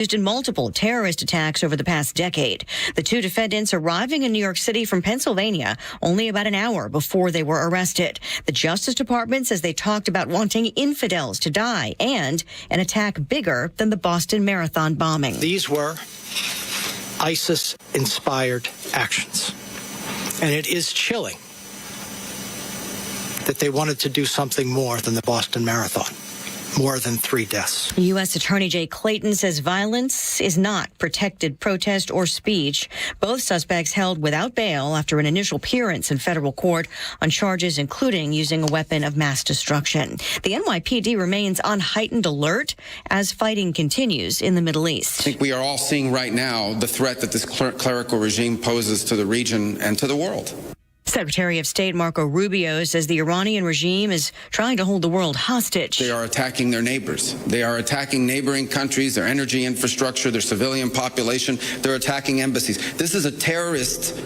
used in multiple terrorist attacks over the past decade. The two defendants arriving in New York City from Pennsylvania only about an hour before they were arrested. The Justice Department says they talked about wanting infidels to die and an attack bigger than the Boston Marathon bombing. These were ISIS-inspired actions. And it is chilling that they wanted to do something more than the Boston Marathon. More than 3 deaths. U.S. Attorney Jay Clayton says violence is not protected protest or speech. Both suspects held without bail after an initial appearance in federal court on charges including using a weapon of mass destruction. The NYPD remains on heightened alert as fighting continues in the Middle East. I think we are all seeing right now the threat that this clerical regime poses to the region and to the world. Secretary of State Marco Rubio says the Iranian regime is trying to hold the world hostage. They are attacking their neighbors. They are attacking neighboring countries, their energy infrastructure, their civilian population. They're attacking embassies. This is a terrorist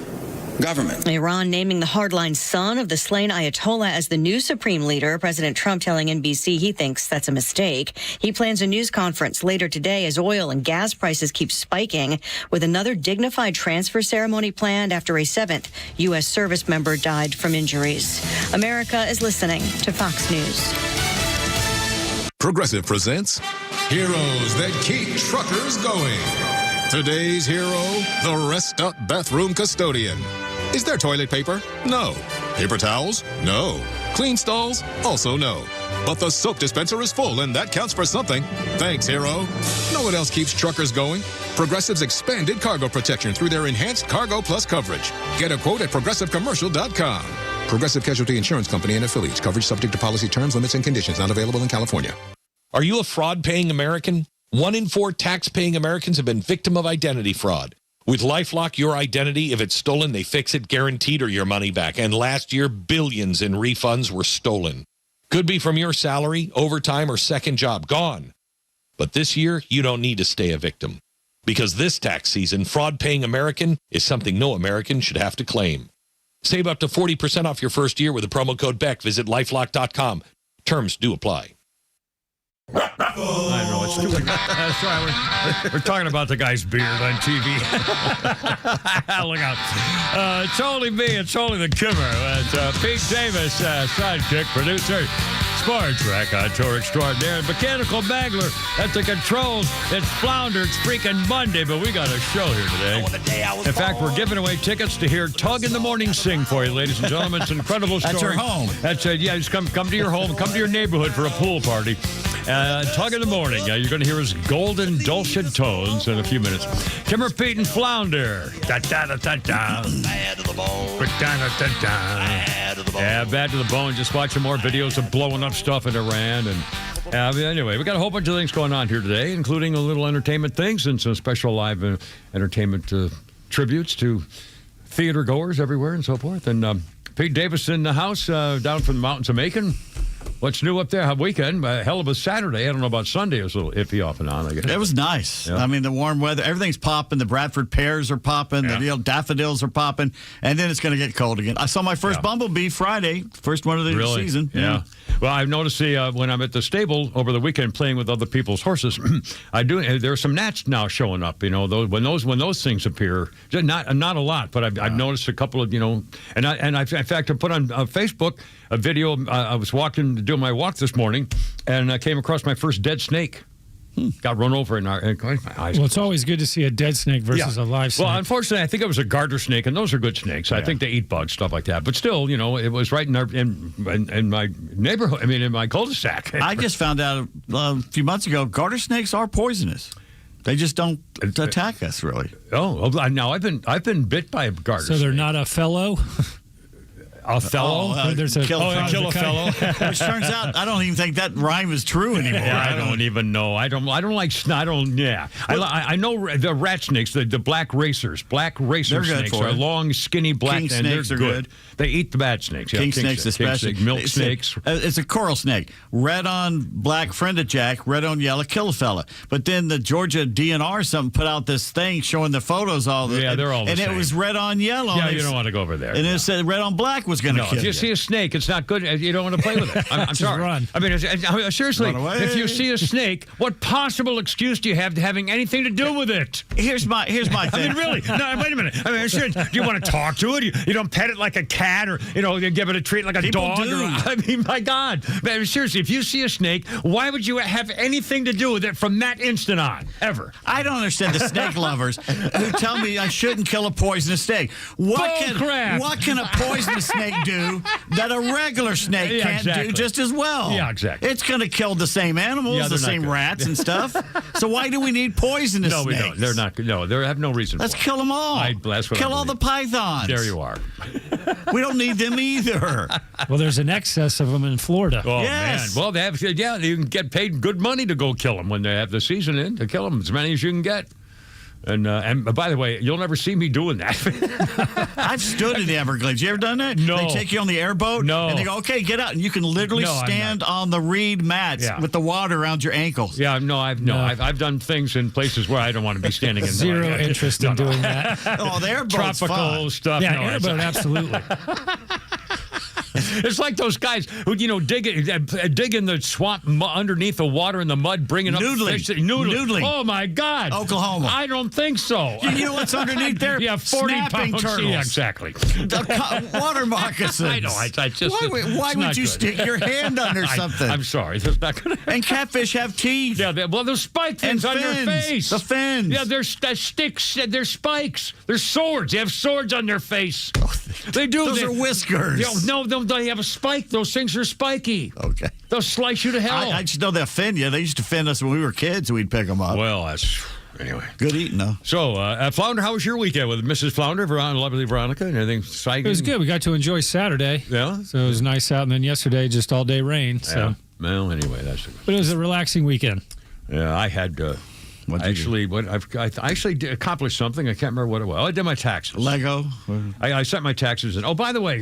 government. Iran naming the hardline son of the slain Ayatollah as the new supreme leader. President Trump telling NBC he thinks that's a mistake. He plans a news conference later today as oil and gas prices keep spiking, with another dignified transfer ceremony planned after a 7th U.S. service member died from injuries. America is listening to Fox News. Progressive presents Heroes That Keep Truckers Going. Today's hero, the rest-up bathroom custodian. Is there toilet paper? No. Paper towels? No. Clean stalls? Also no. But the soap dispenser is full, and that counts for something. Thanks, hero. Know what else keeps truckers going? Progressive's expanded cargo protection through their enhanced Cargo Plus coverage. Get a quote at progressivecommercial.com. Progressive Casualty Insurance Company and affiliates. Coverage subject to policy terms, limits, and conditions. Not available in California. Are you a fraud-paying American? 1 in 4 tax-paying Americans have been victim of identity fraud. With LifeLock, your identity, if it's stolen, they fix it guaranteed or your money back. And last year, billions in refunds were stolen. Could be from your salary, overtime, or second job. Gone. But this year, you don't need to stay a victim. Because this tax season, fraud-paying American is something no American should have to claim. Save up to 40% off your first year with the promo code BECK. Visit LifeLock.com. Terms do apply. I know it's too. That's right. We're talking about the guy's beard on TV. Look out! It's only me. It's only the Kimmer. It's Pete Davis, sidekick, producer, sports raconteur extraordinaire, mechanical bagler at the controls. It's Flounder. It's freaking Monday, but we got a show here today. In fact, we're giving away tickets to hear Tug in the Morning sing for you, ladies and gentlemen. It's an incredible story. That's your home. That's it. Yeah, just come to your home, come to your neighborhood for a pool party. Tug in the Morning. You're going to hear his golden, dulcet tones in a few minutes. Kimmer, Pete, and Flounder. Da-da-da-da-da. Bad to the bone. Da-da-da-da. Yeah, bad to the bone. Just watching more videos of blowing up stuff in Iran. And anyway, we got a whole bunch of things going on here today, including a little entertainment things and some special live entertainment tributes to theater goers everywhere and so forth. And Pete Davis in the house down from the mountains of Macon. What's new up there? Weekend, a hell of a Saturday. I don't know about Sunday. It was a little iffy off and on, I guess. It was nice. Yeah. I mean, the warm weather, everything's popping. The Bradford pears are popping. Yeah. The daffodils are popping. And then it's going to get cold again. I saw my first bumblebee Friday, first one of the season. Yeah. Well, I've noticed when I'm at the stable over the weekend playing with other people's horses, there are some gnats now showing up. You know, when those things appear, not a lot, but I've noticed a couple of and in fact I put on Facebook a video. I was doing my walk this morning, and I came across my first dead snake. Got run over and my eyes. Well, it's always good to see a dead snake versus a live snake. Well, unfortunately, I think it was a garter snake, and those are good snakes. I think they eat bugs, stuff like that. But still, it was right in my neighborhood. I mean, in my cul-de-sac. I just found out a few months ago, garter snakes are poisonous. They just don't attack us, really. Oh, now I've been bit by a garter snake. So they're not a fellow? A fellow? There's a kill a fellow. Which turns out, I don't even think that rhyme is true anymore. Yeah, I don't even know. I don't like. I know the rat snakes, the black racers. Black racer snakes are long, skinny, black. King and snakes they're are good. They eat the bad snakes. King snakes especially. Milk snakes. It's a coral snake. Red on black, friend of Jack. Red on yellow, kill a fella. But then the Georgia DNR or something put out this thing showing the photos all the they're all the same. And it was red on yellow. Yeah, you don't want to go over there. And it said red on black was was going to No, kill if you see a snake, it's not good. You don't want to play with it. I'm sorry. run. I mean, seriously, Run away. if you see a snake, what possible excuse do you have to having anything to do with it? Here's my thing. I mean, really? No, wait a minute. I mean, sure, do you want to talk to it? You don't pet it like a cat, or you give it a treat like a People dog. do. I mean, my God. Man, seriously, if you see a snake, why would you have anything to do with it from that instant on, ever? I don't understand the snake lovers who tell me I shouldn't kill a poisonous snake. Crap. What can a poisonous snake do that a regular snake can't do just as well? Yeah, exactly. It's going to kill the same animals, Yeah, the they're not same good. rats and stuff. So why do we need poisonous No, we snakes? don't. They're not good. No, they have no reason Let's for it. kill them all. That's what I kill all the believe. pythons. There you are. We don't need them either. Well, there's an excess of them in Florida. Oh, Yes. man. Well, you can get paid good money to go kill them when they have the season in, to kill them as many as you can get. And by the way, you'll never see me doing that. I've stood in the Everglades. You ever done that? No. They take you on the airboat. No. And they go, okay, get out. And you can literally No, I'm stand on the reed mats Yeah. with the water around your ankles. Yeah, I've done things in places where I don't want to be standing in. Zero interest in doing that. Oh, the airboat's Tropical fun. stuff. Yeah, no, airboat, absolutely. It's like those guys who dig in the swamp underneath the water in the mud, bringing up Noodling. fish. Noodling. Noodling. Oh my God, Oklahoma. I don't think so. You know what's underneath there? Yeah, 40 Snapping pounds. turtles. Yeah, exactly. The water moccasins. I know. I just. Why it's would not you good. stick your hand under something? I'm sorry. That's not going to. And catfish have teeth. Yeah, those spike And things on their fins. face. The fins. Yeah, they're sticks. They're spikes. They're swords. They have swords on their face. They do. Those are whiskers. No, they have a spike. Those things are spiky. Okay. They'll slice you to hell. I just know they'll fin you. They used to fin us when we were kids. We'd pick them up. Well, that's anyway. Good eating, though. So, Flounder, how was your weekend with Mrs. Flounder, lovely Veronica, and everything? It was good. We got to enjoy Saturday. Yeah. So it was nice out. And then yesterday, just all day rain. So. Yeah. Well, anyway, that's. But it was a relaxing weekend. Yeah, I had. I actually did accomplish something. I can't remember what it was. I did my taxes. Lego. I sent my taxes in. Oh, by the way,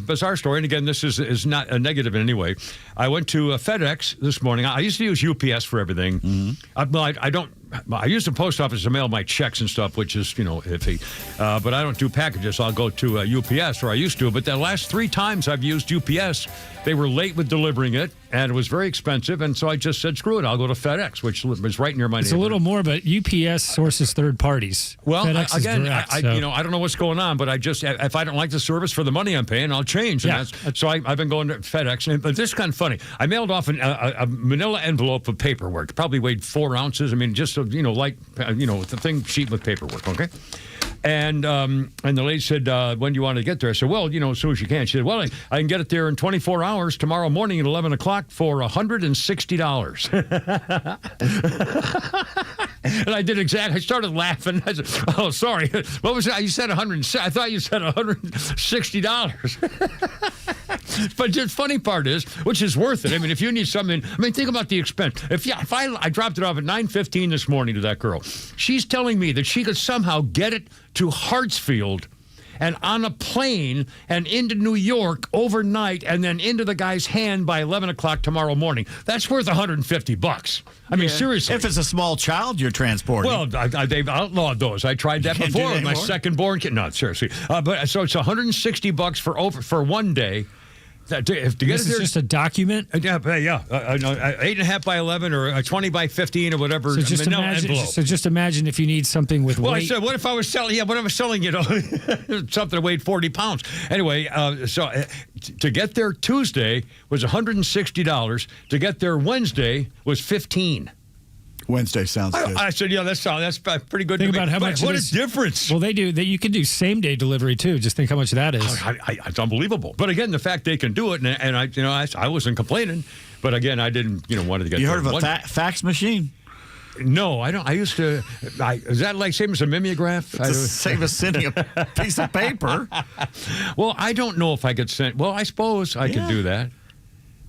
bizarre story, and again, this is not a negative in any way. I went to FedEx this morning. I used to use UPS for everything. Mm-hmm. I use the post office to mail my checks and stuff, which is, iffy. But I don't do packages. I'll go to UPS, or I used to. But the last 3 times I've used UPS, they were late with delivering it, and it was very expensive. And so I just said, screw it, I'll go to FedEx, which was right near my It's a little more, but UPS sources third parties. Well, FedEx again, is direct, I don't know what's going on, but if I don't like the service for the money I'm paying, I'll change. And so I've been going to FedEx. But this is kind of funny. I mailed off a manila envelope of paperwork. It probably weighed 4 ounces. I mean, just the sheet with paperwork. Okay. And the lady said, when do you want to get there? I said, well, as soon as you can. She said, well, I can get it there in 24 hours tomorrow morning at 11 o'clock for $160. And I did exactly. I started laughing. I said, oh, sorry. What was that? You said $160. I thought you said $160. But the funny part is, which is worth it. I mean, if you need something, think about the expense. If I dropped it off at 9:15 this morning to that girl, she's telling me that she could somehow get it to Hartsfield and on a plane and into New York overnight and then into the guy's hand by 11 o'clock tomorrow morning. That's worth $150. I mean, seriously. If it's a small child you're transporting. Well, they've outlawed those. I tried that before with my second born kid. No, seriously. But so it's $160 for one day. To get this is just a document? Yeah. 8.5 by 11 or 20 by 15 or whatever. So just imagine if you need something with weight. Well, I said, what if I was selling? Yeah, what if I was selling? Something that weighed 40 pounds. Anyway, so to get there Tuesday was $160. To get there Wednesday was $15. Wednesday sounds good. I said, yeah, that's pretty good. Think about how much. What a difference! Well, they do. You can do same day delivery too. Just think how much that is. It's unbelievable. But again, the fact they can do it, and I wasn't complaining. But again, I didn't want to get. You heard of a fax machine? No, I don't. I used to. Is that like same as a mimeograph? It's the same as sending a piece of paper. Well, I don't know if I could send. Well, I suppose I could do that.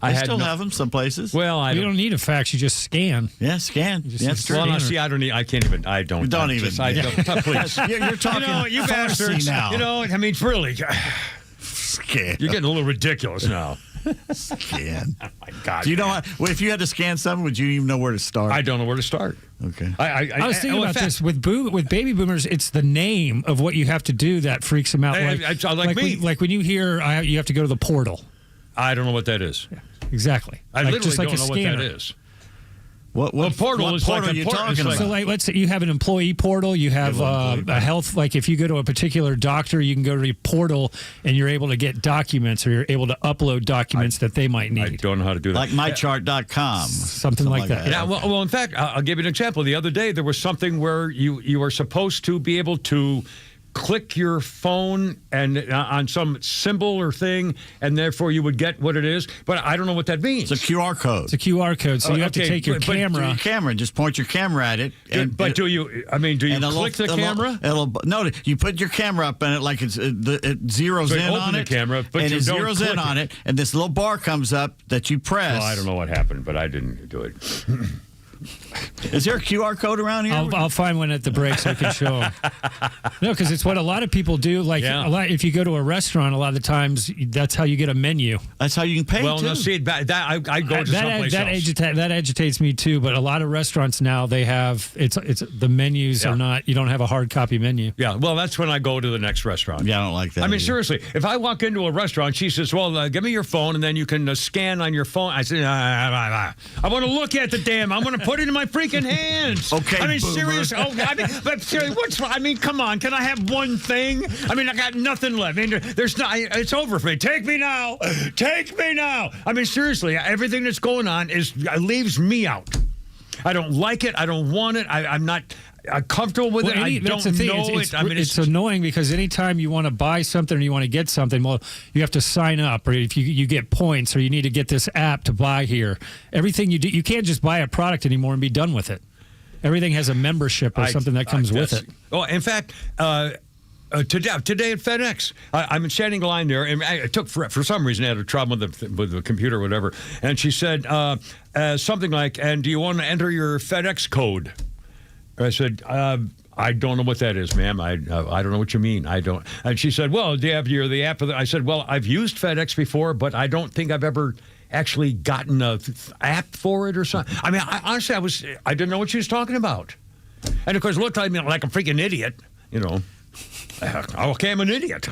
I still have them some places. Well, you don't need a fax. You just scan. Yeah, scan. That's true. Well, see, I don't need. I can't even. I don't. Don't even. Please. You're talking. You bastards. Now. I mean, really. Scan. You're getting a little ridiculous now. Scan. Oh my God. Do you know well, if you had to scan something, would you even know where to start? I don't know where to start. Okay. I was thinking about this with baby boomers. It's the name of what you have to do that freaks them out. Like me. Like when you hear you have to go to the portal. I don't know what that is. Yeah, exactly. I literally just like don't know a what scanner. that is. What portal is portal like are you portal? talking about? So, like, let's say you have an employee portal. You have a health. Like, if you go to a particular doctor, you can go to your portal and you're able to get documents, or you're able to upload documents that they might need. I don't know how to do that. Like mychart.com. Something like that. Yeah, well, in fact, I'll give you an example. The other day, there was something where you were supposed to be able to click your phone and on some symbol or thing, and therefore you would get what it is. But I don't know what that means. It's a QR code. It's a QR code, so you have to take your camera. Your camera and just point your camera at it. Do you click the camera? No, you put your camera up and it like it zeroes in on it. The camera, but and you it don't zeroes in on it, and this little bar comes up that you press. Well, I don't know what happened, but I didn't do it. Is there a QR code around here? I'll find one at the break so I can show them. No, because it's what a lot of people do. Like, if you go to a restaurant, a lot of the times that's how you get a menu. That's how you can pay. Well, too. no, see, I go to someplace else. That agitates me too. But a lot of restaurants now, they have it's the menus are not. You don't have a hard copy menu. Yeah, well, that's when I go to the next restaurant. Yeah, I don't like that. I mean, either. Seriously, if I walk into a restaurant, she says, "Well, give me your phone, and then you can scan on your phone." I said, "I want to look at the damn. I want to put it in my freaking hands." Okay, I mean, boomer. serious. Oh, but seriously, come on. Can I have one thing? I mean, I got nothing left. I mean, there's not. It's over for me. Take me now. Take me now. I mean, seriously, everything that's going on leaves me out. I don't like it. I don't want it. I'm not comfortable with it. I don't know it. I mean, it's annoying because anytime you want to buy something or you want to get something, well, you have to sign up, or if you get points, or you need to get this app to buy here. Everything you do, you can't just buy a product anymore and be done with it. Everything has a membership or something that comes with it. Oh, in fact, today at FedEx, I'm standing in line there, and I took for some reason I had a trouble with the computer or whatever, and she said something like, "And do you want to enter your FedEx code?" I said, "I don't know what that is, ma'am. I don't know what you mean. I don't." And she said, "Well, do you have the app?" I said, "Well, I've used FedEx before, but I don't think I've ever actually gotten a app for it or something." I mean, honestly, I didn't know what she was talking about, and of course, it looked like a freaking idiot, you know. Okay, I'm an idiot,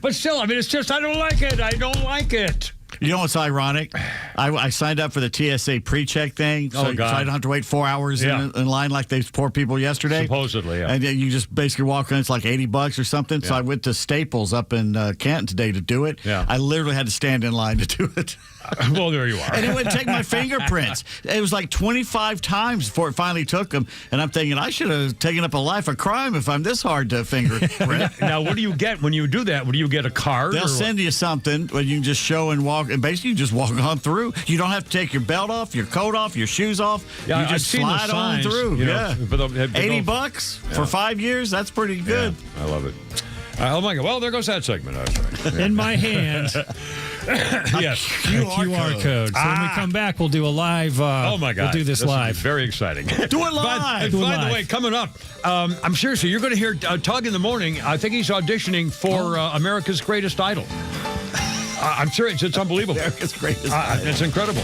but still, I mean, it's just I don't like it. I don't like it. You know what's ironic? I signed up for the TSA pre-check thing, so I don't have to wait 4 hours in line like those poor people yesterday. Supposedly, yeah. And you just basically walk in, it's like $80 or something. Yeah. So I went to Staples up in Canton today to do it. Yeah. I literally had to stand in line to do it. Well, there you are. And it wouldn't take my fingerprints. It was like 25 times before it finally took them. And I'm thinking, I should have taken up a life of crime if I'm this hard to fingerprint. Now, what do you get when you do that? Do you get a card? They'll send you something where you can just show and walk. And basically, you just walk on through. You don't have to take your belt off, your coat off, your shoes off. Yeah, you just slide on through. $80 for 5 years. That's pretty good. Yeah, I love it. Oh my God! Well, there goes that segment. In my hand, yes, QR code. So when we come back, we'll do a live. Oh my God! We'll do this live. Very exciting. Do it live. By the way, coming up, I'm sure. So you're going to hear Tug in the morning. I think he's auditioning for America's Greatest Idol. I'm sure it's unbelievable. America's Greatest Idol. It's incredible.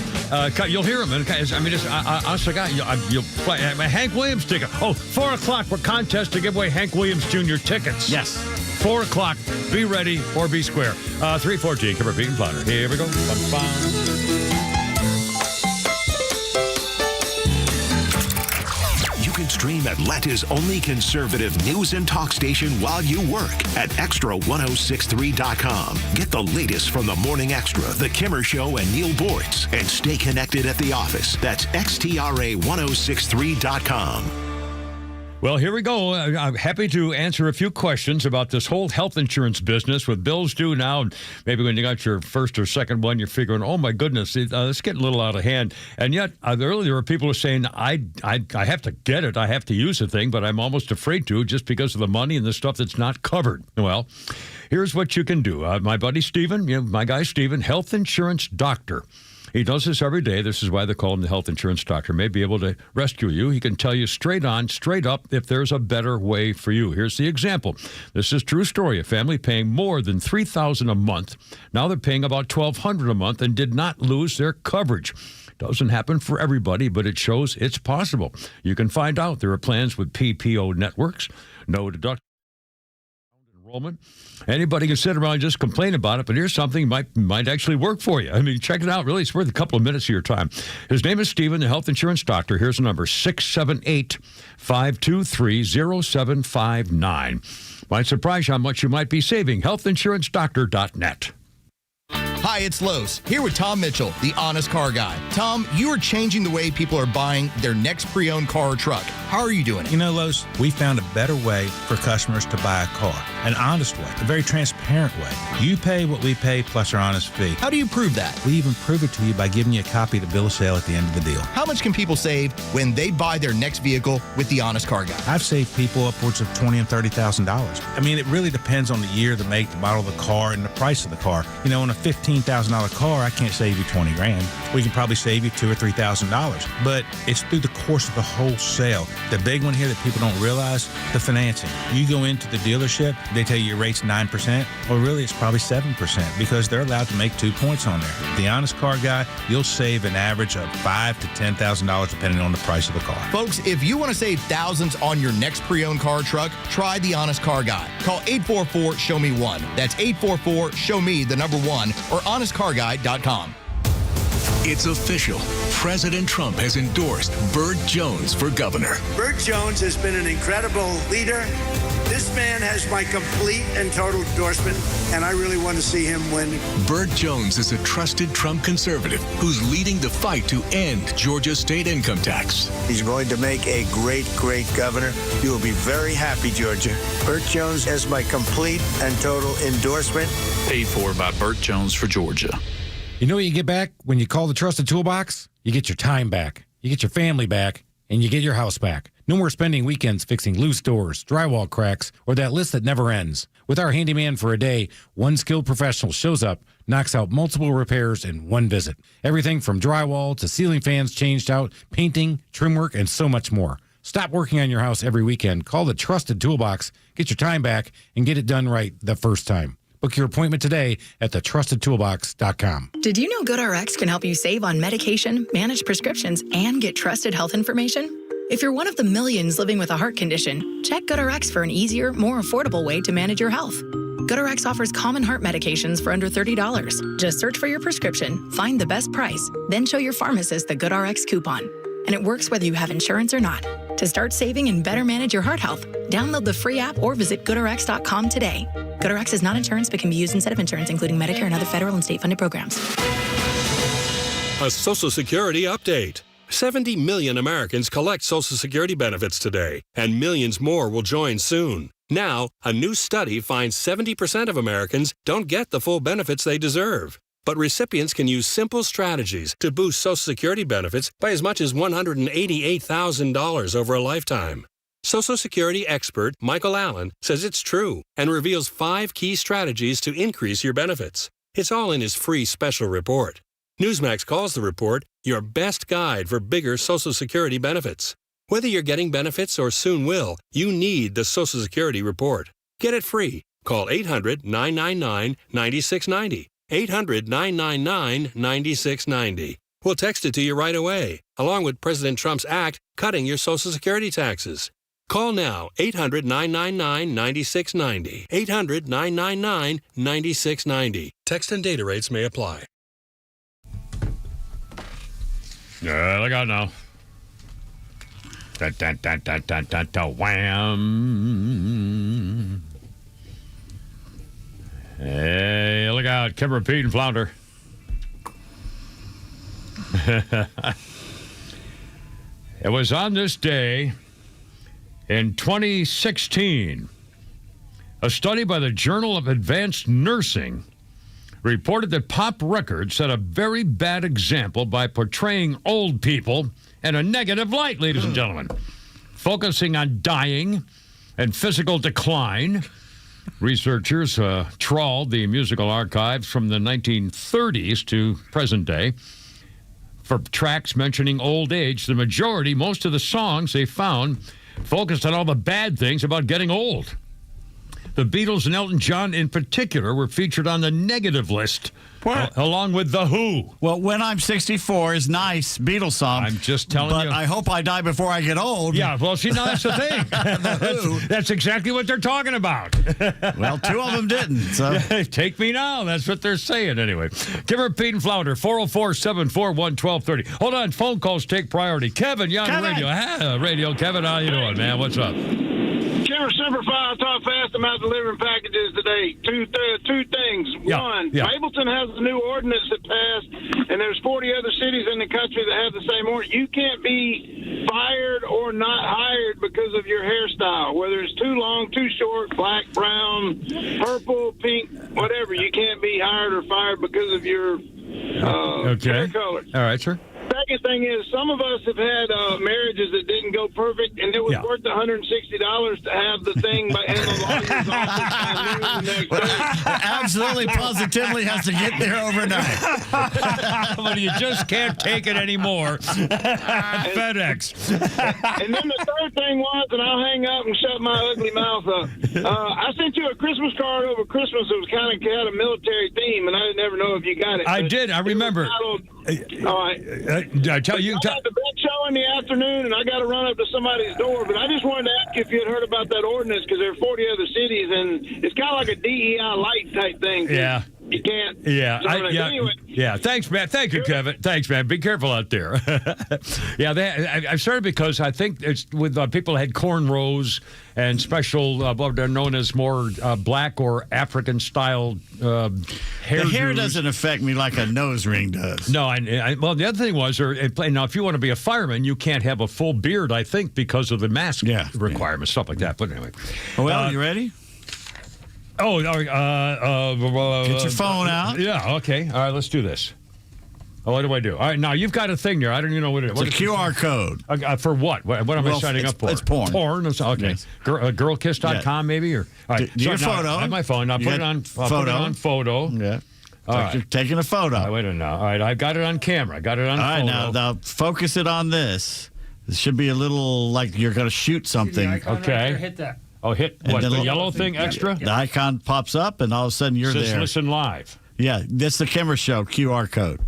You'll hear him. I mean, honest to God, you'll play. Hank Williams ticket. 4 o'clock for contest to give away Hank Williams Jr. tickets. Yes. 4 o'clock. Be ready or be square. 314, Kimber, Pete, and Flounder. Here we go. You can stream Atlanta's only conservative news and talk station while you work at extra1063.com. Get the latest from the Morning Extra, The Kimmer Show, and Neil Boyce. And stay connected at the office. That's extra1063.com. Well, here we go. I'm happy to answer a few questions about this whole health insurance business with bills due now. Maybe when you got your first or second one, you're figuring, oh, my goodness, it's getting a little out of hand. And yet, earlier there were people who were saying, I have to get it. I have to use the thing, but I'm almost afraid to just because of the money and the stuff that's not covered. Well, here's what you can do. My buddy Steven, my guy Steven, health insurance doctor. He does this every day. This is why they call him the health insurance doctor. May be able to rescue you. He can tell you straight on, straight up, if there's a better way for you. Here's the example. This is a true story. A family paying more than $3,000 a month. Now they're paying about $1,200 a month and did not lose their coverage. Doesn't happen for everybody, but it shows it's possible. You can find out. There are plans with PPO networks, no deductible enrollment. Anybody can sit around and just complain about it, but here's something might actually work for you. I mean, check it out. Really, it's worth a couple of minutes of your time. His name is Stephen, the health insurance doctor. Here's the number, 678-523-0759. Might surprise you how much you might be saving. healthinsurancedoctor.net. Hi, it's Los, here with Tom Mitchell, the honest car guy. Tom, you are changing the way people are buying their next pre-owned car or truck. How are you doing it? You know, Los, we found a better way for customers to buy a car. An honest way, a very transparent way. You pay what we pay plus our honest fee. How do you prove that? We even prove it to you by giving you a copy of the bill of sale at the end of the deal. How much can people save when they buy their next vehicle with the honest car guy? I've saved people upwards of $20,000 and $30,000. I mean, it really depends on the year, the make, the model of the car, and the price of the car. You know, on a $15,000 car, I can't save you $20,000. We can probably save you $2,000 or $3,000. But it's through the course of the whole sale. The big one here that people don't realize, the financing. You go into the dealership, they tell you your rate's 9%. Well, really, it's probably 7% because they're allowed to make 2 points on there. The honest car guy, you'll save an average of $5,000 to $10,000 depending on the price of the car. Folks, if you want to save thousands on your next pre-owned car or truck, try the honest car guy. Call 844-SHOW-ME-1. That's 844-SHOW-ME, the number 1, or honestcarguy.com. It's official. President Trump has endorsed Burt Jones for governor. Burt Jones has been an incredible leader. This man has my complete and total endorsement, and I really want to see him win. Burt Jones is a trusted Trump conservative who's leading the fight to end Georgia's state income tax. He's going to make a great, great governor. You will be very happy, Georgia. Burt Jones has my complete and total endorsement. Paid for by Burt Jones for Georgia. You know what you get back when you call the Trusted Toolbox? You get your time back, you get your family back, and you get your house back. No more spending weekends fixing loose doors, drywall cracks, or that list that never ends. With our handyman for a day, one skilled professional shows up, knocks out multiple repairs in one visit. Everything from drywall to ceiling fans changed out, painting, trim work, and so much more. Stop working on your house every weekend. Call the Trusted Toolbox, get your time back, and get it done right the first time. Book your appointment today at thetrustedtoolbox.com. Did you know GoodRx can help you save on medication, manage prescriptions, and get trusted health information? If you're one of the millions living with a heart condition, check GoodRx for an easier, more affordable way to manage your health. GoodRx offers common heart medications for under $30. Just search for your prescription, find the best price, then show your pharmacist the GoodRx coupon. And it works whether you have insurance or not. To start saving and better manage your heart health, download the free app or visit GoodRx.com today. GoodRx is not insurance but can be used instead of insurance, including Medicare and other federal and state-funded programs. A Social Security update. 70 million Americans collect Social Security benefits today, and millions more will join soon. Now, a new study finds 70% of Americans don't get the full benefits they deserve. But recipients can use simple strategies to boost Social Security benefits by as much as $188,000 over a lifetime. Social Security expert Michael Allen says it's true and reveals 5 key strategies to increase your benefits. It's all in his free special report. Newsmax calls the report your best guide for bigger Social Security benefits. Whether you're getting benefits or soon will, you need the Social Security report. Get it free. Call 800-999-9690. 800-999-9690. We'll text it to you right away, along with President Trump's act cutting your Social Security taxes. Call now, 800-999-9690. 800-999-9690. Text and data rates may apply. Look out now. Wham. Hey, look out. Kimber, Pete, and Flounder. It was on this day in 2016, a study by the Journal of Advanced Nursing reported that pop records set a very bad example by portraying old people in a negative light, ladies and gentlemen, focusing on dying and physical decline. Researchers trawled the musical archives from the 1930s to present day for tracks mentioning old age. The majority, most of the songs they found focused on all the bad things about getting old. The Beatles and Elton John in particular were featured on the negative list. Along with The Who. Well, When I'm 64 is nice, Beatles song. I'm just telling you. But I hope I die before I get old. Yeah, well, see, now that's the thing. The Who. That's exactly what they're talking about. Well, two of them didn't. So. Take me now. That's what they're saying anyway. Kimmer, Pete, and Flounder, 404-741-1230. Hold on, phone calls take priority. Kevin, you're on the radio. Radio, Kevin, how you doing, man? What's up? Kimmer, Semper Fi, talk fast. I'm out delivering packages today. Two things. Yeah, One, yeah. Mapleton has a new ordinance that passed, and there's 40 other cities in the country that have the same ordinance. You can't be fired or not hired because of your hairstyle, whether it's too long, too short, black, brown, purple, pink, whatever. You can't be hired or fired because of your hair color. All right, sir. Second thing is, some of us have had marriages that didn't go perfect, and it was worth $160 to have the thing in the lawyer's office by noon the next day. Absolutely, positively has to get there overnight. But you just can't take it anymore. FedEx. And then the third thing was, and I'll hang up and shut my ugly mouth up. I sent you a Christmas card over Christmas that was kind of had a military theme, and I didn't ever know if you got it. I did. I remember. All right. I tell you. I got the big show in the afternoon, and I got to run up to somebody's door. But I just wanted to ask you if you had heard about that ordinance, because there are 40 other cities, and it's kind of like a DEI light type thing. Yeah. You can't. Yeah. Anyway. Yeah. Thanks, man. Thank you, Kevin. Thanks, man. Be careful out there. I started because I think it's with people had cornrows and special, what they're known as more black or African style hair. The hair doesn't affect me like a nose ring does. No, well, the other thing was, now if you want to be a fireman, you can't have a full beard, I think, because of the mask requirements, stuff like that. But anyway. Well, you ready? Get your phone out. Yeah, okay. All right, let's do this. What do I do? All right, now you've got a thing there. I don't even know what it is. It's a QR code. For what? What am I signing up for? It's porn. Porn? Okay. Yes. Girlkiss.com maybe? Or, all right. Do your photo. I have my phone. I'll put it on photo. Yeah. All right. You're taking a photo. Wait a minute now. All right, I've got it on camera. I got it on photo. All right, now focus it on this. This should be a little like you're going to shoot something. Okay. Hit that. Oh, hit what? The yellow thing extra? The icon pops up, and all of a sudden you're there. Listen live. Yeah, that's the Kimmer Show QR code.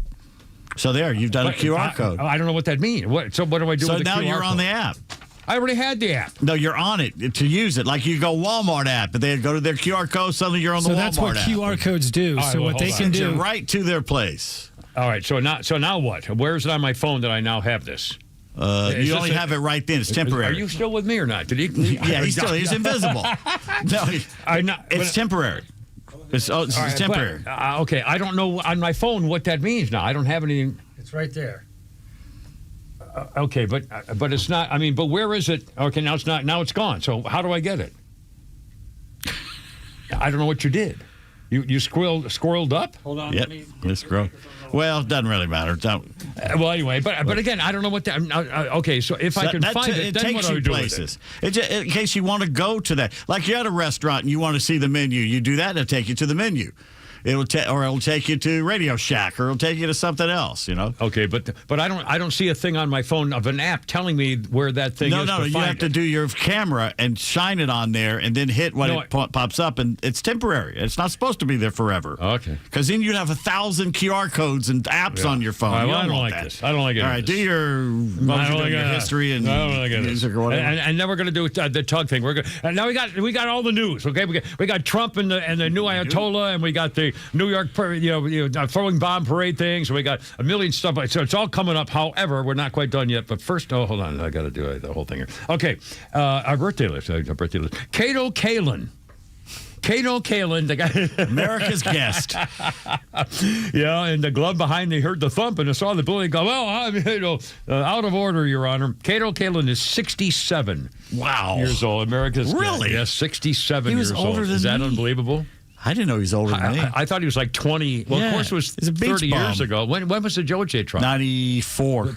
So there, you've done a QR code. I don't know what that means. So what do I do with the QR code? So now you're on the app. I already had the app. No, you're on it to use it. Like you go Walmart app, but they go to their QR code, suddenly you're on the Walmart app. So that's what QR codes do. Right, so what they can do. Right to their place. All right, so now what? Where is it on my phone that I now have this? You only have it right then. It's temporary. Are you still with me or not? Did he? Yeah, he's invisible. No, it's temporary. It's temporary. Okay, I don't know on my phone what that means now. I don't have anything. It's right there. Okay, but it's not. I mean, but where is it? Okay, now it's not. Now it's gone. So how do I get it? I don't know what you did. You squirreled up? Hold on. Yep. Let's scroll. Well, it doesn't really matter. Well, anyway, but again, I don't know what that. Okay, so if I can find it, then what do I do with it? In case you want to go to that, like you're at a restaurant and you want to see the menu, you do that, and it'll take you to the menu. It'll take you to Radio Shack, or it'll take you to something else. You know. Okay, but I don't see a thing on my phone of an app telling me where that thing is. No, you have to do your camera and shine it on there, and then hit when pops up, and it's temporary. It's not supposed to be there forever. Okay. Because then you'd have 1,000 QR codes and apps on your phone. Right, well, I don't like this. I don't like it. All right, do your history and music or whatever. And then we're going to do the tug thing. And now we got all the news. Okay, we got Trump and the new Ayatollah, and we got the New York, throwing bomb parade things. We got a million stuff. So it's all coming up. However, we're not quite done yet. But first, hold on. I got to do the whole thing here. Okay, our birthday list. Cato Kalin. The guy, America's guest. Yeah, and the glove behind, they heard the thump and they saw the bully go, well, out of order, Your Honor. Cato Kalin is 67. Wow. Years old. America's really? Guest. Yes, 67 years old. Older than is that me. Unbelievable? I didn't know he was older than me. I thought he was like 20. Well, of course, it was 30 years ago. When was the OJ trial? 94.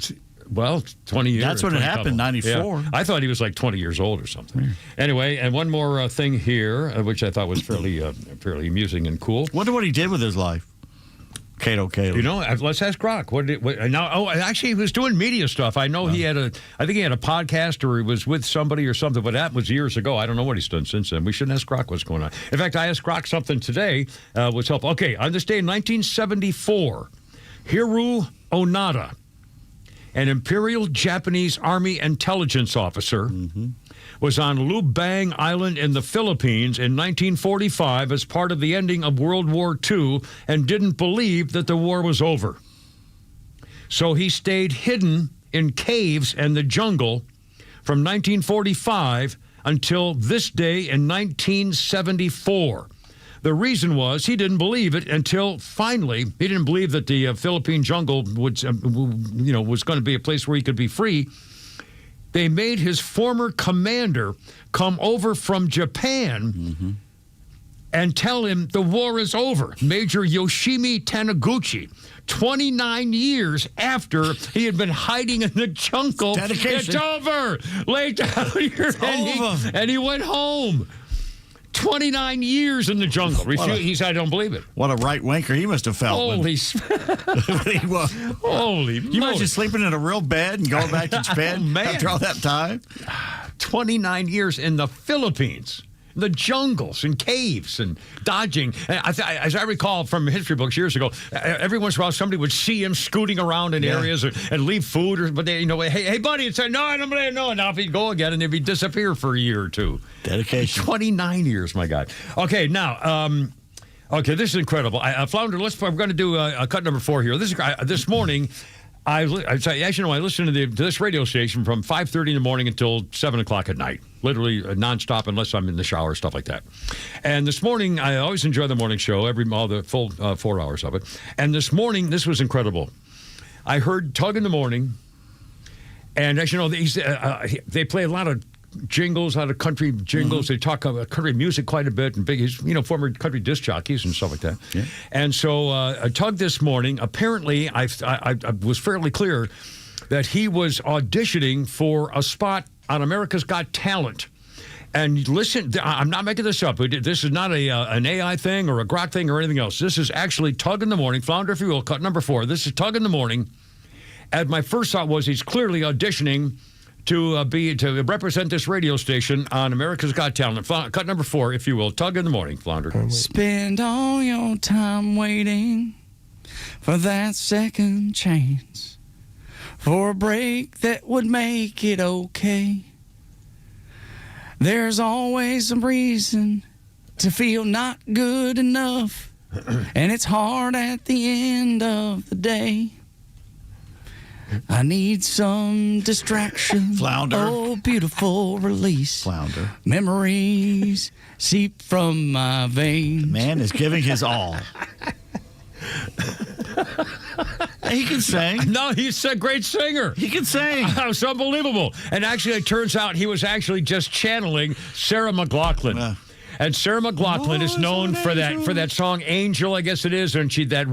Well, 20 years. That's when it happened, 94. Yeah. I thought he was like 20 years old or something. Anyway, and one more thing here, which I thought was fairly amusing and cool. Wonder what he did with his life. Cato. You know, let's ask Grok. Actually, he was doing media stuff. I know I think he had a podcast or he was with somebody or something, but that was years ago. I don't know what he's done since then. We shouldn't ask Grok what's going on. In fact, I asked Grok something today, was helpful. Okay, on this day in 1974, Hiroshi Onada, an Imperial Japanese Army intelligence officer, was on Lubang Island in the Philippines in 1945 as part of the ending of World War II and didn't believe that the war was over. So he stayed hidden in caves and the jungle from 1945 until this day in 1974. The reason was he didn't believe it until finally he didn't believe that the Philippine jungle was going to be a place where he could be free. They made his former commander come over from Japan and tell him the war is over. Major Yoshimi Taniguchi, 29 years after he had been hiding in the jungle. Dedication. It's over. Lay down here. And he went home. 29 years in the jungle. He said, I don't believe it. What a right-winker he must have felt. Holy you imagine sleeping in a real bed and going back to Japan after all that time? 29 years in the Philippines. The jungles and caves and dodging. As I recall from history books years ago, every once in a while somebody would see him scooting around in areas and leave food. But they, hey, buddy, and say, no, I don't believe it. No, and off he'd go again, and he'd disappear for a year or two. Dedication. 29 years, my God. Okay, now, this is incredible. Flounder, we're going to do cut number 4 here. This morning, I listened to this radio station from 5:30 in the morning until 7 o'clock at night, literally nonstop unless I'm in the shower, stuff like that. And this morning, I always enjoy the morning show, all the full 4 hours of it. And this morning, this was incredible. I heard Tug in the morning, and as you know, they play a lot of jingles, out of country jingles. They talk about country music quite a bit, and he's former country disc jockeys and stuff like that. Yeah. And so Tug this morning, apparently, I was fairly clear that he was auditioning for a spot on America's Got Talent. And listen, I'm not making this up. This is not an AI thing or a Grok thing or anything else. This is actually Tug in the morning. Flounder, if you will, cut number 4. This is Tug in the morning. And my first thought was he's clearly auditioning to represent this radio station on America's Got Talent. Cut number 4, if you will. Tug in the morning, Flounder. Spend all your time waiting for that second chance, for a break that would make it okay. There's always some reason to feel not good enough, and it's hard at the end of the day. I need some distraction. Flounder. Oh, beautiful release. Flounder. Memories seep from my veins. The man is giving his all. He can sing. No, he's a great singer. He can sing. It's unbelievable. And actually, it turns out he was actually just channeling Sarah McLachlan. And Sarah McLachlan is known for that song "Angel," I guess it is, and that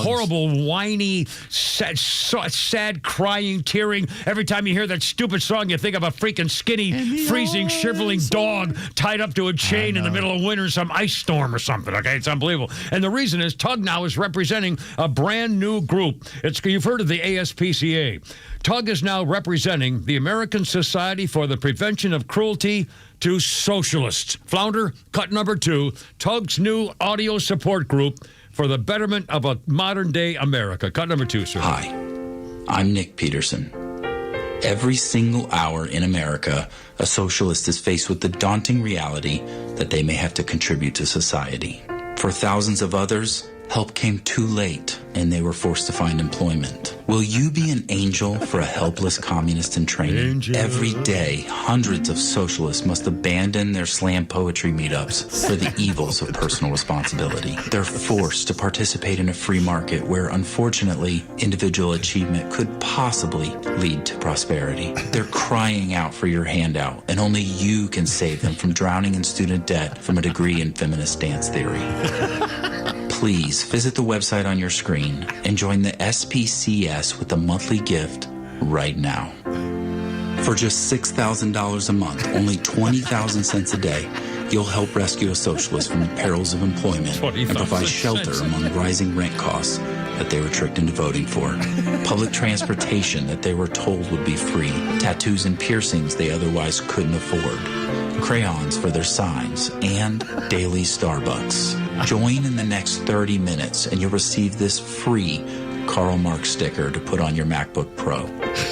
horrible, whiny, sad, crying, tearing. Every time you hear that stupid song, you think of a freaking skinny, freezing, shriveling dog tied up to a chain in the middle of winter in some ice storm or something. Okay, it's unbelievable. And the reason is Tug now is representing a brand new group. You've heard of the ASPCA. Tug is now representing the American Society for the Prevention of Cruelty to Socialists. Flounder, cut number 2, Tug's new audio support group for the betterment of a modern-day America. Cut number 2, sir. Hi, I'm Nick Peterson. Every single hour in America, a socialist is faced with the daunting reality that they may have to contribute to society. For thousands of others, help came too late and they were forced to find employment. Will you be an angel for a helpless communist in training? Angel. Every day, hundreds of socialists must abandon their slam poetry meetups for the evils of personal responsibility. They're forced to participate in a free market where, unfortunately, individual achievement could possibly lead to prosperity. They're crying out for your handout, and only you can save them from drowning in student debt from a degree in feminist dance theory. Please visit the website on your screen and join the SPCS with a monthly gift right now. For just $6,000 a month, only 20,000 cents a day, You'll help rescue a socialist from the perils of employment and provide shelter among rising rent costs that they were tricked into voting for, public transportation that they were told would be free, tattoos and piercings they otherwise couldn't afford, crayons for their signs, and daily Starbucks. Join in the next 30 minutes and you'll receive this free Karl Marx sticker to put on your MacBook Pro.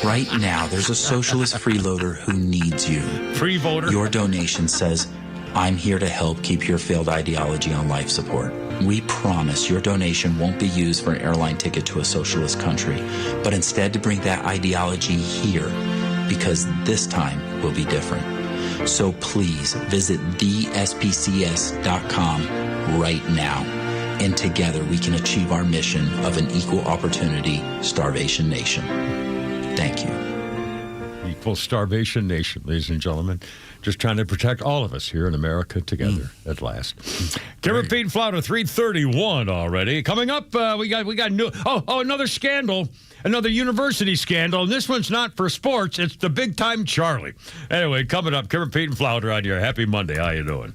Right now, there's a socialist freeloader who needs you. Free voter. Your donation says, I'm here to help keep your failed ideology on life support. We promise your donation won't be used for an airline ticket to a socialist country, but instead to bring that ideology here, because this time will be different. So please visit thespcs.com right now. And together we can achieve our mission of an equal opportunity starvation nation. Thank you. Equal starvation nation, ladies and gentlemen. Just trying to protect all of us here in America together at last. Kimmer, Pete, and Flounder, 3:31 already. Coming up, we got new. Another scandal. Another university scandal. And this one's not for sports. It's the big time Charlie. Anyway, coming up, Kimmer, Pete, and Flounder on your Happy Monday. How you doing?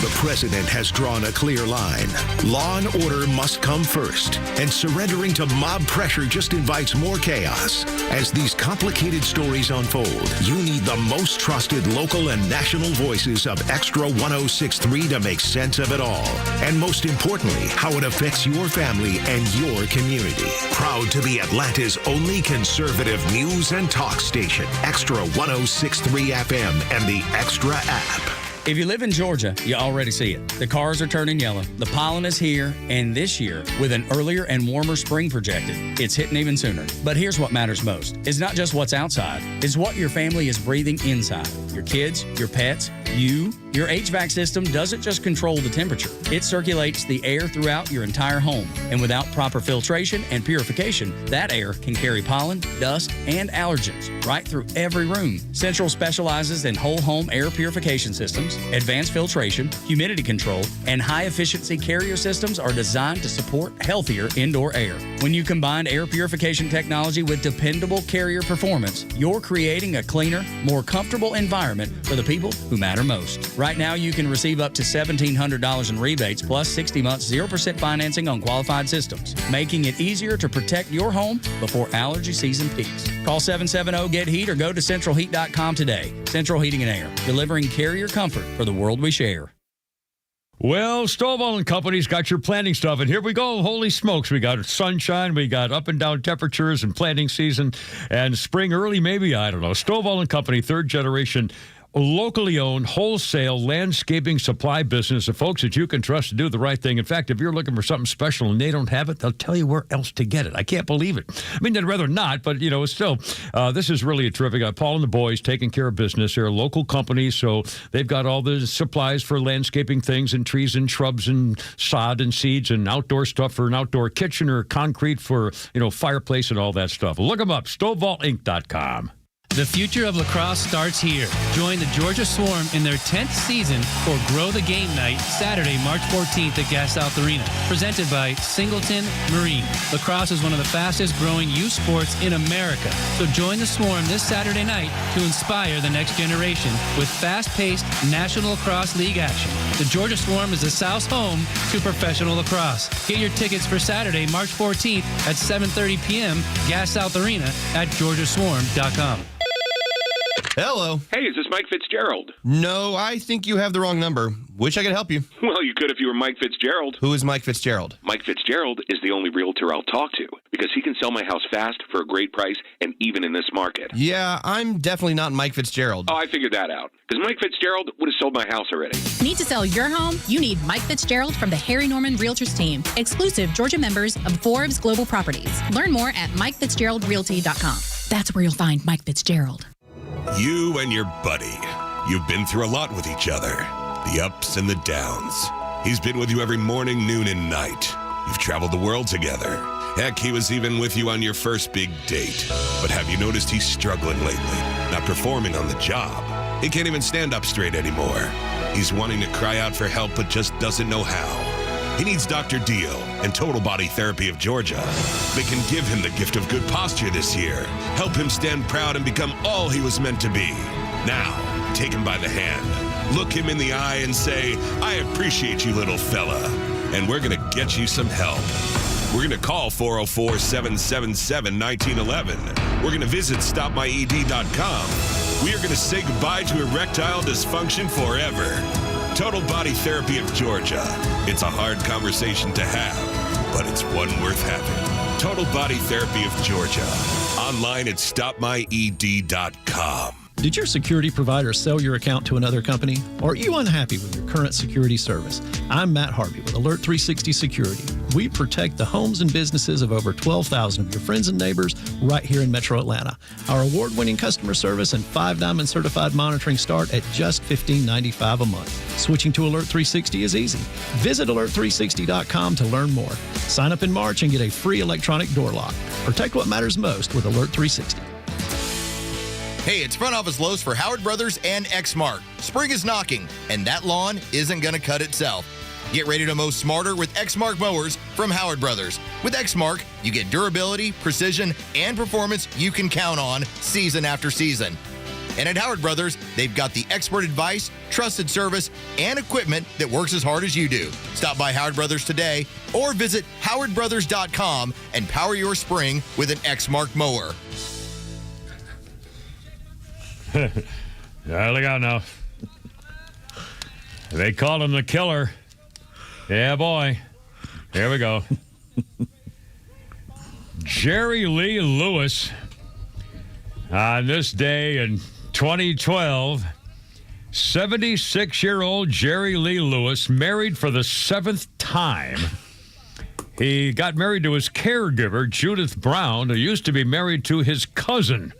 The president has drawn a clear line. Law and order must come first, and surrendering to mob pressure just invites more chaos. As these complicated stories unfold, you need the most trusted local and national voices of Extra 106.3 to make sense of it all. And most importantly, how it affects your family and your community. Proud to be Atlanta's only conservative news and talk station, Extra 106.3 FM and the Extra app. If you live in Georgia, you already see it. The cars are turning yellow. The pollen is here, and this year, with an earlier and warmer spring projected, it's hitting even sooner. But here's what matters most. It's not just what's outside. It's what your family is breathing inside. Your kids, your pets, you. Your HVAC system doesn't just control the temperature. It circulates the air throughout your entire home. And without proper filtration and purification, that air can carry pollen, dust, and allergens right through every room. Central specializes in whole home air purification systems. Advanced filtration, humidity control, and high-efficiency carrier systems are designed to support healthier indoor air. When you combine air purification technology with dependable carrier performance, you're creating a cleaner, more comfortable environment for the people who matter most. Right now, you can receive up to $1,700 in rebates plus 60 months 0% financing on qualified systems, making it easier to protect your home before allergy season peaks. Call 770-GET-HEAT or go to centralheat.com today. Central Heating and Air, delivering carrier comfort for the world we share. Well, Stovall and Company's got your planting stuff, and here we go. Holy smokes, we got sunshine, we got up and down temperatures and planting season, and spring early maybe, I don't know. Stovall and Company, third generation, locally owned, wholesale landscaping supply business of folks that you can trust to do the right thing. In fact, if you're looking for something special and they don't have it, they'll tell you where else to get it. I can't believe it. I mean, they'd rather not, but, still, this is really a terrific. Paul and the boys taking care of business. They're a local company, so they've got all the supplies for landscaping things and trees and shrubs and sod and seeds and outdoor stuff for an outdoor kitchen or concrete for, fireplace and all that stuff. Look them up, StovallInc.com. The future of lacrosse starts here. Join the Georgia Swarm in their 10th season for Grow the Game Night, Saturday, March 14th at Gas South Arena. Presented by Singleton Marine. Lacrosse is one of the fastest growing youth sports in America. So join the Swarm this Saturday night to inspire the next generation with fast-paced National Lacrosse League action. The Georgia Swarm is the South's home to professional lacrosse. Get your tickets for Saturday, March 14th at 7:30 p.m. Gas South Arena at georgiaswarm.com. Hello. Hey, is this Mike Fitzgerald? No, I think you have the wrong number. Wish I could help you. Well, you could if you were Mike Fitzgerald. Who is Mike Fitzgerald? Mike Fitzgerald is the only realtor I'll talk to because he can sell my house fast for a great price and even in this market. Yeah, I'm definitely not Mike Fitzgerald. Oh, I figured that out. Because Mike Fitzgerald would have sold my house already. Need to sell your home? You need Mike Fitzgerald from the Harry Norman Realtors team. Exclusive Georgia members of Forbes Global Properties. Learn more at MikeFitzgeraldRealty.com. That's where you'll find Mike Fitzgerald. You and your buddy. You've been through a lot with each other. The ups and the downs. He's been with you every morning, noon, and night. You've traveled the world together. Heck, he was even with you on your first big date. But have you noticed he's struggling lately? Not performing on the job. He can't even stand up straight anymore. He's wanting to cry out for help, but just doesn't know how. He needs Dr. Deal and Total Body Therapy of Georgia. They can give him the gift of good posture this year, help him stand proud and become all he was meant to be. Now, take him by the hand, look him in the eye and say, I appreciate you, little fella, and we're going to get you some help. We're going to call 404-777-1911. We're going to visit stopmyed.com. We are going to say goodbye to erectile dysfunction forever. Total Body Therapy of Georgia. It's a hard conversation to have, but it's one worth having. Total Body Therapy of Georgia. Online at stopmyed.com. Did your security provider sell your account to another company? Or are you unhappy with your current security service? I'm Matt Harvey with Alert 360 Security. We protect the homes and businesses of over 12,000 of your friends and neighbors right here in Metro Atlanta. Our award-winning customer service and 5-Diamond certified monitoring start at just $15.95 a month. Switching to Alert 360 is easy. Visit alert360.com to learn more. Sign up in March and get a free electronic door lock. Protect what matters most with Alert 360. Hey, it's Front Office Lowe's for Howard Brothers and Exmark. Spring is knocking, and that lawn isn't going to cut itself. Get ready to mow smarter with Exmark mowers from Howard Brothers. With Exmark, you get durability, precision, and performance you can count on season after season. And at Howard Brothers, they've got the expert advice, trusted service, and equipment that works as hard as you do. Stop by Howard Brothers today or visit howardbrothers.com and power your spring with an Exmark mower. Look out now. They call him the killer. Yeah, boy. Here we go. Jerry Lee Lewis, on this day in 2012, 76-year-old Jerry Lee Lewis, married for the 7th time. He got married to his caregiver, Judith Brown, who used to be married to his cousin.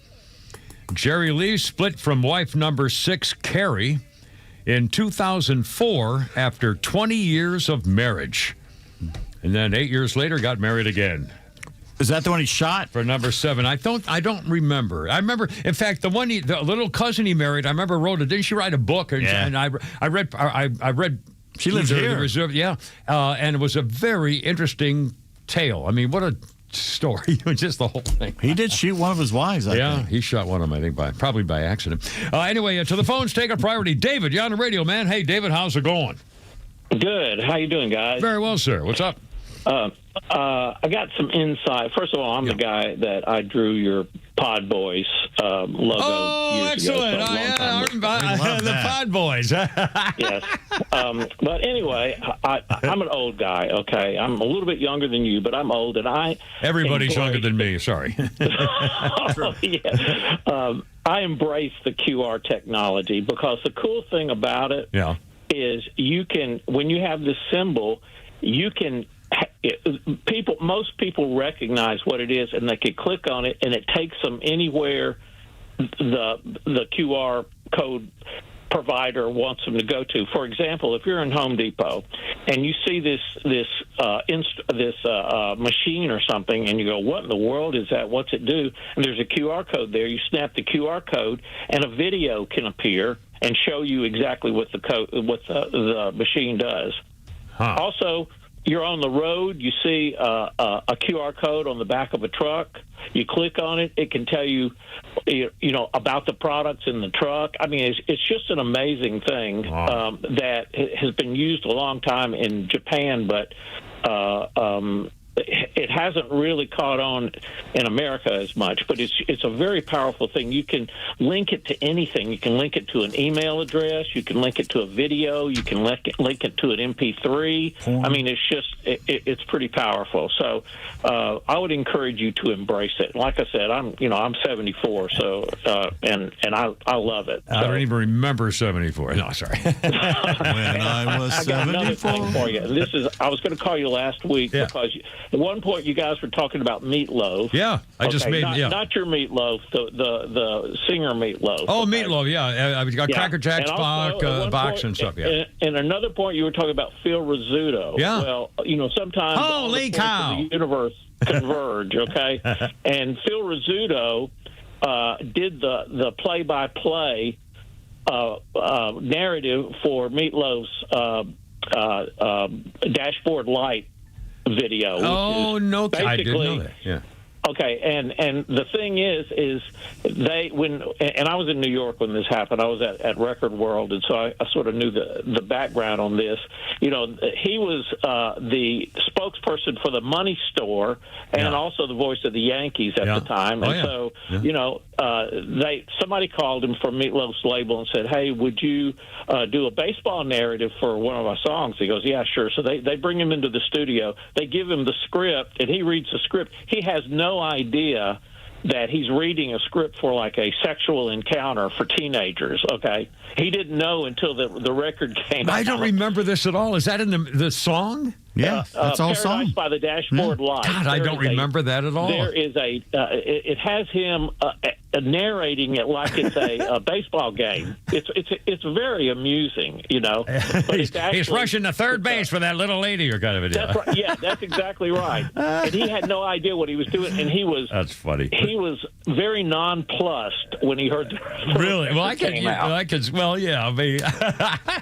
Jerry Lee split from wife number 6, Carrie, in 2004 after 20 years of marriage. And then 8 years later, got married again. Is that the one he shot? For number 7. I don't remember. I remember, in fact, the little cousin he married, I remember didn't she write a book? And I read. She lives here. The Reserve, yeah. And it was a very interesting tale. I mean, what a story. Just the whole thing. He did shoot one of his wives, I think. He shot one of them, I think, probably by accident. Anyway, to the phones, take a priority. David, you're on the radio, man. Hey, David, how's it going? Good. How you doing, guys? Very well, sir. What's up? I got some insight. First of all, I'm the guy that I drew your Pod Boys logo. Oh, years excellent. Ago, The Pod Boys. Yes. But anyway, I'm an old guy, okay? I'm a little bit younger than you, but I'm old, and Everybody's younger than me. Sorry. I embrace the QR technology because the cool thing about it is you can, when you have this symbol, you can most people recognize what it is, and they can click on it, and it takes them anywhere the QR code provider wants them to go to. For example, if you're in Home Depot and you see this machine or something, and you go, "What in the world is that? What's it do?" And there's a QR code there. You snap the QR code, and a video can appear and show you exactly what the machine does. Also, you're on the road, you see a QR code on the back of a truck. You click on it, it can tell you, about the products in the truck. I mean, it's just an amazing thing that has been used a long time in Japan, but it hasn't really caught on in America as much, but it's a very powerful thing. You can link it to anything. You can link it to an email address. You can link it to a video. You can link it to an MP3. I mean, it's just it's pretty powerful. So I would encourage you to embrace it. Like I said, I'm 74, so and I love it. I don't even remember 74. No, sorry. When I was 74. I got another thing for you. I was going to call you last week because at one point you guys were talking about meatloaf. Yeah, I just made not your meatloaf, the singer Meatloaf. Oh, Meatloaf, yeah. I've got Cracker Jack's box and stuff, yeah. And another point you were talking about Phil Rizzuto. Yeah. Well, sometimes holy cow, the universe converge, okay? And Phil Rizzuto did the play-by-play narrative for Meatloaf's dashboard light video. Oh, no, I didn't know that. Yeah. Okay, and the thing is they and I was in New York when this happened. I was at Record World, and so I sort of knew the background on this. You know, he was the spokesperson for the money store and also the voice of the Yankees at the time. And you know, somebody called him from Meatloaf's label and said, "Hey, would you do a baseball narrative for one of our songs?" He goes, "Yeah, sure." So they bring him into the studio. They give him the script, and he reads the script. He has no idea that he's reading a script for like a sexual encounter for teenagers. Okay, he didn't know until the record came out. I don't remember this at all. Is that in the song? Yeah, that's all Paradise song. by the Dashboard Light. God, I don't remember that at all. There is it has him narrating it like it's a baseball game. It's very amusing, you know. But he's rushing to third base for that little lady, or kind of a deal. That's right. Yeah, that's exactly right. And he had no idea what he was doing, and he was. That's funny. He was very nonplussed when he heard. Really? Well, I could. Well, yeah. I mean,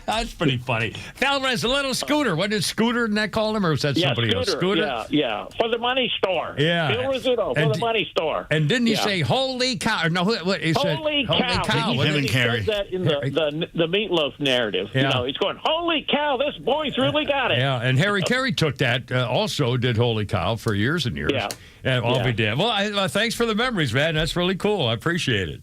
that's pretty funny. Fell has a little Scooter. What did Scooter and that call him, or was that somebody else? Scooter. Yeah, for the money store. Yeah, Bill Rizzuto for the money store. And didn't he say "Holy cow"? No, what he said? Holy cow! He says that in the Meatloaf narrative. Yeah. You know, he's going, "Holy cow! This boy's really got it." Yeah, and Harry Carey took that. Also, did "Holy cow" for years and years. Yeah, and I'll be damned. Well, thanks for the memories, man. That's really cool. I appreciate it.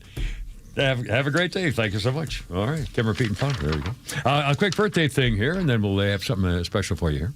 Have a great day. Thank you so much. All right. Kim, Repeat, and Fun. There we go. A quick birthday thing here, and then we'll have something special for you here.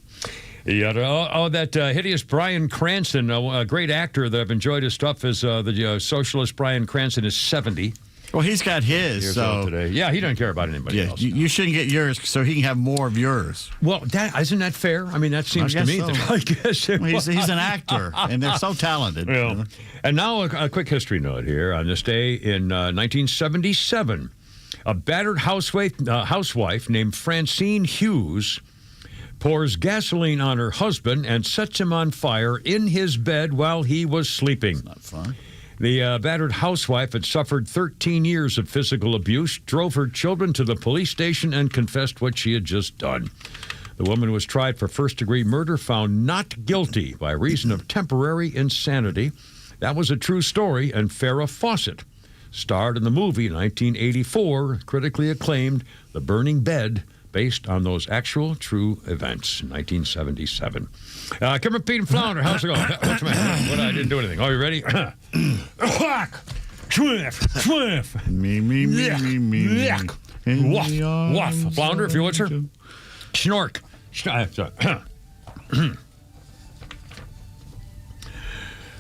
That hideous Bryan Cranston, a great actor that I've enjoyed his stuff, is the socialist Bryan Cranston is 70. Well, he's got his, so today. Yeah, he doesn't care about anybody else. You shouldn't get yours so he can have more of yours. Well, isn't that fair? I mean, that seems to me. So. I guess he's an actor, and they're so talented. Well, and now a quick history note here. On this day in 1977, a battered housewife named Francine Hughes pours gasoline on her husband and sets him on fire in his bed while he was sleeping. That's not fun. The battered housewife had suffered 13 years of physical abuse, drove her children to the police station, and confessed what she had just done. The woman was tried for first-degree murder, found not guilty by reason of temporary insanity. That was a true story, and Farrah Fawcett starred in the movie 1984, critically acclaimed, The Burning Bed, based on those actual true events, 1977. Come Pete and Flounder, how's it going? What's the matter? What, I didn't do anything. Are you ready? Swift. Me. Waff. Flounder, if you would, sir. Schnork.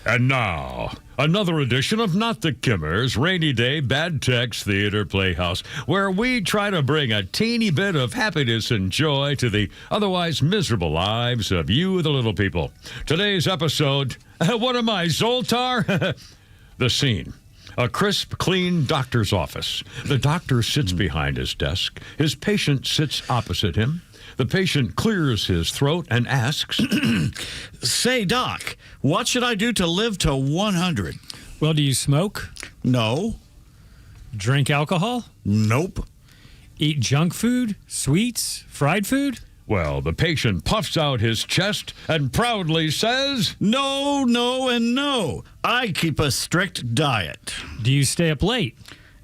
And now, another edition of Not the Kimmers, Rainy Day Bad Text Theater Playhouse, where we try to bring a teeny bit of happiness and joy to the otherwise miserable lives of you, the little people. Today's episode, what am I, Zoltar? The scene. A crisp, clean doctor's office. The doctor sits behind his desk. His patient sits opposite him. The patient clears his throat and asks, Say, Doc, what should I do to live to 100? Well, do you smoke? No. Drink alcohol? Nope. Eat junk food? Sweets? Fried food? Well, the patient puffs out his chest and proudly says, No, no, and no. I keep a strict diet. Do you stay up late?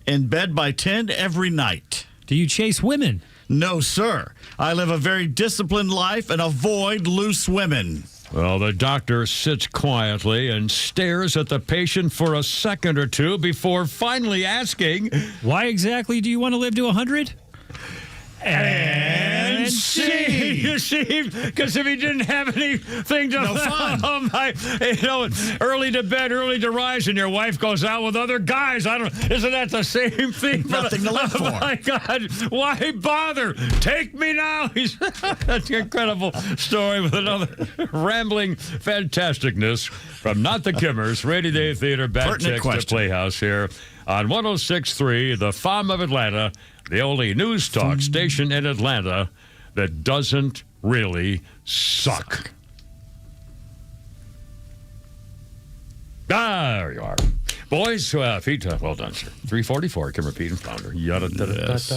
In bed by 10 every night. Do you chase women? No, sir. I live a very disciplined life and avoid loose women. Well, the doctor sits quietly and stares at the patient for a second or two before finally asking, Why exactly do you want to live to 100? And see. You see, because if he didn't have anything to early to bed, early to rise, and your wife goes out with other guys, isn't that the same thing? Nothing to live for. Oh my God, why bother? Take me now. That's an incredible story with another rambling fantasticness from Not the Kimmers, Rainy Day Theater, Bad Text to Playhouse here on 106.3, the Farm of Atlanta, the only news talk station in Atlanta that doesn't really suck. There you are. Boys, feet, well done, sir. 344, Kimmer, Pete, and Flounder. Yes,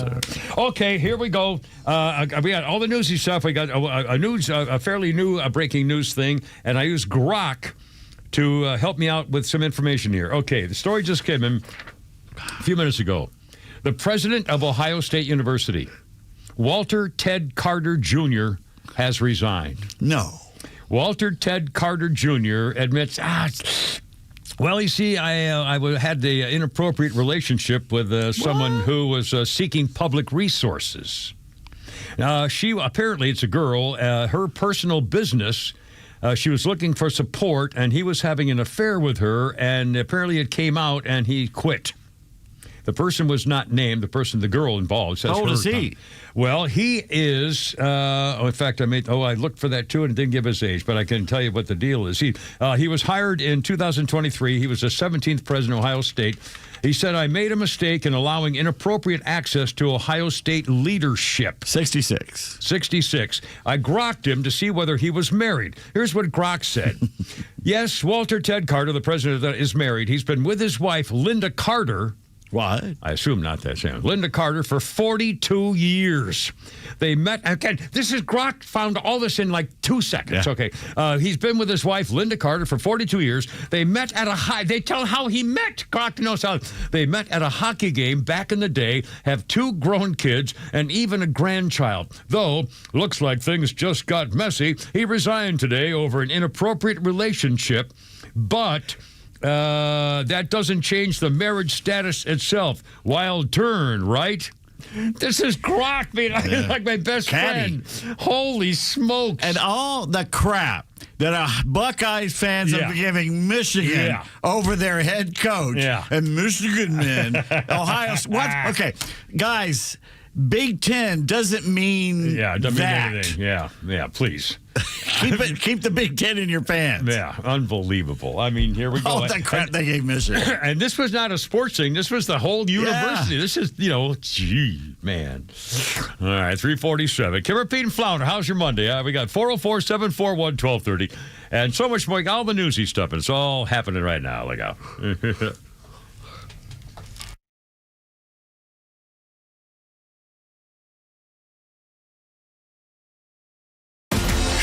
okay, here we go. We got all the newsy stuff. We got a fairly new breaking news thing, and I used Grok to help me out with some information here. Okay, the story just came in a few minutes ago. The president of Ohio State University, Walter Ted Carter Jr., has resigned. No. Walter Ted Carter Jr. admits, well, you see, I had the inappropriate relationship with someone who was seeking public resources. She, apparently it's a girl, her personal business, she was looking for support, and he was having an affair with her, and apparently it came out, and he quit. The person was not named. The girl involved. Says how old her, is he? Well, he is. In fact, I looked for that too and didn't give his age, but I can tell you what the deal is. He was hired in 2023. He was the 17th president of Ohio State. He said, "I made a mistake in allowing inappropriate access to Ohio State leadership." 66. I grokked him to see whether he was married. Here's what Grok said. Yes, Walter Ted Carter, the president, is married. He's been with his wife, Linda Carter. What? I assume not that sound. Linda Carter for 42 years. They met, again, this is Grok found all this in like 2 seconds. Yeah. Okay. He's been with his wife, Linda Carter, for 42 years. They met at they tell how he met. Grok knows how. They met at a hockey game back in the day, have 2 grown kids, and even a grandchild. Though, looks like things just got messy. He resigned today over an inappropriate relationship, but that doesn't change the marriage status itself. Wild turn, right? This is Grok, man. Like my best friend. Holy smokes. And all the crap that Buckeyes fans are giving Michigan over their head coach. Yeah. And Michigan men. Ohio. What? Okay, guys, Big Ten doesn't mean doesn't that. mean anything. Yeah, please. Keep the Big Ten in your pants. Yeah, unbelievable. I mean, here we go. All that crap they gave Michigan. And this was not a sports thing. This was the whole university. This is, gee, man. All right, 347. Kimmer, Pete, and Flounder, how's your Monday? We got 404-741-1230. And so much more, all the newsy stuff. And it's all happening right now. Look out.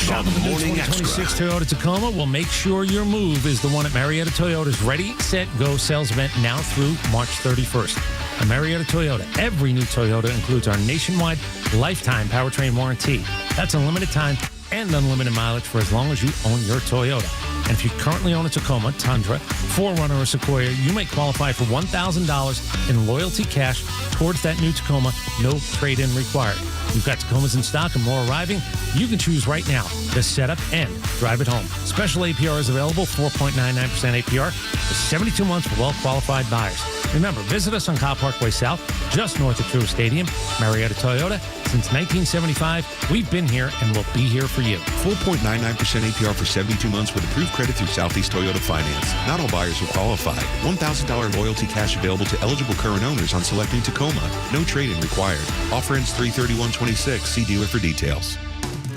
The Morning 2026 Toyota Tacoma will make sure your move is the one at Marietta Toyota's Ready, Set, Go sales event now through March 31st. At Marietta Toyota, every new Toyota includes our nationwide lifetime powertrain warranty. That's unlimited time and unlimited mileage for as long as you own your Toyota. And if you currently own a Tacoma, Tundra, 4Runner, or Sequoia, you may qualify for $1,000 in loyalty cash towards that new Tacoma, no trade-in required. We've got Tacomas in stock and more arriving. You can choose right now to set up and drive it home. Special APR is available, 4.99% APR for 72 months for well-qualified buyers. Remember, visit us on Kyle Parkway South, just north of True Stadium. Marietta Toyota, since 1975, we've been here and we'll be here for you. 4.99% APR for 72 months with approved credit through Southeast Toyota Finance. Not all buyers will qualify. $1,000 loyalty cash available to eligible current owners on selecting Tacoma. No trade-in required. Offer ends 3/31/26. See dealer for details.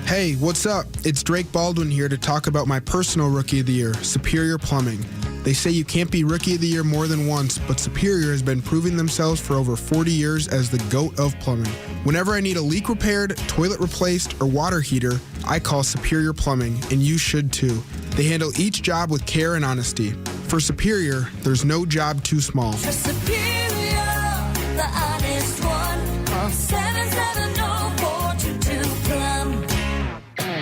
Hey, what's up? It's Drake Baldwin here to talk about my personal Rookie of the Year, Superior Plumbing. They say you can't be Rookie of the Year more than once, but Superior has been proving themselves for over 40 years as the GOAT of plumbing. Whenever I need a leak repaired, toilet replaced, or water heater, I call Superior Plumbing, and you should too. They handle each job with care and honesty. For Superior, there's no job too small. For Superior, the honest one, call 770-422 Plum.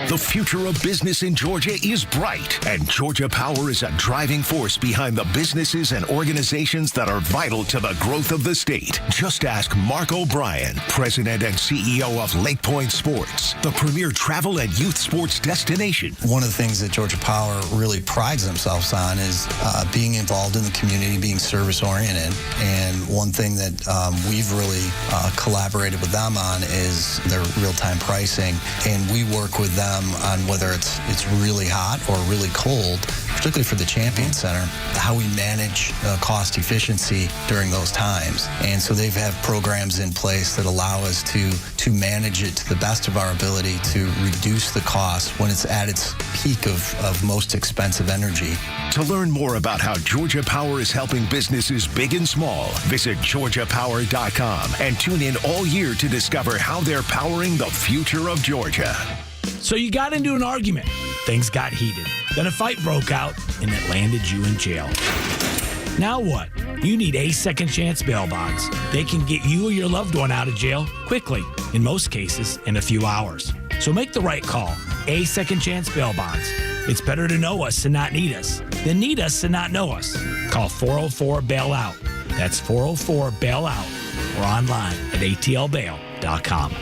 The future of business in Georgia is bright, and Georgia Power is a driving force behind the businesses and organizations that are vital to the growth of the state. Just ask Mark O'Brien, President and CEO of Lake Point Sports, the premier travel and youth sports destination. One of the things that Georgia Power really prides themselves on is being involved in the community, being service-oriented. And one thing that we've really collaborated with them on is their real-time pricing, and we work with them on whether it's really hot or really cold, particularly for the Champion Center, how we manage cost efficiency during those times. And so they've had programs in place that allow us to manage it to the best of our ability to reduce the cost when it's at its peak of most expensive energy. To learn more about how Georgia Power is helping businesses big and small, visit GeorgiaPower.com and tune in all year to discover how they're powering the future of Georgia. So you got into an argument. Things got heated. Then a fight broke out, and it landed you in jail. Now what? You need a second chance bail bonds. They can get you or your loved one out of jail quickly, in most cases, in a few hours. So make the right call. A second chance bail bonds. It's better to know us and not need us than need us and not know us. Call 404-BAIL-OUT. That's 404-BAIL-OUT or online at atlbail.com.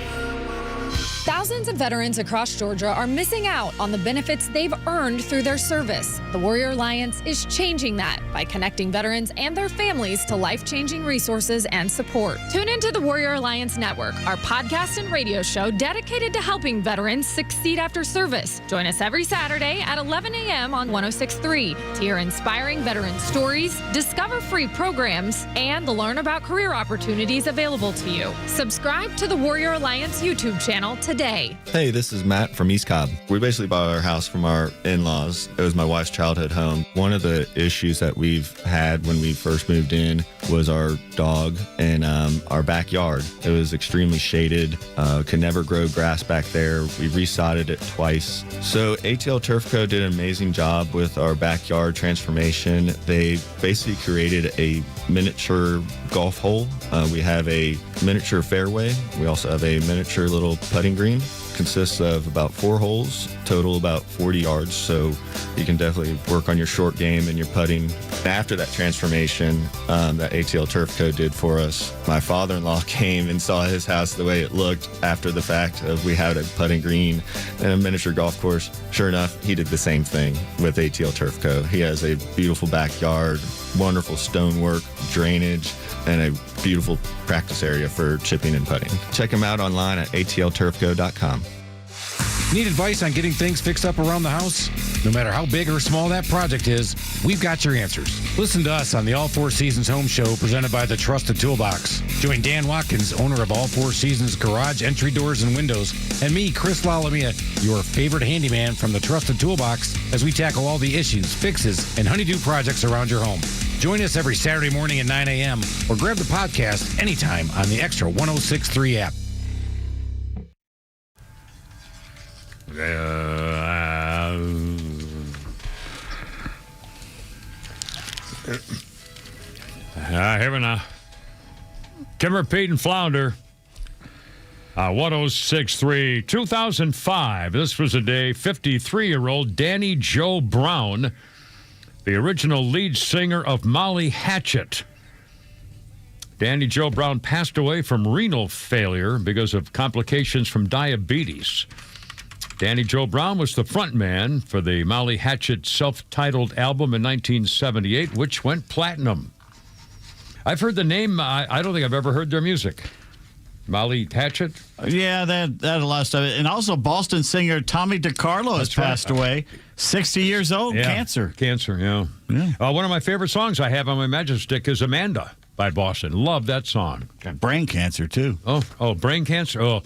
Thousands of veterans across Georgia are missing out on the benefits they've earned through their service. The Warrior Alliance is changing that by connecting veterans and their families to life-changing resources and support. Tune into the Warrior Alliance Network, our podcast and radio show dedicated to helping veterans succeed after service. Join us every Saturday at 11 a.m. on 106.3 to hear inspiring veteran stories, discover free programs, and learn about career opportunities available to you. Subscribe to the Warrior Alliance YouTube channel today. Hey, this is Matt from East Cobb. We basically bought our house from our in-laws. It was my wife's childhood home. One of the issues that we've had when we first moved in was our dog and our backyard. It was extremely shaded, could never grow grass back there. We resodded it twice. So ATL Turf Co. did an amazing job with our backyard transformation. They basically created a miniature golf hole. We have a miniature fairway. We also have a miniature little putting green. Consists of about 4 holes, total about 40 yards, so you can definitely work on your short game and your putting. After that transformation that ATL Turf Co. did for us, my father-in-law came and saw his house the way it looked after the fact of we had a putting green and a miniature golf course. Sure enough, he did the same thing with ATL Turf Co. He has a beautiful backyard, wonderful stonework, drainage, and a beautiful practice area for chipping and putting. Check him out online at atlturfco.com. Need advice on getting things fixed up around the house? No matter how big or small that project is, we've got your answers. Listen to us on the All Four Seasons Home Show presented by the Trusted Toolbox. Join Dan Watkins, owner of All Four Seasons Garage Entry Doors and Windows, and me, Chris Lalamia, your favorite handyman from the Trusted Toolbox, as we tackle all the issues, fixes, and honeydew projects around your home. Join us every Saturday morning at 9 a.m. or grab the podcast anytime on the Extra 106.3 app. Here we now. Kimmer, Pete, and Flounder. 106.3, 2005. This was the day 53-year-old Danny Joe Brown, the original lead singer of Molly Hatchet. Danny Joe Brown passed away from renal failure because of complications from diabetes. Danny Joe Brown was the frontman for the Molly Hatchet self-titled album in 1978, which went platinum. I've heard the name. I don't think I've ever heard their music. Molly Hatchet? Yeah, they had a lot of stuff. And also Boston singer Tommy DiCarlo has passed away. 60 years old, yeah. Cancer. Cancer, yeah. One of my favorite songs I have on my Magic Stick is Amanda by Boston. Love that song. Got brain cancer, too. Oh, brain cancer? Oh,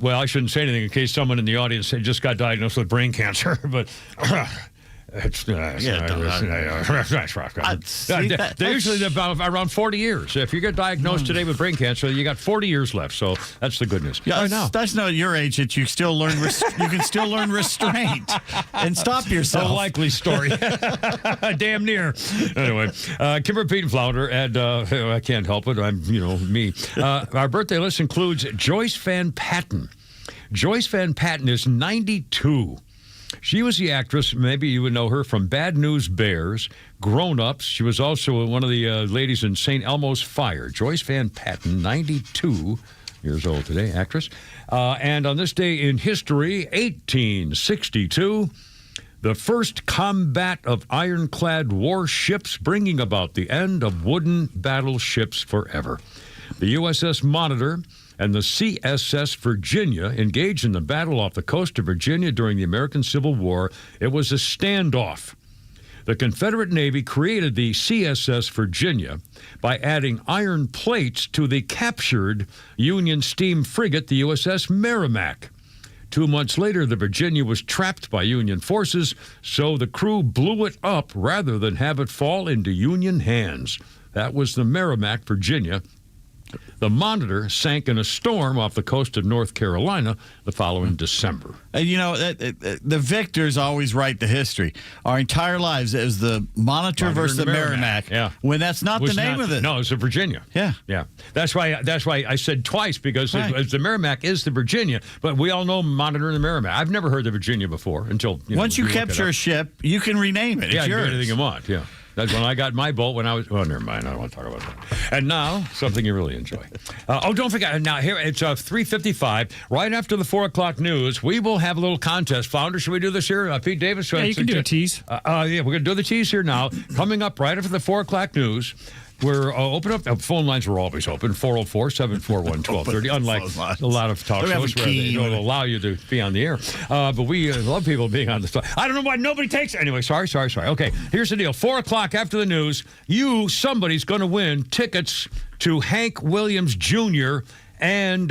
well, I shouldn't say anything in case someone in the audience just got diagnosed with brain cancer, but... They're usually about around 40 years. If you get diagnosed today with brain cancer, you got 40 years left. So that's the good news. Yeah, that's not your age that you still learn. You can still learn restraint and stop yourself. A likely story. Damn near. Anyway, Kimber, Pete, and Flounder, and I can't help it. I'm me. Our birthday list includes Joyce Van Patten. Joyce Van Patten is 92. She was the actress, maybe you would know her from Bad News Bears, Grown Ups. She was also one of the ladies in St. Elmo's Fire. Joyce Van Patten, 92 years old today, actress. And on this day in history, 1862, the first combat of ironclad warships, bringing about the end of wooden battleships forever. The USS Monitor and the CSS Virginia engaged in the battle off the coast of Virginia during the American Civil War. It was a standoff. The Confederate Navy created the CSS Virginia by adding iron plates to the captured Union steam frigate, the USS Merrimack. 2 months later, the Virginia was trapped by Union forces, so the crew blew it up rather than have it fall into Union hands. That was the Merrimack, Virginia. The Monitor sank in a storm off the coast of North Carolina the following December. And the victors always write the history. Our entire lives is the Monitor versus the Merrimack. Yeah. When that's not the name of it. No, it's the Virginia. Yeah. Yeah. That's why I said twice, because the Merrimack is the Virginia, but we all know Monitor and the Merrimack. I've never heard the Virginia before until once you capture a ship, you can rename it. Yeah, it's you yours. can do anything you want. Yeah. That's when I got my boat when I was... Well, never mind. I don't want to talk about that. And now, something you really enjoy. Don't forget. Now, here, it's 3:55. Right after the 4 o'clock news, we will have a little contest. Flounder, should we do this here? Pete Davis? Yeah, you can do a tease. Yeah, we're going to do the tease here now. Coming up right after the 4 o'clock news, we're open up. Phone lines are always open. 404-741-1230. Unlike a lot of talk shows where they don't allow you to be on the air. But we love people being on the stuff. I don't know why nobody takes it. Anyway, sorry. Okay, here's the deal. 4 o'clock after the news, somebody's going to win tickets to Hank Willams Jr. and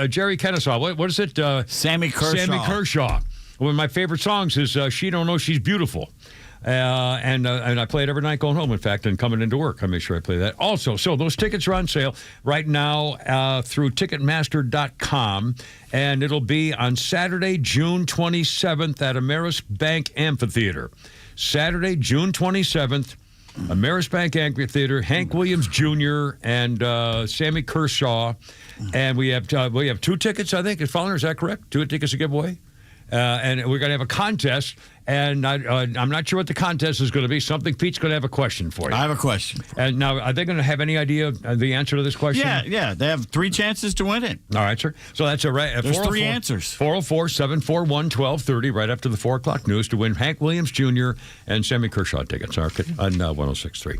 Jerry Kennesaw. What is it? Sammy Kershaw. Sammy Kershaw. One of my favorite songs is She Don't Know She's Beautiful. And I play it every night going home, in fact, and coming into work. I make sure I play that. Also, so those tickets are on sale right now through Ticketmaster.com, and it'll be on Saturday, June 27th at Ameris Bank Amphitheater. Saturday, June 27th, Ameris Bank Amphitheater, Hank Willams Jr. and Sammy Kershaw. And we have 2 tickets, I think. Is that correct? 2 tickets to give away? And we're going to have a contest, and I'm not sure what the contest is going to be. Something Pete's going to have a question for you. I have a question. And now, are they going to have any idea the answer to this question? Yeah. They have 3 chances to win it. All right, sir. So that's There's 3 answers. 404-741-1230 right after the 4 o'clock news to win Hank Willams Jr. and Sammy Kershaw tickets on 106.3.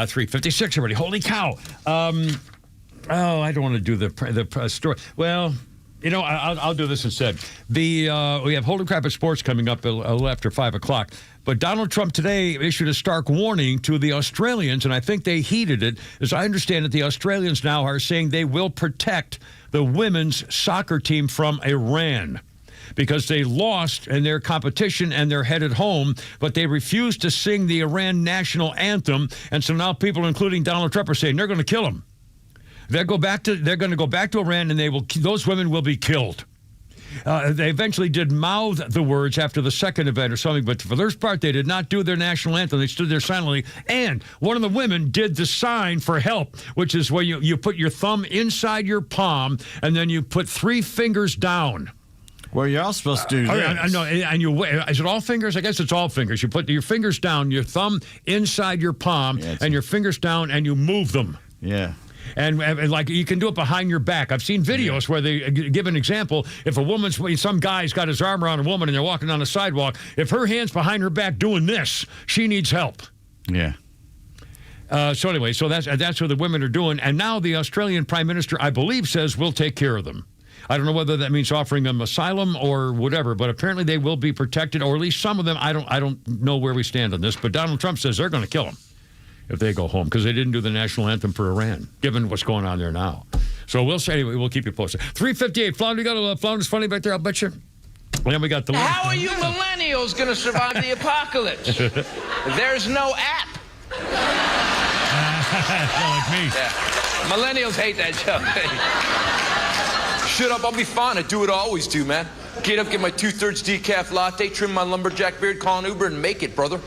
356, everybody. Holy cow. I don't want to do the story. Well... I'll do this instead. We have Holy Crap at Sports coming up a little after 5 o'clock. But Donald Trump today issued a stark warning to the Australians, and I think they heeded it. As I understand it, the Australians now are saying they will protect the women's soccer team from Iran because they lost in their competition and they're headed home, but they refused to sing the Iran national anthem. And so now people, including Donald Trump, are saying they're going to kill them. They're going to go back to Iran, and those women will be killed. They eventually did mouth the words after the second event or something, but for their part, they did not do their national anthem. They stood there silently, and one of the women did the sign for help, which is where you put your thumb inside your palm, and then you put 3 fingers down. Well, you're all supposed to do this. No, and is it all fingers? I guess it's all fingers. You put your fingers down, your thumb inside your palm, and your fingers down, and you move them. Yeah. And like you can do it behind your back. I've seen videos where they give an example. If some guy's got his arm around a woman and they're walking down the sidewalk, if her hand's behind her back doing this, she needs help. Yeah. So anyway, that's what the women are doing. And now the Australian Prime Minister, I believe, says we'll take care of them. I don't know whether that means offering them asylum or whatever, but apparently they will be protected, or at least some of them. I don't know where we stand on this, but Donald Trump says they're going to kill them if they go home because they didn't do the national anthem for Iran, given what's going on there now. So we'll say, anyway, we'll keep you posted. 3:58. Flounder, you got a Flounder's funny back there, I'll bet you. And then we got the How are you millennials going to survive the apocalypse? There's no app. Like me. Yeah. Millennials hate that show. Shut up, I'll be fine. I do what I always do, man. Get up, get my 2/3 decaf latte, trim my lumberjack beard, call an Uber, and make it, brother.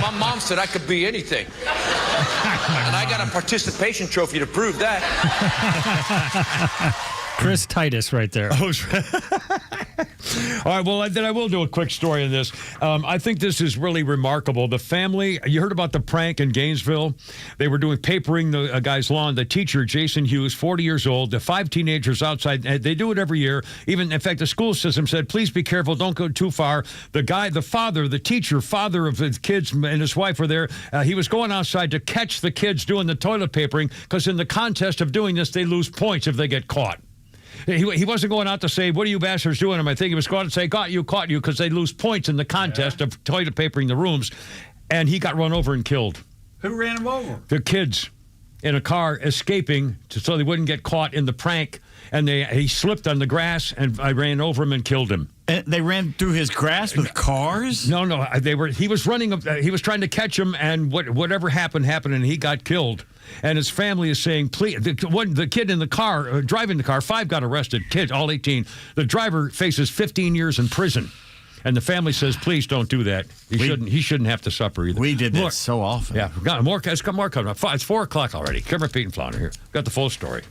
My mom said I could be anything. And I got a participation trophy to prove that. Chris Titus right there. All right, well, then I will do a quick story on this. I think this is really remarkable. The family, you heard about the prank in Gainesville? They were doing papering the guy's lawn. The teacher, Jason Hughes, 40 years old, the 5 teenagers outside. They do it every year. Even, in fact, the school system said, please be careful, don't go too far. The guy, the father, the teacher, father of the kids and his wife were there. He was going outside to catch the kids doing the toilet papering because in the contest of doing this, they lose points if they get caught. He wasn't going out to say, what are you bastards doing? I think he was going to say, caught you, because they lose points in the contest of toilet papering the rooms. And he got run over and killed. Who ran him over? The kids in a car escaping so they wouldn't get caught in the prank. And he slipped on the grass, and I ran over him and killed him. And they ran through his grass with cars? No. He was running. He was trying to catch him, and whatever happened, and he got killed. And his family is saying, please. The kid in the car, driving the car, 5 got arrested. Kids, all 18. The driver faces 15 years in prison. And the family says, please don't do that. He shouldn't have to suffer either. We did that so often. Yeah, it's got more coming up. It's 4 o'clock already. Kimmer, Pete, and Flounder here. Got the full story.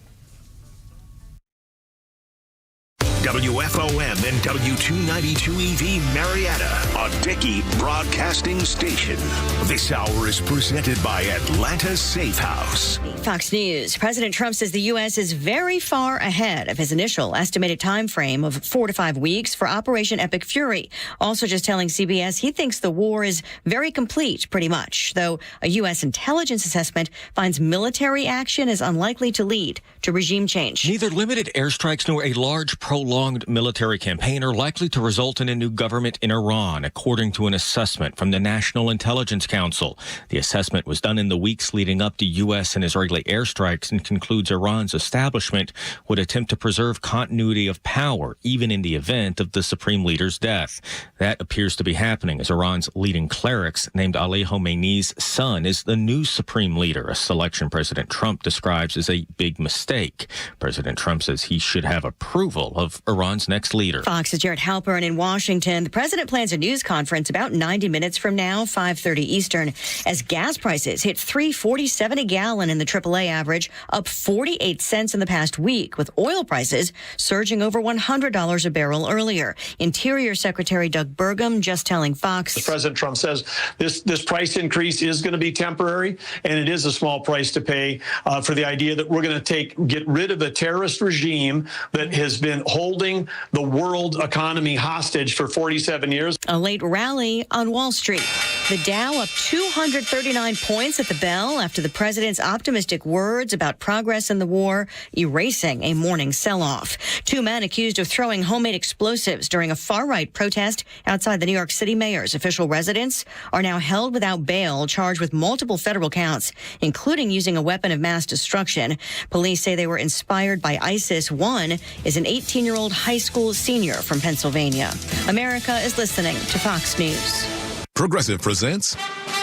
WFOM and W292EV Marietta, a Dickey Broadcasting Station. This hour is presented by Atlanta Safe House. Fox News. President Trump says the U.S. is very far ahead of his initial estimated time frame of 4 to 5 weeks for Operation Epic Fury. Also just telling CBS he thinks the war is very complete, pretty much, though a U.S. intelligence assessment finds military action is unlikely to lead to regime change. Neither limited airstrikes nor a large prolonged military campaign are likely to result in a new government in Iran, according to an assessment from the National Intelligence Council. The assessment was done in the weeks leading up to U.S. and Israeli airstrikes and concludes Iran's establishment would attempt to preserve continuity of power, even in the event of the supreme leader's death. That appears to be happening as Iran's leading clerics, named Ali Khamenei's son, is the new supreme leader, a selection President Trump describes as a big mistake. President Trump says he should have approval of Iran's next leader. Fox's Jared Halpern in Washington. The president plans a news conference about 90 minutes from now, 5:30 Eastern, as gas prices hit $3.47 a gallon in the AAA average, up 48 cents in the past week, with oil prices surging over $100 a barrel earlier. Interior Secretary Doug Burgum just telling Fox. President Trump says this price increase is going to be temporary, and it is a small price to pay for the idea that we're going to get rid of the terrorist regime that has been holding the world economy hostage for 47 years. A late rally on Wall Street. The Dow up 239 points at the bell after the president's optimistic words about progress in the war, erasing a morning sell-off. 2 men accused of throwing homemade explosives during a far-right protest outside the New York City mayor's official residence are now held without bail, charged with multiple federal counts, including using a weapon of mass destruction. Police say they were inspired by ISIS. One is an 18-year-old high school senior from Pennsylvania. America is listening to Fox News. Progressive presents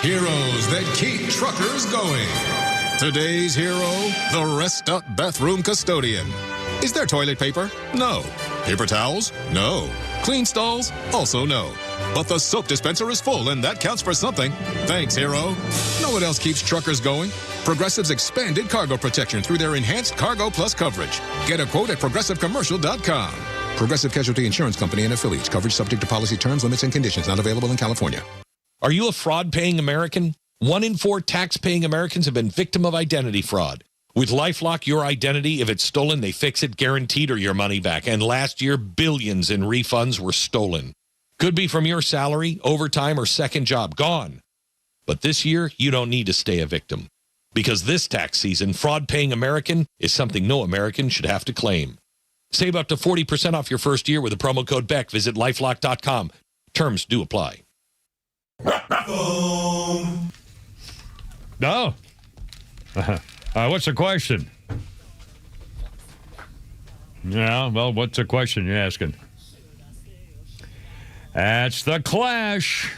Heroes That Keep Truckers Going. Today's hero, the Rest Up Bathroom Custodian. Is there toilet paper? No. Paper towels? No. Clean stalls? Also no. But the soap dispenser is full, and that counts for something. Thanks, hero. Know what else keeps truckers going? Progressive's expanded cargo protection through their enhanced Cargo Plus coverage. Get a quote at progressivecommercial.com. Progressive Casualty Insurance Company and affiliates. Coverage subject to policy terms, limits, and conditions. Not available in California. Are you a fraud-paying American? 1 in 4 tax-paying Americans have been victim of identity fraud. With LifeLock, your identity, if it's stolen, they fix it, guaranteed, or your money back. And last year, billions in refunds were stolen. Could be from your salary, overtime, or second job. Gone. But this year, you don't need to stay a victim. Because this tax season, fraud-paying American is something no American should have to claim. Save up to 40% off your first year with the promo code BECK. Visit LifeLock.com. Terms do apply. No. What's the question? Yeah, well, what's the question you're asking? That's The Clash.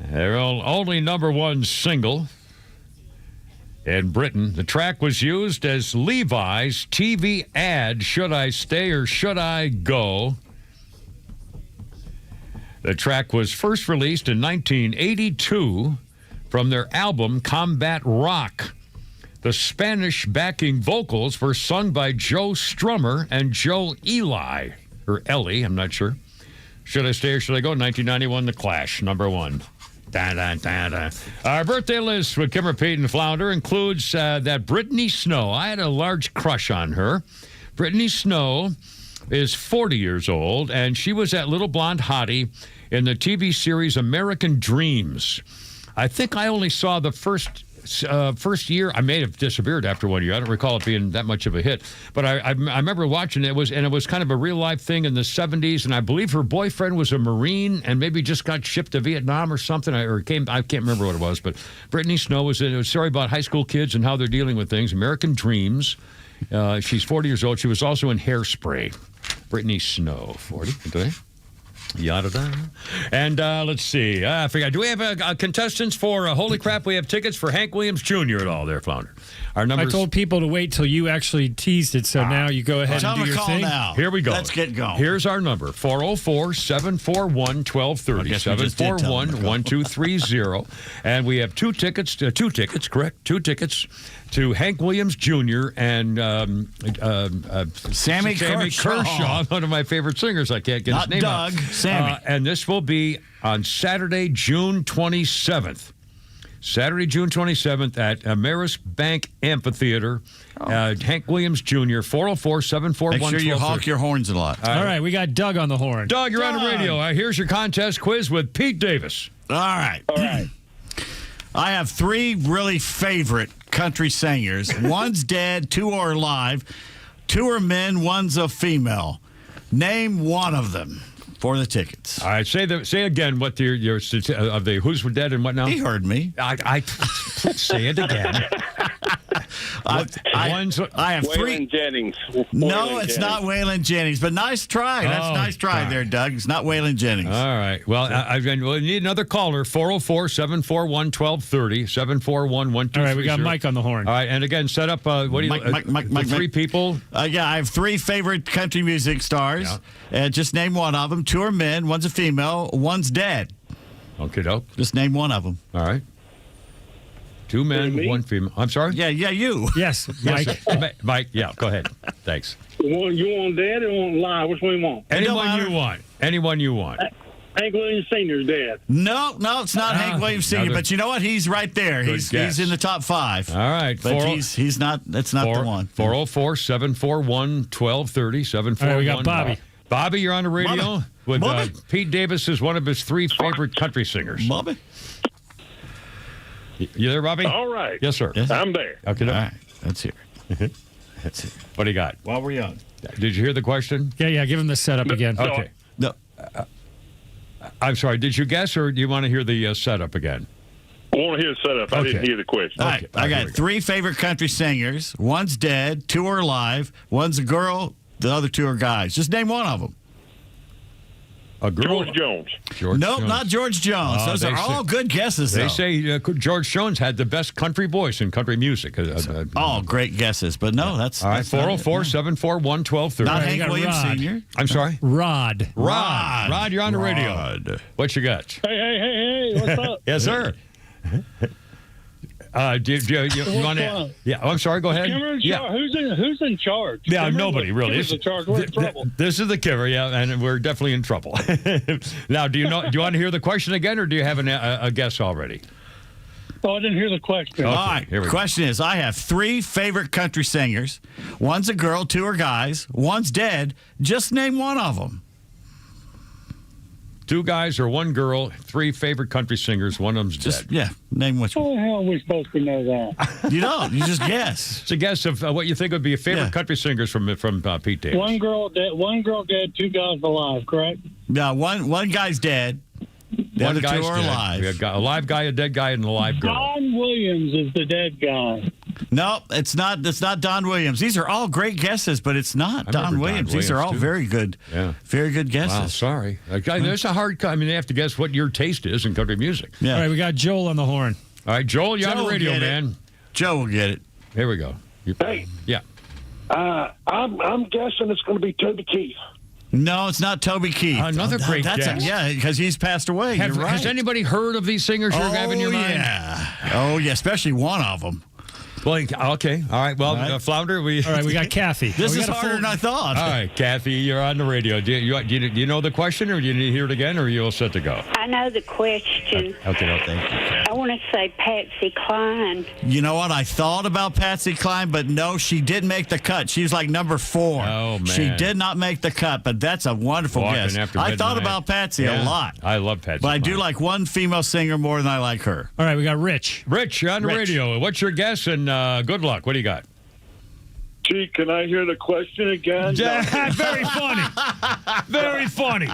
Their only #1 single in Britain. The track was used as Levi's TV ad, Should I Stay or Should I Go? The track was first released in 1982 from their album Combat Rock. The Spanish backing vocals were sung by Joe Strummer and Joe Eli, or Ellie, I'm not sure. Should I stay or should I go? 1991, The Clash, number 1. Da, da, da, da. Our birthday list with Kimmer Payton Flounder includes that Brittany Snow. I had a large crush on her. Brittany Snow is 40 years old, and she was that little blonde hottie in the TV series American Dreams. I think I only saw the first year. I may have disappeared after 1 year. I don't recall it being that much of a hit, but I remember watching it. It was kind of a real life thing in the 70s, and I believe her boyfriend was a Marine and maybe just got shipped to Vietnam or something. I can't remember what it was, but Brittany Snow was in it. It was a story about high school kids and how they're dealing with things. American Dreams. She's 40 years old. She was also in Hairspray. Brittany Snow, 40 today. Yada. And let's see. I forgot. Do we have contestants for Holy Crap? We have tickets for Hank Williams Jr. at all there, Flounder. Our numbers. I told people to wait till you actually teased it, so now you go ahead and do your thing. Now. Here we go. Let's get going. Here's our number, 404-741-1230, 741-1230. And we have two tickets, correct? Two tickets to Hank Williams Jr. and Sammy Kershaw, one of my favorite singers. I can't get his name Doug, out. Sammy. And this will be on Saturday, June 27th. Saturday, June 27th at Ameris Bank Amphitheater. Hank Williams Jr., 404-741-1230. Make sure you honk your horns a lot. All right, we got Doug on the horn. Doug, you're on the radio. Here's your contest quiz with Pete Davis. All right. I have 3 really favorite country singers. One's dead, 2 are alive. 2 are men, one's a female. Name one of them for the tickets. All right, say again what your of the who's dead and what now? He heard me. I say it again. I have 3. Waylon Jennings. No, it's not Waylon Jennings, but nice try. That's a nice try there, Doug. It's not Waylon Jennings. All right. Well, we need another caller, 404-741-1230, 741-1230. All right, we got Mike on the horn. All right, and again, set up, Mike, 3 people? Yeah, I have 3 favorite country music stars. Just name one of them. 2 are men, one's a female, one's dead. Okay, dope. Just name one of them. All right. 2 men, 1 female. I'm sorry? Yeah, you. Yes, Mike. Yes, Mike, yeah, go ahead. Thanks. You want dead or want live? Which one you want? Anyone you want. Anyone you want. Hank Williams Sr.'s dead. No, it's not Hank Williams Sr., but you know what? He's right there. He's in the top 5. All right. But he's not, that's not the one. 404-741-1230, 741. All right, we got Bobby. Bobby, you're on the radio with Pete Davis is one of his 3 favorite country singers. Bobby. You there, Bobby? All right. Yes, sir. Yes. I'm there. Okay. All right. Let's hear it. What do you got? While we're young. Did you hear the question? Yeah. Give him the setup again. Okay. No. I'm sorry. Did you guess, or do you want to hear the setup again? I want to hear the setup. I didn't hear the question. All right. I got 3 favorite country singers. One's dead, 2 are alive. One's a girl, the other 2 are guys. Just name one of them. A girl? George Jones. Nope, not George Jones. Those are all good guesses, though. They say George Jones had the best country voice in country music. All great guesses, but no, that's... All right, 404-741-1230. Not Hank Williams Sr. I'm sorry? Rod, you're on the radio. What you got? Hey, what's up? Yes, sir. Do you want to? Yeah, I'm sorry. Go ahead. Yeah. Who's in charge? Yeah, nobody really. Who's in charge? We're in trouble. This is the Kimmer, and we're definitely in trouble. Now, do you want to hear the question again, or do you have a guess already? Oh, I didn't hear the question. Okay, all right. Here we go. Question is, I have 3 favorite country singers. One's a girl, 2 are guys. One's dead. Just name one of them. 2 guys or 1 girl, 3 favorite country singers, one of them's dead. Yeah, name which one. How the hell are we supposed to know that? You don't. You just guess. It's a guess of what you think would be a favorite country singers from Pete Davis. 1 girl dead, 2 guys alive, correct? No, one guy's dead. The other 2 are alive. We got a live guy, a dead guy, and a live girl. Don Williams is the dead guy. No, it's not. It's not Don Williams. These are all great guesses, but it's not Don Williams. These are all very good, very good guesses. Wow, sorry. There's a hard. I mean, they have to guess what your taste is in country music. Yeah. All right, we got Joel on the horn. All right, Joel, you're on the radio, man. Joe will get it. Here we go. Hey. Yeah. I'm guessing it's going to be Toby Keith. No, it's not Toby Keith. Another great guess. Because he's passed away. You're right. Has anybody heard of these singers you're having in your mind? Yeah. Oh, yeah, especially one of them. Well, okay. All right. Well, Flounder, All right, we got Kathy. This is harder than I thought. All right, Kathy, you're on the radio. Do you know the question, or do you need to hear it again, or are you all set to go? I know the question. Okay, thank you. I want to say Patsy Cline. You know what? I thought about Patsy Cline, but no, she didn't make the cut. She was like number 4. Oh, man. She did not make the cut, but that's a wonderful Walking guess. after I thought midnight. about Patsy a lot. I love Patsy. But I do Cline. like one female singer more than I like her. All right, we got Rich. Rich, you're on the radio. What's your guess? And good luck. What do you got? Gee, can I hear the question again? Very funny. Very funny.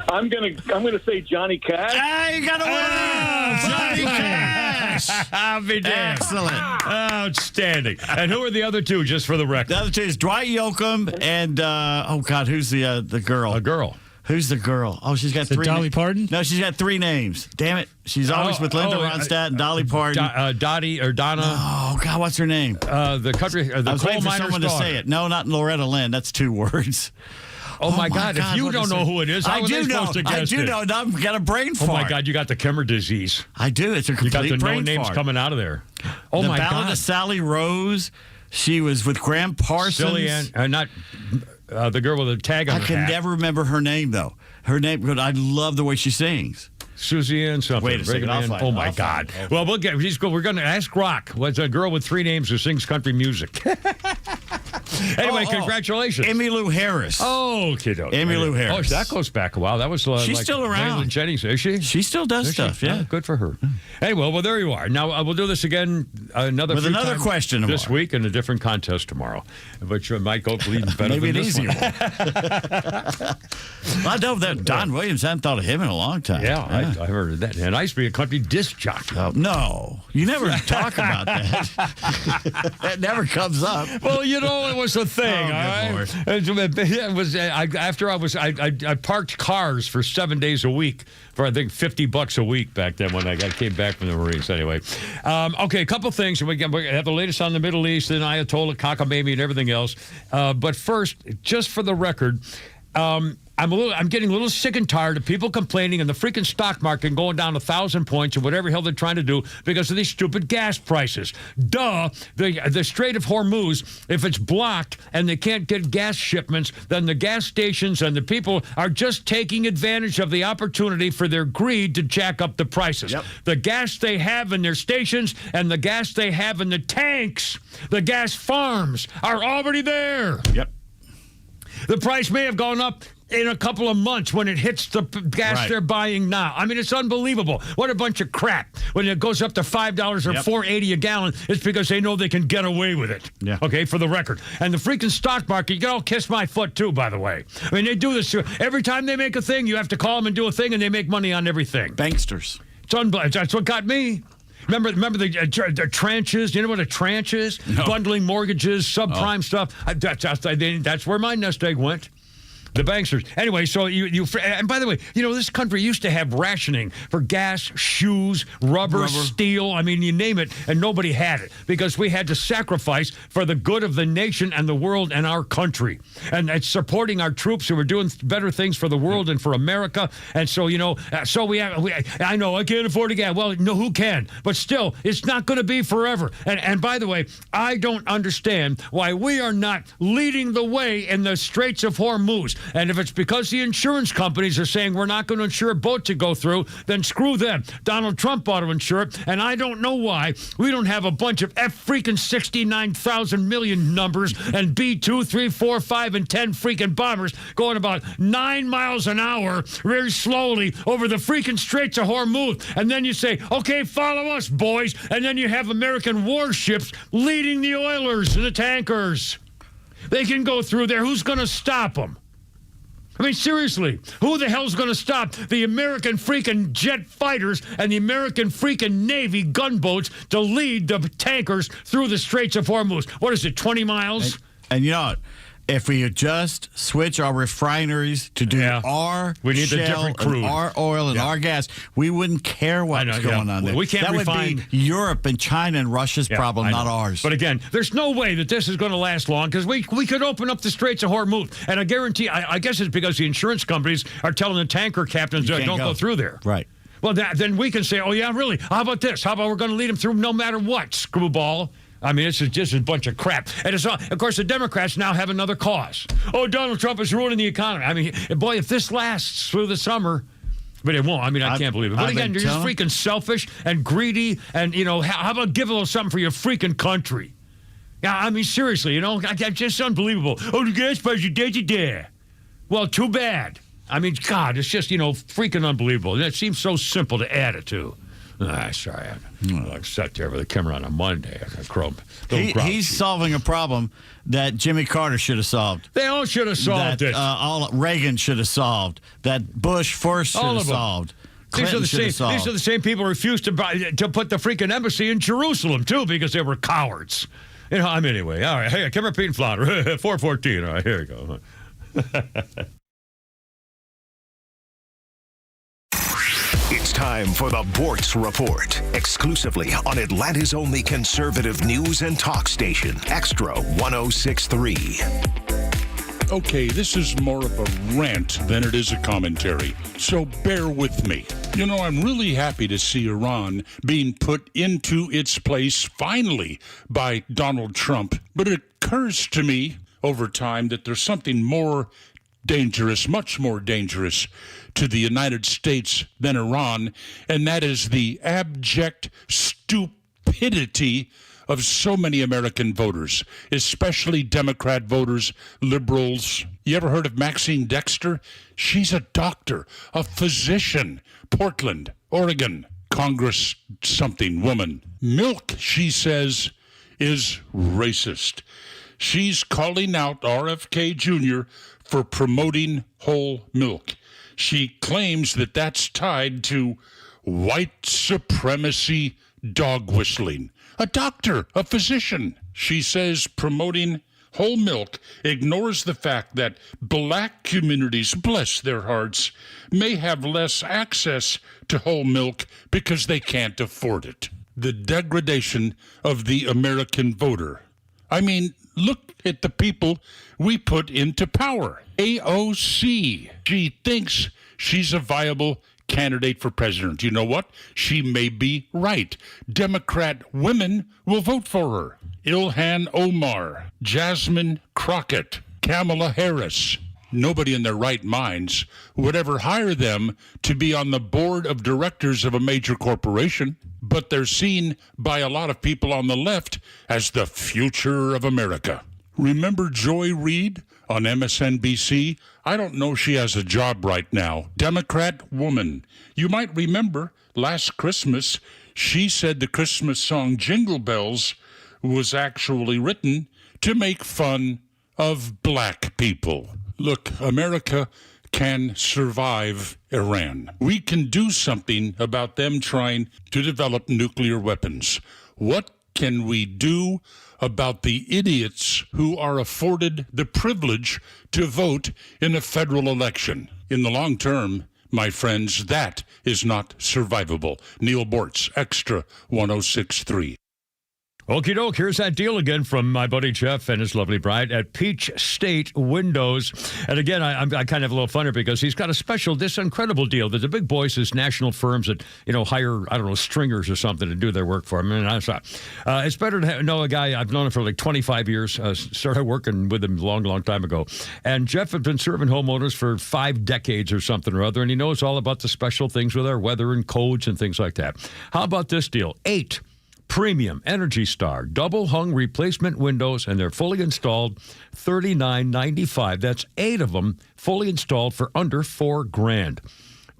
I'm gonna say Johnny Cash. Hey, you got to win! Johnny Cash! I'll be damned. Excellent. Outstanding. And who are the other two, just for the record? The other two is Dwight Yoakam and, oh, God, who's the girl? A girl. Who's the girl? Oh, she's got Is it 3 Dolly Parton? No, she's got 3 names. Damn it. She's always with Linda Ronstadt and Dolly Parton. Dottie or Donna. Oh, God, what's her name? The country, the I was coal waiting for miner's someone daughter. to say it. No, not Loretta Lynn. That's 2 words. Oh, my God. If you what don't is know it? who it is, how I are do they know. supposed to guess I do it? know. I've got a brain fart. Oh, my God. You got the Kimmer disease. I do. It's a You got complete the brain no names fart. coming out of there. Oh, the my Ballad God. of Sally Rose. She was with Graham Parsons. Silly Ann, not the girl with the tag on I her can hat. never remember her name, though. Her name, but I love the way she sings. Susie Ann something. Wait a second, I'll find Oh, it. my I'll God. find it. Well, we'll get. We're going to ask Rock. What's a girl with 3 names who sings country music? Anyway, congratulations. Emmylou Harris. Oh, kiddo. Emmylou Harris. Oh, that goes back a while. That was She's still around. Waylon Jennings, is she? She still does stuff, yeah. Oh, good for her. Anyway, well, there you are. Now, we'll do this again With few another times question this tomorrow. week and a different contest tomorrow. But you might go even better Maybe than an this easier one. I know that Don Williams. I hadn't thought of him in a long time. Yeah, I heard of that. And I used to be a country disc jockey. Oh, no, you never talk about that. That never comes up. Well, you know, it was a thing. Oh, all right? Lord. It was after I parked cars for 7 days a week for I think $50 a week back then when I came back from the Marines. Anyway, okay, a couple things. We have the latest on the Middle East and Ayatollah cockamamie and everything else. But first, just for the record. I'm getting a little sick and tired of people complaining in the freaking stock market going down 1,000 points or whatever hell they're trying to do because of these stupid gas prices. Duh, the Strait of Hormuz, if it's blocked and they can't get gas shipments, then the gas stations and the people are just taking advantage of the opportunity for their greed to jack up the prices. Yep. The gas they have in their stations and the gas they have in the tanks, the gas farms, are already there. Yep. The price may have gone up in a couple of months when it hits the gas they're buying now. I mean, it's unbelievable. What a bunch of crap. When it goes up to $5 or $4.80 a gallon, it's because they know they can get away with it. Yeah. Okay, for the record. And the freaking stock market, you can all kiss my foot too, by the way. I mean, they do this. Every time they make a thing, you have to call them and do a thing, and they make money on everything. Banksters. That's what got me. Remember the tranches? You know what a tranche is? No. Bundling mortgages, subprime stuff. That's where my nest egg went. The banksters. Anyway, so you and by the way, you know, this country used to have rationing for gas, shoes, rubber, steel. I mean, you name it, and nobody had it because we had to sacrifice for the good of the nation and the world and our country. And it's supporting our troops who are doing better things for the world and for America. And so, you know, I know I can't afford a gas. Well, no, who can? But still, it's not going to be forever. And by the way, I don't understand why we are not leading the way in the Straits of Hormuz. And if it's because the insurance companies are saying we're not going to insure a boat to go through, then screw them. Donald Trump ought to insure it, and I don't know why we don't have a bunch of freaking 69,000 million numbers and B-2, 3, 4, 5, and 10 freaking bombers going about 9 miles an hour very slowly over the freaking Straits of Hormuz. And then you say, okay, follow us, boys. And then you have American warships leading the oilers and the tankers. They can go through there. Who's going to stop them? I mean, seriously, who the hell's going to stop the American freaking jet fighters and the American freaking Navy gunboats to lead the tankers through the Straits of Hormuz? What is it, 20 miles? And you know what? If we just switch our refineries to do our we need the shell different crude. and our oil and our gas, we wouldn't care what's going on there. We can't that refine. would be Europe and China and Russia's problem, not ours. But again, there's no way that this is going to last long because we could open up the Straits of Hormuz. And I guarantee, I guess it's because the insurance companies are telling the tanker captains don't go through there. Right. Well, then we can say, oh, yeah, really? How about this? How about we're going to lead them through no matter what, screwball? I mean, it's just a bunch of crap. And it's all, of course, the Democrats now have another cause. Oh, Donald Trump is ruining the economy. I mean, boy, if this lasts through the summer, but it won't. I mean, I can't believe it. But again, you're just freaking selfish and greedy. And, how about give a little something for your freaking country? Yeah, I mean, seriously, just unbelievable. Oh, the gas prices are there. Well, too bad. I mean, God, it's just, freaking unbelievable. And it seems so simple to add it to. Sorry, I sat there with the camera on a Monday. He's solving a problem that Jimmy Carter should have solved. They all should have solved it. Reagan should have solved. That Bush first should have solved. These are the same people who refused to put the freaking embassy in Jerusalem, too, because they were cowards. Anyway. All right. Hey, come here, Pete and Flounder. 414. All right, here we go. It's time for the Bortz Report, exclusively on Atlanta's only conservative news and talk station, Extra 106.3. Okay, this is more of a rant than it is a commentary, so bear with me. I'm really happy to see Iran being put into its place finally by Donald Trump, but it occurs to me over time that there's something more dangerous, much more dangerous to the United States than Iran, and that is the abject stupidity of so many American voters, especially Democrat voters, liberals. You ever heard of Maxine Dexter? She's a doctor, a physician, Portland, Oregon, Congress something woman. Milk, she says, is racist. She's calling out RFK Jr. for promoting whole milk. She claims that that's tied to white supremacy dog whistling. A doctor, a physician. She says promoting whole milk ignores the fact that black communities, bless their hearts, may have less access to whole milk because they can't afford it. The degradation of the American voter. I mean, look at the people we put into power. AOC. She thinks she's a viable candidate for president. You know what? She may be right. Democrat women will vote for her. Ilhan Omar, Jasmine Crockett, Kamala Harris. Nobody in their right minds would ever hire them to be on the board of directors of a major corporation, but they're seen by a lot of people on the left as the future of America. Remember Joy Reid on MSNBC? I don't know if she has a job right now. Democrat woman. You might remember last Christmas, she said the Christmas song Jingle Bells was actually written to make fun of black people. Look, America can survive Iran. We can do something about them trying to develop nuclear weapons. What can we do about the idiots who are afforded the privilege to vote in a federal election? In the long term, my friends, that is not survivable. Neil Bortz, Extra 106.3. Okie doke, here's that deal again from my buddy Jeff and his lovely bride at Peach State Windows. And again, I kind of have a little funner because he's got this incredible deal that the big boys, this national firms that, hire, stringers or something to do their work for them. And I thought, it's better to know a guy, I've known him for like 25 years, started working with him a long, long time ago. And Jeff had been serving homeowners for 5 decades or something or other, and he knows all about the special things with our weather and codes and things like that. How about this deal? 8 premium Energy Star double hung replacement windows, and they're fully installed, $39.95. That's 8 of them fully installed for under $4,000.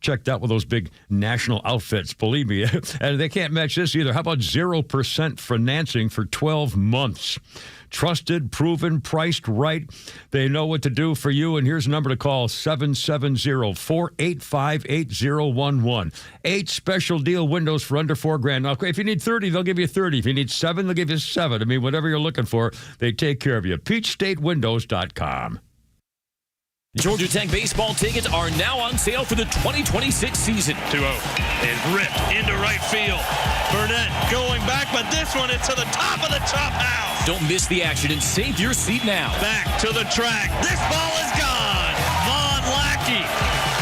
Check that with those big national outfits, believe me. And they can't match this either. How about 0% financing for 12 months? Trusted, proven, priced right. They know what to do for you. And here's a number to call, 770-485-8011. 8 special deal windows for under $4,000. Now, if you need 30, they'll give you 30. If you need 7, they'll give you 7. I mean, whatever you're looking for, they take care of you. PeachStateWindows.com. Georgia Tech baseball tickets are now on sale for the 2026 season. 2-0 and ripped into right field. Burnett going back, but this one is to the top of the chop house. Don't miss the action and save your seat now. Back to the track. This ball is gone. Von Lackey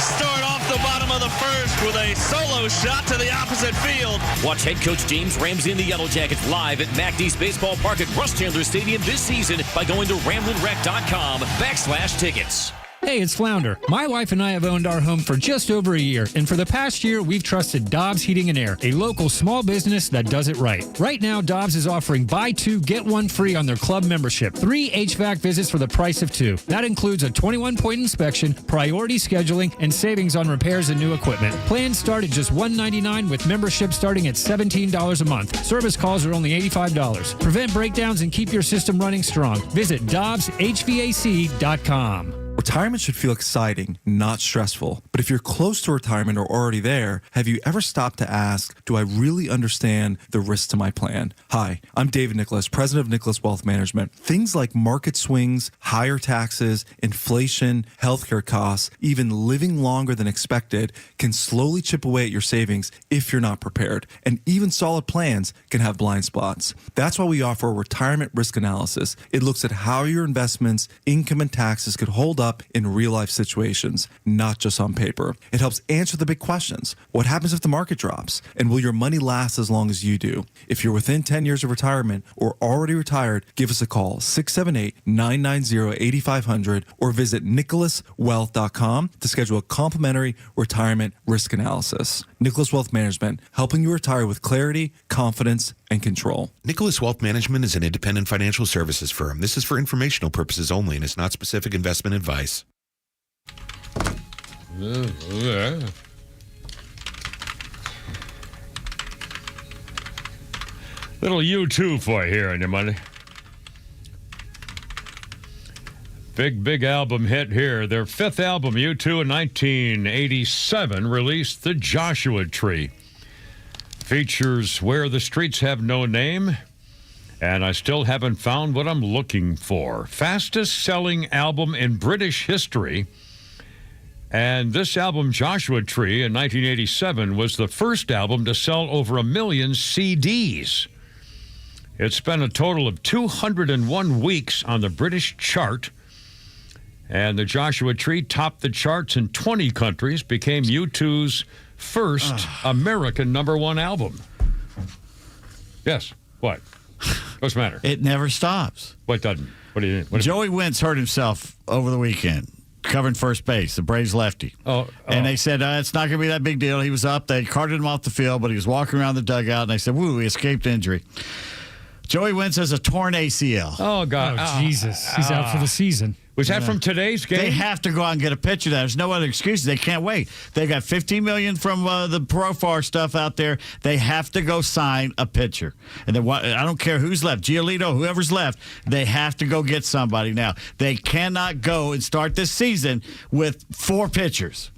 start off the bottom of the first with a solo shot to the opposite field. Watch head coach James Ramsey and the Yellow Jackets live at MacDee's Baseball Park at Russ Chandler Stadium this season by going to RamblinWreck.com/tickets. Hey, it's Flounder. My wife and I have owned our home for just over a year, and for the past year, we've trusted Dobbs Heating and Air, a local small business that does it right. Right now, Dobbs is offering buy two, get one free on their club membership. 3 HVAC visits for the price of 2. That includes a 21-point inspection, priority scheduling, and savings on repairs and new equipment. Plans start at just $199 with membership starting at $17 a month. Service calls are only $85. Prevent breakdowns and keep your system running strong. Visit DobbsHVAC.com. Retirement should feel exciting, not stressful. But if you're close to retirement or already there, have you ever stopped to ask, do I really understand the risks to my plan? Hi, I'm David Nicholas, president of Nicholas Wealth Management. Things like market swings, higher taxes, inflation, healthcare costs, even living longer than expected can slowly chip away at your savings if you're not prepared. And even solid plans can have blind spots. That's why we offer a retirement risk analysis. It looks at how your investments, income, and taxes could hold up in real-life situations, not just on paper. It helps answer the big questions. What happens if the market drops? And will your money last as long as you do? If you're within 10 years of retirement or already retired, give us a call, 678-990-8500, or visit nicholaswealth.com to schedule a complimentary retirement risk analysis. Nicholas Wealth Management, helping you retire with clarity, confidence, and control. Nicholas Wealth Management is an independent financial services firm. This is for informational purposes only and is not specific investment advice. Little U2 for you here on your Monday. Big album hit here. Their 5th album, U2, in 1987, released The Joshua Tree. Features Where the Streets Have No Name, and I Still Haven't Found What I'm Looking For. Fastest selling album in British history. And this album, Joshua Tree, in 1987, was the first album to sell over 1 million CDs. It spent a total of 201 weeks on the British chart. And the Joshua Tree topped the charts in 20 countries, became U2's first American #1 album. Yes. What? What's the matter? It never stops. What doesn't? What do you? Joey Wentz hurt himself over the weekend, covering first base, the Braves lefty. And they said, it's not going to be that big deal. He was up. They carted him off the field, but he was walking around the dugout, and they said, woo, he escaped injury. Joey Wentz has a torn ACL. Oh, God. Oh, Jesus. He's out for the season. Was that from today's game? They have to go out and get a picture of that. There's no other excuses. They can't wait. They got $15 million from the Profar stuff out there. They have to go sign a pitcher. And I don't care who's left, Giolito, whoever's left, they have to go get somebody now. They cannot go and start this season with 4 pitchers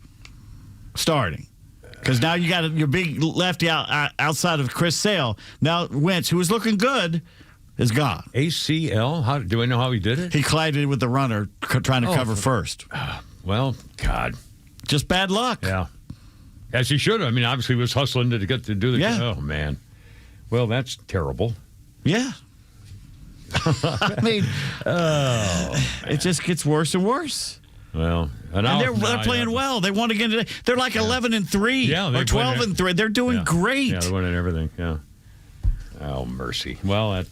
starting. Because now you got your big lefty outside of Chris Sale. Now Wentz, who was looking good, is gone. ACL? Do I know how he did it? He collided with the runner trying to cover first. Well, God. Just bad luck. Yeah. As he should have. I mean, obviously he was hustling to get to do the... Yeah. Oh, man. Well, that's terrible. Yeah. I mean, it just gets worse and worse. Well, and they're playing well. They won again today. They're like 11-3 or 12-3. They're doing great. Yeah, they're winning everything. Yeah. Oh, mercy. Well,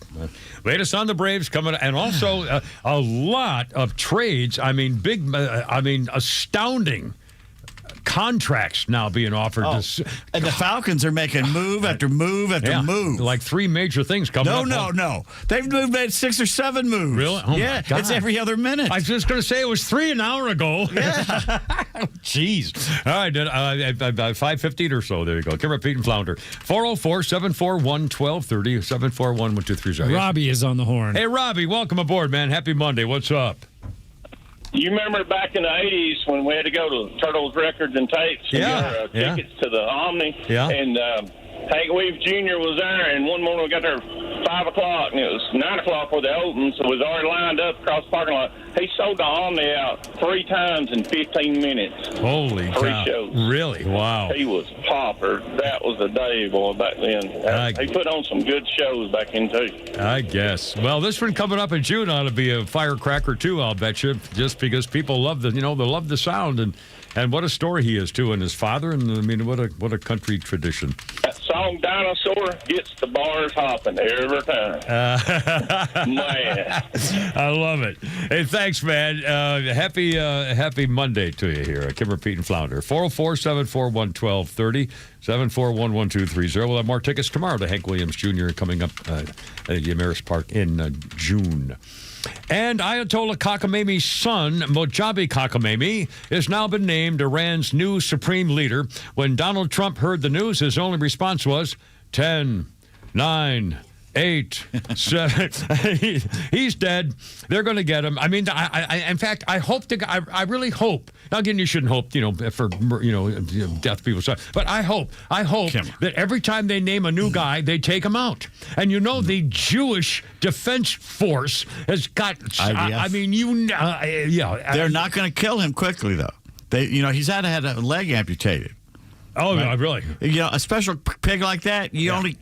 latest on the Braves coming, and also a lot of trades. I mean, astounding contracts now being offered. And the Falcons are making move after move after move. Like 3 major things coming up. No. They've made 6 or 7 moves. Really? Oh, yeah, my God. it's every other minute. I was just going to say it was 3 an hour ago. Yeah. Jeez. All right, 5:15 or so. There you go. Kimmer, Pete, and Flounder. 404-741-1230, 741-1230. Robbie is on the horn. Hey, Robbie, welcome aboard, man. Happy Monday. What's up? You remember back in the 80s when we had to go to Turtles Records and Tapes to get tickets to the Omni? Yeah. And Hank Willams Jr. was there, and one morning we got there 5 o'clock, and it was 9 o'clock before they opened, so we was already lined up across the parking lot. He sold the Omni out 3 times in 15 minutes. Holy cow. Shows. Really? Wow. He was popper. That was the day, boy, back then. He put on some good shows back then, too. I guess. Well, this one coming up in June ought to be a firecracker, too, I'll bet you, just because people love they love the sound. And what a story he is, too, and his father. And, I mean, what a country tradition. That song Dinosaur gets the bars hopping every time. Man. I love it. Hey, thanks, man. Happy Monday to you here. Kimmer, Pete, and Flounder. 404-741-1230, 741-1230. We'll have more tickets tomorrow to Hank Willams Jr. coming up at Yamiris Park in June. And Ayatollah Khamenei's son, Mojabi Khamenei, has now been named Iran's new supreme leader. When Donald Trump heard the news, his only response was 10, 9, 8, 7. He's dead. They're going to get him. I mean, in fact, I really hope. Now, again, you shouldn't hope, for death people. But I hope that every time they name a new guy, they take him out. And the Jewish Defense Force has got. They're not going to kill him quickly, though. He's had a leg amputated. Oh, right? No, really? A special pig like that, you don't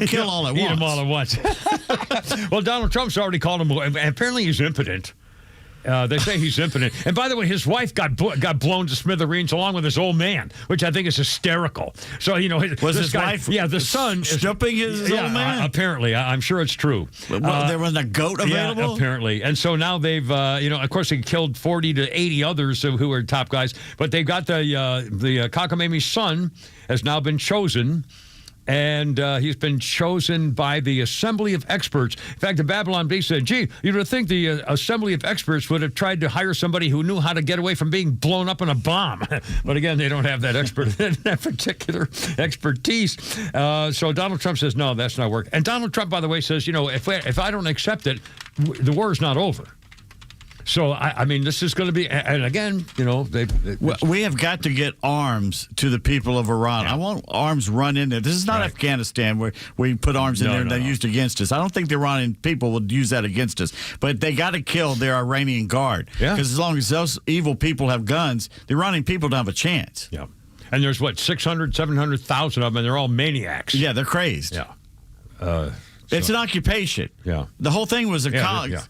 kill all at once. Eat them all at once. Well, Donald Trump's already called him, and apparently he's impotent. They say he's impotent. And by the way, his wife got blown to smithereens along with his old man, which I think is hysterical. So, was his wife? Yeah, the son stripping his old man. Apparently, I'm sure it's true. Well, there wasn't a goat available. Yeah, apparently. And so now they've, of course, they killed 40 to 80 others who were top guys. But they've got the Khamenei's son has now been chosen. And he's been chosen by the Assembly of Experts. In fact, the Babylon Bee said, gee, you would think the Assembly of Experts would have tried to hire somebody who knew how to get away from being blown up in a bomb. But again, they don't have that particular expertise. So Donald Trump says, no, that's not working. And Donald Trump, by the way, says, if I don't accept it, the war is not over. So, I mean, this is going to be, and again, we have got to get arms to the people of Iran. Yeah. I want arms run in there. This is not Afghanistan where we put arms in there and they're used against us. I don't think the Iranian people would use that against us. But they got to kill their Iranian guard. Because as long as those evil people have guns, the Iranian people don't have a chance. Yeah. And there's, 600, 700,000 of them, and they're all maniacs. Yeah, they're crazed. Yeah. It's an occupation. Yeah. The whole thing was a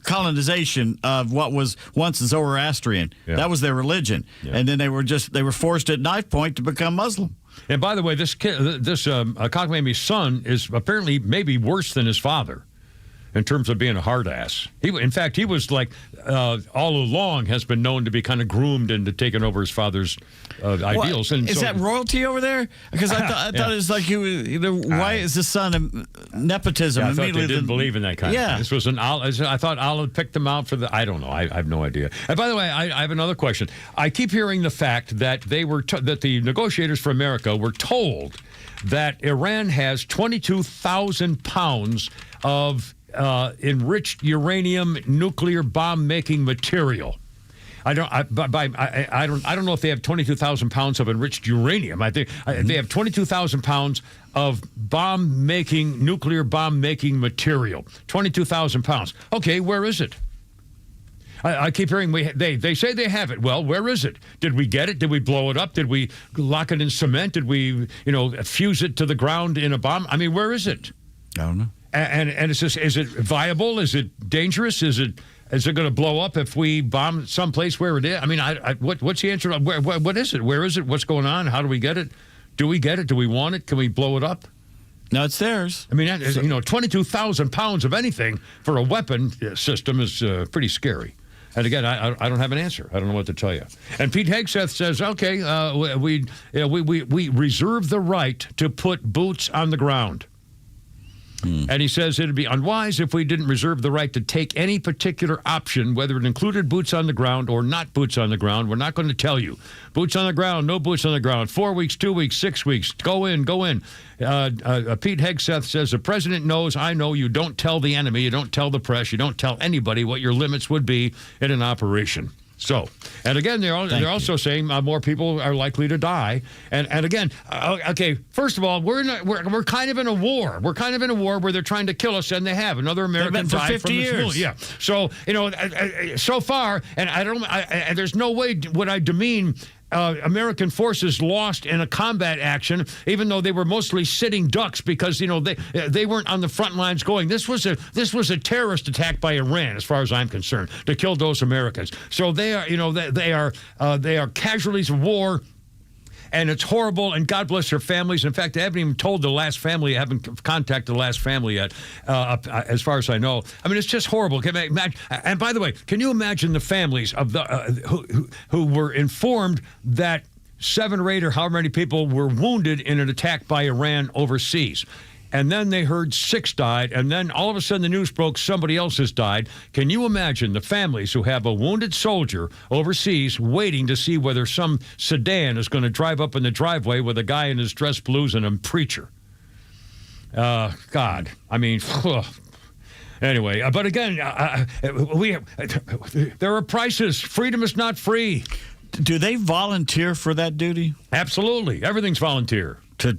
colonization of what was once Zoroastrian. Yeah. That was their religion. Yeah. And then they were forced at knife point to become Muslim. And by the way, this Khamenei's son is apparently maybe worse than his father in terms of being a hard ass. In fact, he was all along has been known to be kind of groomed into taking over his father's ideals. And is that royalty over there? Because I thought it was like why is the son nepotism? Yeah, I thought they didn't believe in that kind of thing. This was I thought Allah picked them out for I don't know. I have no idea. And by the way, I have another question. I keep hearing the fact that that the negotiators for America were told that Iran has 22,000 pounds of enriched uranium nuclear bomb making material. I don't know if they have 22,000 pounds of enriched uranium. I think they have 22,000 pounds of nuclear bomb making material. 22,000 pounds. Okay, where is it? I keep hearing they say they have it. Well, where is it? Did we get it? Did we blow it up? Did we lock it in cement? Did we fuse it to the ground in a bomb? I mean, where is it? I don't know. And it's just, is it viable? Is it dangerous? Is it going to blow up if we bomb someplace where it is? I mean, what's the answer? What is it? Where is it? What's going on? How do we get it? Do we get it? Do we want it? Can we blow it up? No, it's theirs. I mean, 22,000 pounds of anything for a weapon system is pretty scary. And again, I don't have an answer. I don't know what to tell you. And Pete Hegseth says, okay, we reserve the right to put boots on the ground. And he says it'd be unwise if we didn't reserve the right to take any particular option, whether it included boots on the ground or not boots on the ground. We're not going to tell you. Boots on the ground, no boots on the ground. 4 weeks, 2 weeks, 6 weeks. Go in. Pete Hegseth says the president knows, I know, you don't tell the enemy, you don't tell the press, you don't tell anybody what your limits would be in an operation. So, and again, they're also saying more people are likely to die. And again, okay, first of all, we're kind of in a war. We're kind of in a war where they're trying to kill us, and they have. Another American for died 50 from years. the flu. Yeah. So, so far, and there's no way would I demean American forces lost in a combat action, even though they were mostly sitting ducks because they weren't on the front lines going. This was a terrorist attack by Iran, as far as I'm concerned, to kill those Americans. So they are casualties of war. And it's horrible, and God bless their families. In fact, I haven't even told the last family. I haven't contacted the last family yet, as far as I know. I mean, it's just horrible. And by the way, can you imagine the families of the who were informed that 7 or 8 or however many people were wounded in an attack by Iran overseas? And then they heard 6 died, and then all of a sudden the news broke somebody else has died. Can you imagine the families who have a wounded soldier overseas waiting to see whether some sedan is going to drive up in the driveway with a guy in his dress blues and a preacher? God, I mean, anyway, but again, there are prices. Freedom is not free. Do they volunteer for that duty? Absolutely. Everything's volunteer. To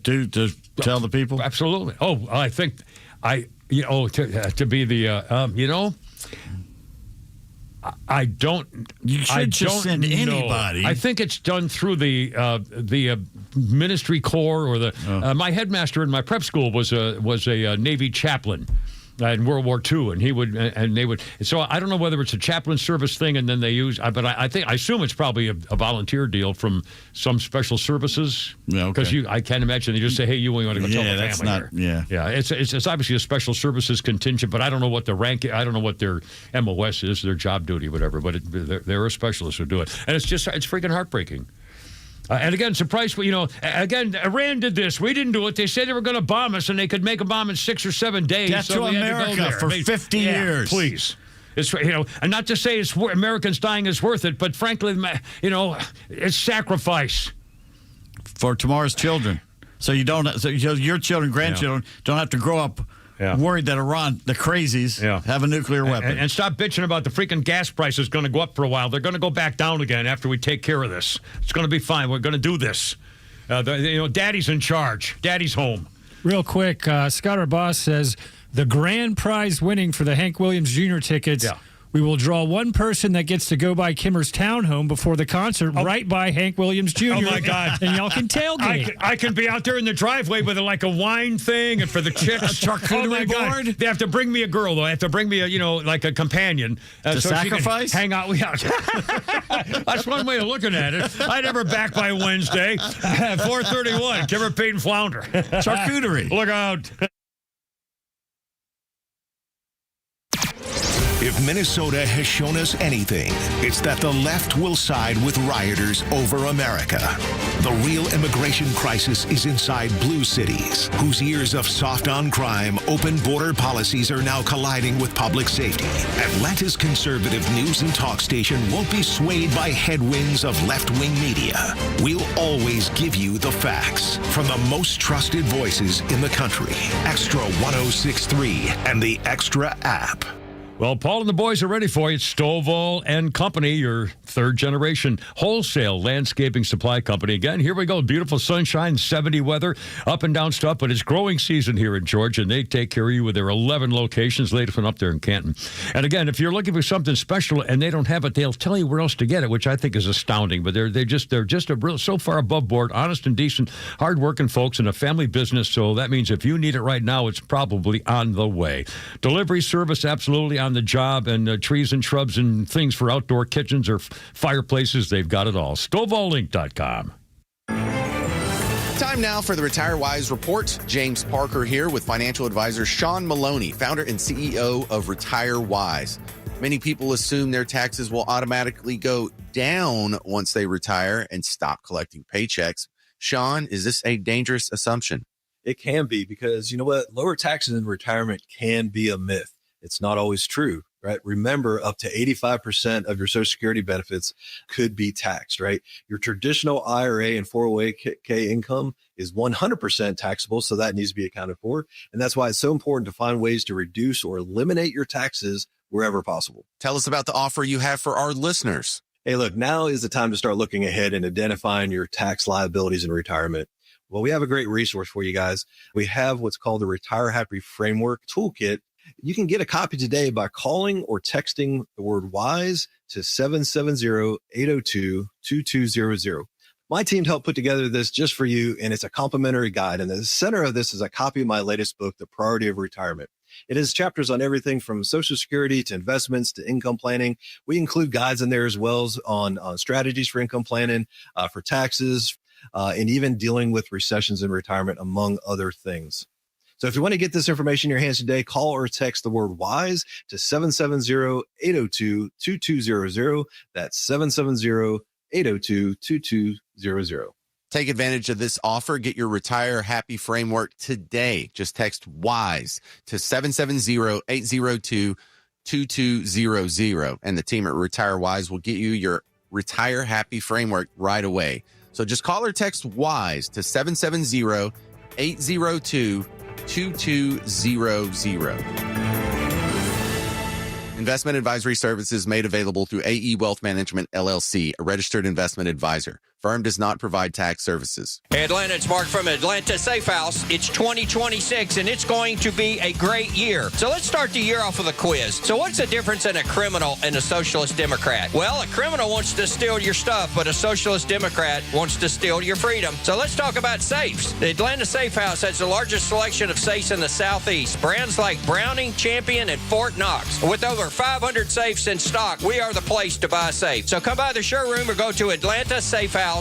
tell the people? Absolutely. Oh, I think to be the I don't. You should just send anybody. I think it's done through the ministry corps or the. My headmaster in my prep school was a Navy chaplain in World War II, and they would. So I don't know whether it's a chaplain service thing, and then they use. But I assume it's probably a volunteer deal from some special services. Yeah, because I can't imagine they just say, "Hey, you want to go tell the that's family?" Not, yeah, yeah. It's obviously a special services contingent, but I don't know what the rank. I don't know what their MOS is, their job duty, whatever. But they're a specialist who do it, and it's freaking heartbreaking. And again, surprise, again, Iran did this. We didn't do it. They said they were going to bomb us, and they could make a bomb in 6 or 7 days. Death to America for 50 years. Please. It's, and not to say it's Americans dying is worth it, but frankly, it's sacrifice. For tomorrow's children. So your children, grandchildren, don't have to grow up worried that Iran, the crazies, have a nuclear weapon. And stop bitching about the freaking gas prices going to go up for a while. They're going to go back down again after we take care of this. It's going to be fine. We're going to do this. Daddy's in charge. Daddy's home. Real quick, Scott, our boss, says the grand prize winning for the Hank Williams Jr. tickets. Yeah. We will draw one person that gets to go by Kimmer's townhome before the concert, right by Hank Williams Jr. Oh, my God. And y'all can tailgate. I can be out there in the driveway with a wine thing, and for the chicks. A charcuterie board? They have to bring me a girl, though. They have to bring me a companion. To so sacrifice? Hang out. That's one way of looking at it. I'd have her back by Wednesday. 4:31. Kimmer, Peyton, Flounder. Charcuterie. Look out. If Minnesota has shown us anything, it's that the left will side with rioters over America. The real immigration crisis is inside blue cities, whose years of soft on crime, open border policies are now colliding with public safety. Atlanta's conservative news and talk station won't be swayed by headwinds of left-wing media. We'll always give you the facts from the most trusted voices in the country. Extra 106.3 and the Extra app. Well, Paul and the boys are ready for you. It's Stovall and Company, your third-generation wholesale landscaping supply company. Again, here we go. Beautiful sunshine, 70 weather, up and down stuff, but it's growing season here in Georgia, and they take care of you with their 11 locations, latest one up there in Canton. And again, if you're looking for something special and they don't have it, they'll tell you where else to get it, which I think is astounding. But they're just so far above board, honest and decent, hard-working folks in a family business. So that means if you need it right now, it's probably on the way. Delivery service, absolutely on the job, and trees and shrubs and things for outdoor kitchens or fireplaces, they've got it all. StovallInc.com. Time now for the Retire Wise Report. James Parker here with financial advisor Sean Maloney, founder and CEO of Retire Wise. Many people assume their taxes will automatically go down once they retire and stop collecting paychecks. Sean, is this a dangerous assumption? It can be, because you know what? Lower taxes in retirement can be a myth. It's not always true, right? Remember, up to 85% of your Social Security benefits could be taxed, right? Your traditional IRA and 401k income is 100% taxable, so that needs to be accounted for. And that's why it's so important to find ways to reduce or eliminate your taxes wherever possible. Tell us about the offer you have for our listeners. Hey, look, now is the time to start looking ahead and identifying your tax liabilities in retirement. Well, we have a great resource for you guys. We have what's called the Retire Happy Framework Toolkit. You can get a copy today by calling or texting the word WISE to 770-802-2200. My team helped put together this just for you, and it's a complimentary guide. And the center of this is a copy of my latest book, The Priority of Retirement. It has chapters on everything from Social Security to investments to income planning. We include guides in there as well as on strategies for income planning, for taxes, and even dealing with recessions in retirement, among other things. So if you want to get this information in your hands today, call or text the word WISE to 770-802-2200. That's 770-802-2200. Take advantage of this offer. Get your Retire Happy Framework today. Just text WISE to 770-802-2200. And the team at Retire Wise will get you your Retire Happy Framework right away. So just call or text WISE to 770-802-2200. Investment advisory services made available through AE Wealth Management, LLC, a registered investment advisor. Firm does not provide tax services. Hey, Atlanta, it's Mark from Atlanta Safe House. It's 2026, and it's going to be a great year. So let's start the year off with a quiz. So what's the difference in a criminal and a socialist Democrat? Well, a criminal wants to steal your stuff, but a socialist Democrat wants to steal your freedom. So let's talk about safes. The Atlanta Safe House has the largest selection of safes in the Southeast. Brands like Browning, Champion, and Fort Knox. With over 500 safes in stock, we are the place to buy a safe. So come by the showroom or go to AtlantaSafeHouse.com.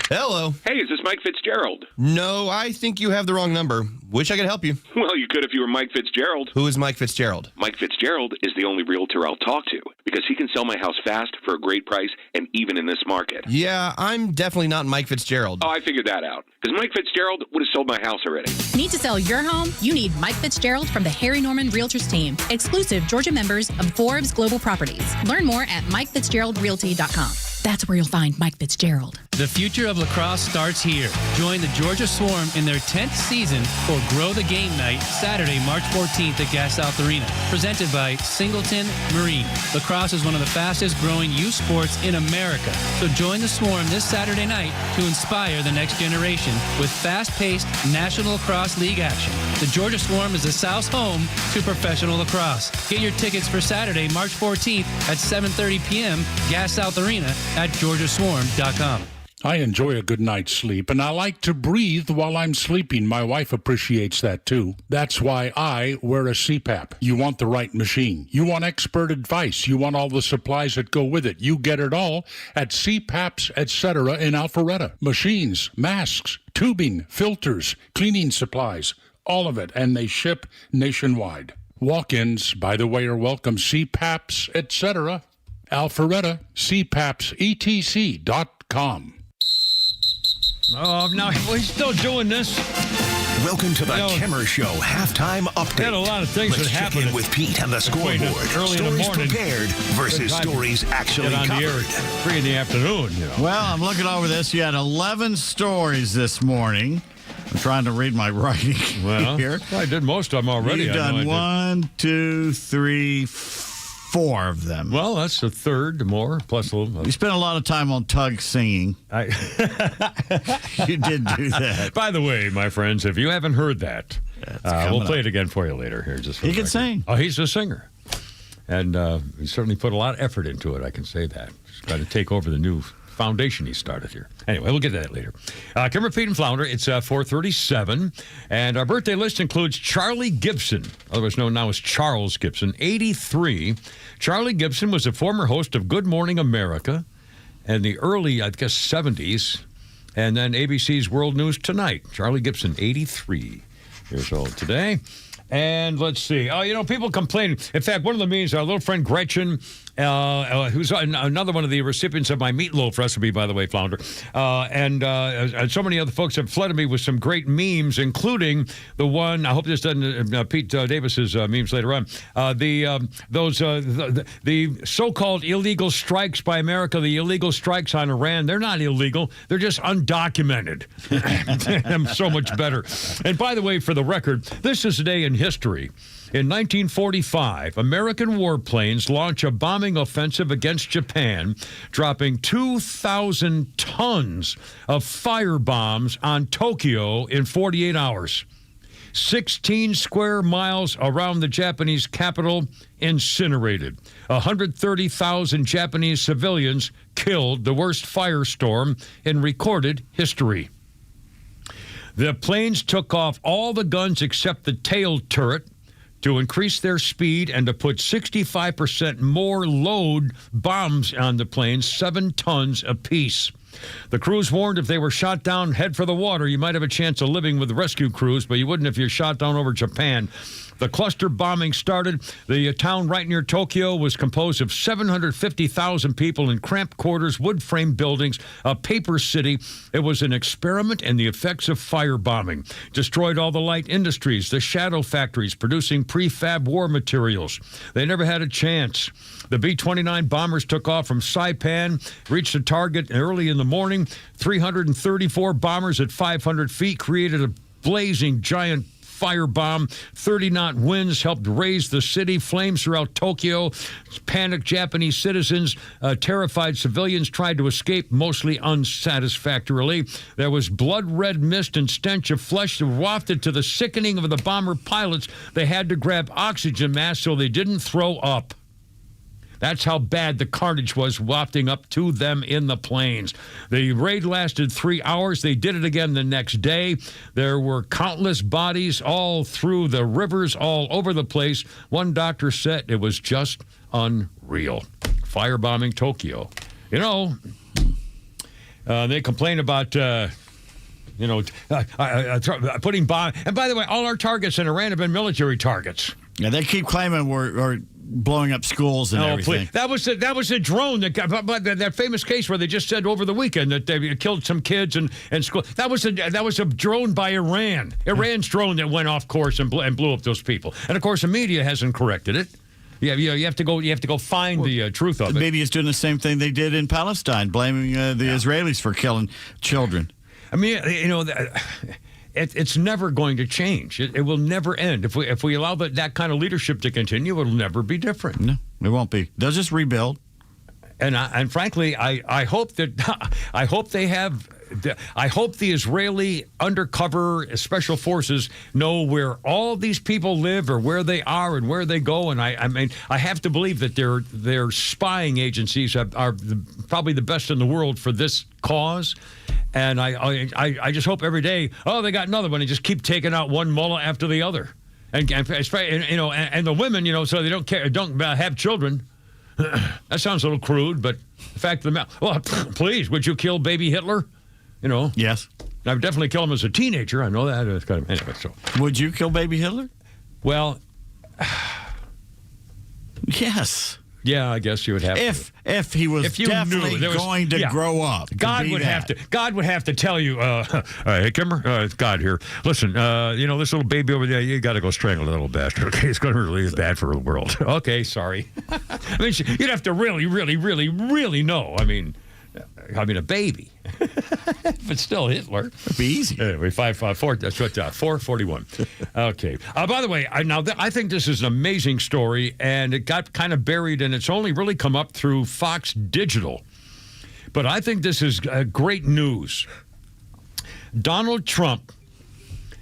Hello. Hey, is this Mike Fitzgerald? No, I think you have the wrong number. Wish I could help you. Well, you could if you were Mike Fitzgerald. Who is Mike Fitzgerald? Mike Fitzgerald is the only realtor I'll talk to because he can sell my house fast for a great price and even in this market. Yeah, I'm definitely not Mike Fitzgerald. Oh, I figured that out because Mike Fitzgerald would have sold my house already. Need to sell your home? You need Mike Fitzgerald from the Harry Norman Realtors team, exclusive Georgia members of Forbes Global Properties. Learn more at MikeFitzgeraldRealty.com. That's where you'll find Mike Fitzgerald. The future of lacrosse starts here. Join the Georgia Swarm in their 10th season for Grow the Game Night, Saturday, March 14th at Gas South Arena. Presented by Singleton Marine. Lacrosse is one of the fastest growing youth sports in America. So join the Swarm this Saturday night to inspire the next generation with fast-paced National Lacrosse League action. The Georgia Swarm is the South's home to professional lacrosse. Get your tickets for Saturday, March 14th at 7:30 p.m. Gas South Arena at GeorgiaSwarm.com. I enjoy a good night's sleep, and I like to breathe while I'm sleeping. My wife appreciates that, too. That's why I wear a CPAP. You want the right machine. You want expert advice. You want all the supplies that go with it. You get it all at CPAPs, etc. in Alpharetta. Machines, masks, tubing, filters, cleaning supplies, all of it, and they ship nationwide. Walk-ins, by the way, are welcome. CPAPs, etc. Alpharetta, CPAPSETC.com. Oh, now he's still doing this. Welcome to the Kimmer Show halftime update. Had a lot of things Let's that check happened in with Pete on the scoreboard. Early in the Stories morning. prepared versus stories actually on covered. the air at 3 in the afternoon. You know. Well, I'm looking over this. You had 11 stories this morning. I'm trying to read my writing here. I did most of them already. You've done 1, 2, 3, 4 of them. Well, that's a third more, plus a little. You spent a lot of time on Tug singing. You did do that. By the way, my friends, if you haven't heard that, we'll play it again for you later here. Just for he can sing. Oh, he's a singer. And he certainly put a lot of effort into it, I can say that. He's trying to take over the new foundation he started here. Anyway, we'll get to that later. Kimmer, Pete, and Flounder, it's 4:37, and our birthday list includes Charlie Gibson, otherwise known now as Charles Gibson, 83. Charlie Gibson was a former host of Good Morning America in the early, I guess, 70s, and then ABC's World News Tonight. Charlie Gibson, 83 years old today. And let's see. People complain. In fact, one of the means, our little friend Gretchen, who's another one of the recipients of my meatloaf recipe, by the way, Flounder, and so many other folks have flooded me with some great memes, including the one, I hope this doesn't, Pete Davis's memes later on, the so-called illegal strikes by America, the illegal strikes on Iran. They're not illegal. They're just undocumented. I'm so much better. And by the way, for the record, this is a day in history. In 1945, American warplanes launched a bombing offensive against Japan, dropping 2,000 tons of firebombs on Tokyo in 48 hours. 16 square miles around the Japanese capital incinerated. 130,000 Japanese civilians killed, the worst firestorm in recorded history. The planes took off all the guns except the tail turret to increase their speed and to put 65% more load bombs on the planes, 7 tons apiece. The crews warned if they were shot down, head for the water. You might have a chance of living with rescue crews, but you wouldn't if you're shot down over Japan. The cluster bombing started. The town right near Tokyo was composed of 750,000 people in cramped quarters, wood-frame buildings, a paper city. It was an experiment in the effects of firebombing. Destroyed all the light industries, the shadow factories producing prefab war materials. They never had a chance. The B-29 bombers took off from Saipan, reached a target early in the morning. 334 bombers at 500 feet created a blazing giant firebomb. 30-knot winds helped raise the city. Flames throughout Tokyo. Panicked Japanese citizens, terrified civilians tried to escape, mostly unsatisfactorily. There was blood-red mist and stench of flesh that wafted to the sickening of the bomber pilots. They had to grab oxygen masks so they didn't throw up. That's how bad the carnage was wafting up to them in the planes. The raid lasted 3 hours. They did it again the next day. There were countless bodies all through the rivers, all over the place. One doctor said it was just unreal. Firebombing Tokyo. You know, they complain about... putting bomb. And by the way, all our targets in Iran have been military targets. Yeah, they keep claiming we're blowing up schools and everything. Please. That was a drone that got, but that famous case where they just said over the weekend that they killed some kids and school. That was a drone by Iran. Iran's drone that went off course and blew up those people. And of course, the media hasn't corrected it. Yeah, you have to go find the truth of it. Maybe it's doing the same thing they did in Palestine, blaming the Israelis for killing children. I mean, it's never going to change. It will never end. If we allow that kind of leadership to continue, it'll never be different. No, it won't be. They'll just rebuild. And frankly, I hope they have. I hope the Israeli undercover special forces know where all these people live or where they are and where they go. And I mean, I have to believe that their spying agencies are probably the best in the world for this cause. And I just hope every day, they got another one. They just keep taking out one mullah after the other. And the women, so they don't have children. That sounds a little crude, but the fact of the matter, well, please, would you kill baby Hitler? Yes. I would definitely kill him as a teenager. I know that. Anyway, so. Would you kill baby Hitler? Well, yes. Yeah, I guess you would have to. If he was definitely going to grow up. God would have to tell you, hey, Kimmer, it's God here. Listen, this little baby over there, you got to go strangle the little bastard, okay? It's going to really be bad for the world. Okay, sorry. I mean, you'd have to really, really, really, really know. I mean, a baby. But still, Hitler. It'd be easy. Anyway, 554. That's what 441. Okay. By the way, I think this is an amazing story, and it got kind of buried, and it's only really come up through Fox Digital. But I think this is great news. Donald Trump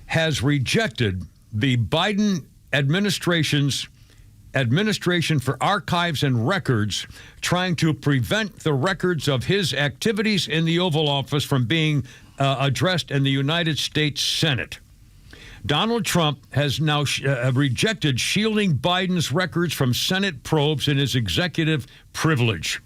has rejected the Biden administration's Administration for Archives and Records trying to prevent the records of his activities in the Oval Office from being addressed in the United States Senate. Donald Trump has now rejected shielding Biden's records from Senate probes in his executive privilege.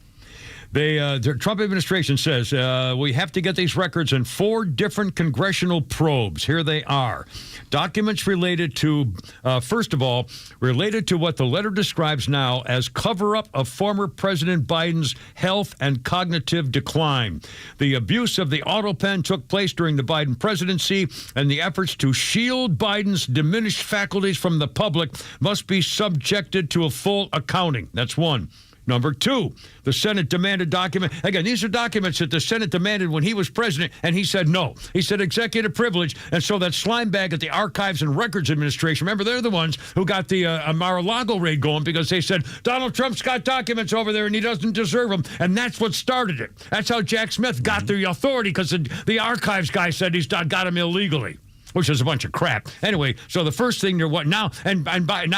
The Trump administration says we have to get these records in 4 different congressional probes. Here they are. Documents related to, first of all, related to what the letter describes now as cover-up of former President Biden's health and cognitive decline. The abuse of the auto pen took place during the Biden presidency, and the efforts to shield Biden's diminished faculties from the public must be subjected to a full accounting. That's one. Number 2, the Senate demanded document. Again, these are documents that the Senate demanded when he was president, and he said no. He said executive privilege, and so that slime bag at the Archives and Records Administration, remember, they're the ones who got the Mar-a-Lago raid going because they said Donald Trump's got documents over there and he doesn't deserve them, and that's what started it. That's how Jack Smith got the authority, because the Archives guy said he's got him illegally, which is a bunch of crap. Anyway, so the first thing now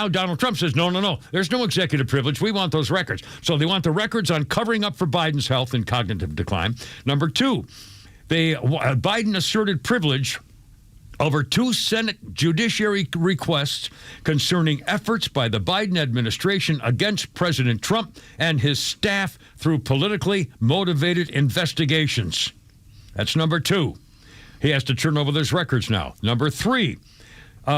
Donald Trump says, no, there's no executive privilege. We want those records. So they want the records on covering up for Biden's health and cognitive decline. Number 2, Biden asserted privilege over 2 Senate judiciary requests concerning efforts by the Biden administration against President Trump and his staff through politically motivated investigations. That's number 2. He has to turn over those records now. Number 3,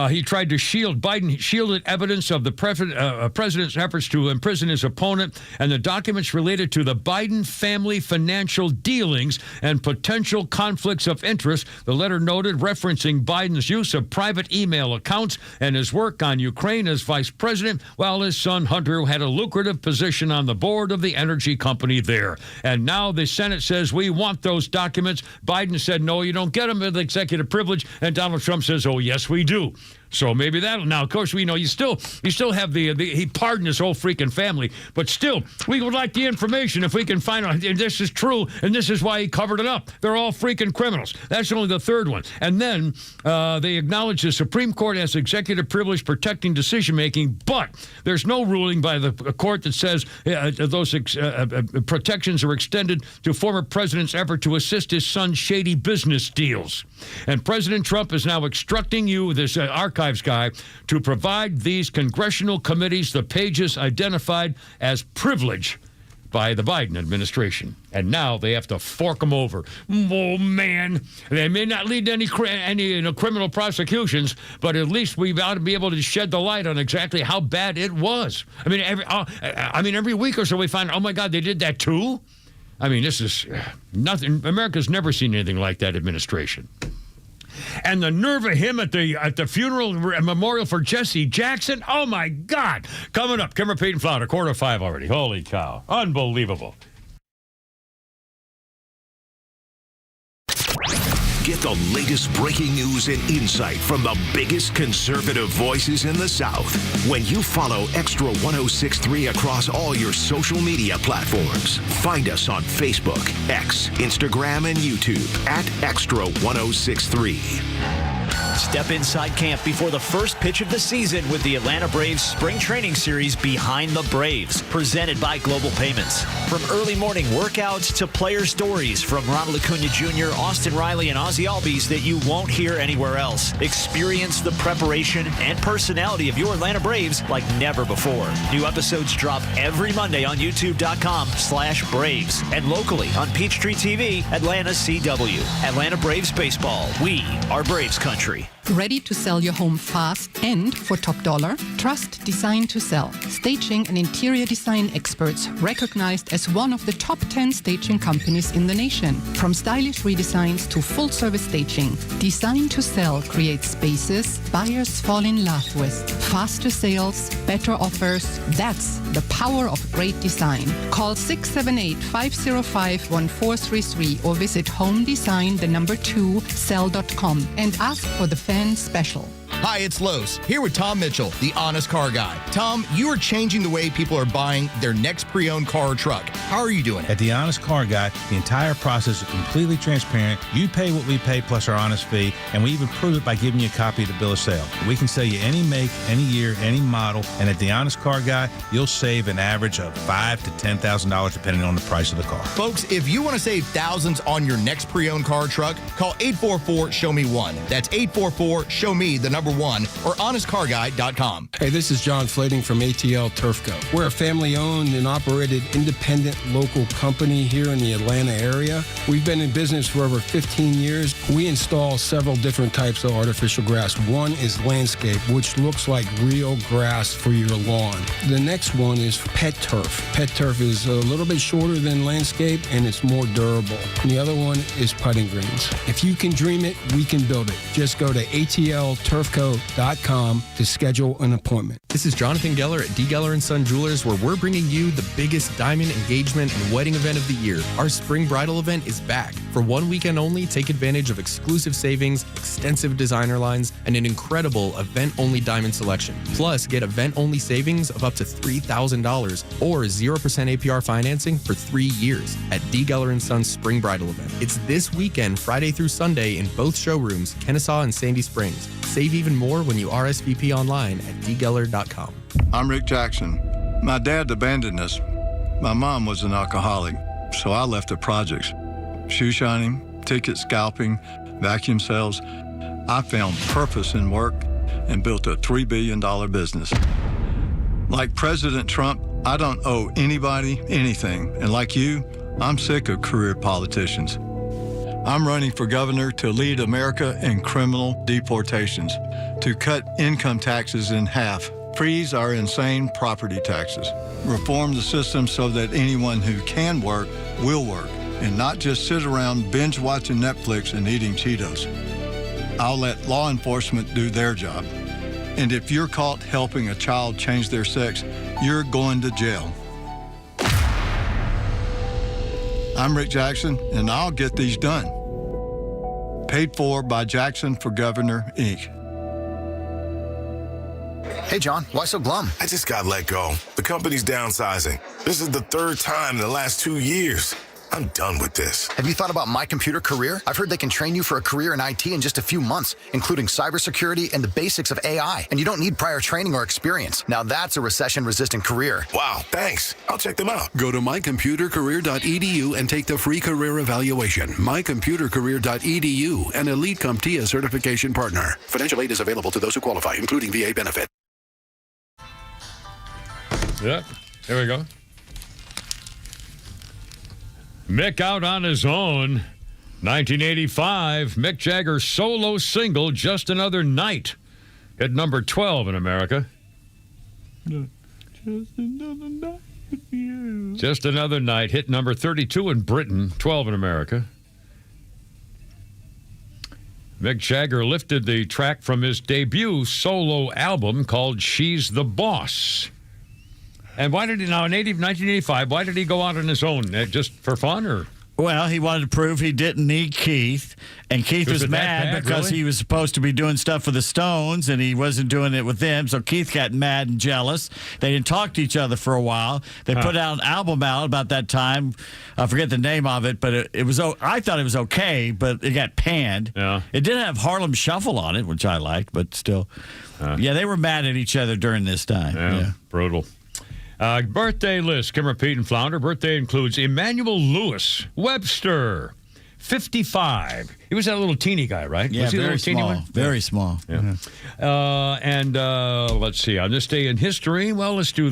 he tried to Biden shielded evidence of the president's efforts to imprison his opponent and the documents related to the Biden family financial dealings and potential conflicts of interest. The letter noted, referencing Biden's use of private email accounts and his work on Ukraine as vice president, while his son Hunter had a lucrative position on the board of the energy company there. And now the Senate says, we want those documents. Biden said, no, you don't get them with executive privilege. And Donald Trump says, oh, yes, we do. So maybe that'll now. Of course, we know you still have he pardoned his whole freaking family, but still, we would like the information if we can find out if this is true and this is why he covered it up. They're all freaking criminals. That's only the third one. And then they acknowledge the Supreme Court has executive privilege protecting decision making, but there's no ruling by the court that says those protections are extended to former president's effort to assist his son's shady business deals. And President Trump is now instructing you, this Archives guy, to provide these congressional committees the pages identified as privilege by the Biden administration. And now they have to fork them over. Oh, man. They may not lead to any criminal prosecutions, but at least we ought to be able to shed the light on exactly how bad it was. I mean, every week or so we find, oh, my God, they did that too? I mean, this is nothing. America's never seen anything like that administration. And the nerve of him at the funeral memorial for Jesse Jackson. Oh, my God. Coming up, Kimmer, Pete, and Flounder, 4:45 already. Holy cow. Unbelievable. Get the latest breaking news and insight from the biggest conservative voices in the South when you follow Extra 106.3 across all your social media platforms. Find us on Facebook, X, Instagram, and YouTube at Extra 106.3. Step inside camp before the first pitch of the season with the Atlanta Braves Spring Training Series Behind the Braves, presented by Global Payments. From early morning workouts to player stories from Ronald Acuna Jr., Austin Riley, and Ozzie Albies that you won't hear anywhere else. Experience the preparation and personality of your Atlanta Braves like never before. New episodes drop every Monday on YouTube.com/Braves and locally on Peachtree TV, Atlanta CW. Atlanta Braves Baseball. We are Braves Country. Ready to sell your home fast and for top dollar? Trust Design to Sell. Staging and interior design experts recognized as one of the top 10 staging companies in the nation. From stylish redesigns to full-service staging, Design to Sell creates spaces buyers fall in love with. Faster sales, better offers. That's the power of great design. Call 678-505-1433 or visit homedesign2sell.com and ask for the fan special. Hi, it's Lowe's, here with Tom Mitchell, the honest car guy. Tom, you are changing the way people are buying their next pre-owned car or truck. How are you doing it? At the Honest Car Guy, the entire process is completely transparent. You pay what we pay plus our honest fee, and we even prove it by giving you a copy of the bill of sale. We can sell you any make, any year, any model, and at the Honest Car Guy, you'll save an average of $5,000 to $10,000 depending on the price of the car. Folks, if you want to save thousands on your next pre-owned car or truck, call 844-SHOW-ME-1. That's 844-SHOW-ME, the number 1, or honestcarguy.com. Hey, this is John Flading from ATL Turfco. We're a family-owned and operated independent local company here in the Atlanta area. We've been in business for over 15 years. We install several different types of artificial grass. One is landscape, which looks like real grass for your lawn. The next one is pet turf. Pet turf is a little bit shorter than landscape, and it's more durable. And the other one is putting greens. If you can dream it, we can build it. Just go to ATLturfco.com Costco.com to schedule an appointment. This is Jonathan Geller at D. Geller & Son Jewelers, where we're bringing you the biggest diamond engagement and wedding event of the year. Our spring bridal event is back. For one weekend only, take advantage of exclusive savings, extensive designer lines, and an incredible event-only diamond selection. Plus, get event-only savings of up to $3,000 or 0% APR financing for 3 years at D. Geller & Son's spring bridal event. It's this weekend, Friday through Sunday, in both showrooms, Kennesaw and Sandy Springs. Save even more when you RSVP online at dgeller.com. I'm Rick Jackson. My dad abandoned us. My mom was an alcoholic, so I left the projects. Shoe shining, ticket scalping, vacuum sales. I found purpose in work and built a $3 billion business. Like President Trump, I don't owe anybody anything. And like you, I'm sick of career politicians. I'm running for governor to lead America in criminal deportations, to cut income taxes in half, freeze our insane property taxes, reform the system so that anyone who can work will work, and not just sit around binge watching Netflix and eating Cheetos. I'll let law enforcement do their job. And if you're caught helping a child change their sex, you're going to jail. I'm Rick Jackson, and I'll get these done. Paid for by Jackson for Governor, Inc. Hey, John, why so glum? I just got let go. The company's downsizing. This is the third time in the last 2 years. I'm done with this. Have you thought about My Computer Career? I've heard they can train you for a career in IT in just a few months, including cybersecurity and the basics of AI. And you don't need prior training or experience. Now that's a recession-resistant career. Wow, thanks. I'll check them out. Go to mycomputercareer.edu and take the free career evaluation. Mycomputercareer.edu, an Elite CompTIA certification partner. Financial aid is available to those who qualify, including VA benefit. Yep, there we go. Mick out on his own. 1985, Mick Jagger's solo single, Just Another Night, hit number 12 in America. Just Another Night with You. Just Another Night hit number 32 in Britain, 12 in America. Mick Jagger lifted the track from his debut solo album called She's the Boss. And why did he, now in 1985, why did he go out on his own? Just for fun, or? Well, he wanted to prove he didn't need Keith, and Keith was mad because he was supposed to be doing stuff for the Stones, and he wasn't doing it with them, so Keith got mad and jealous. They didn't talk to each other for a while. They put out an album out about that time. I forget the name of it, but it was. I thought it was okay, but it got panned. Yeah. It did have Harlem Shuffle on it, which I liked, but still. Yeah, they were mad at each other during this time. Yeah. Brutal. Birthday list, Kimmer, Pete, and Flounder. Birthday includes Emmanuel Lewis Webster, 55. He was that little teeny guy, right? Yeah, was he very small. One? Very small. Yeah. And let's see. On this day in history, well, let's do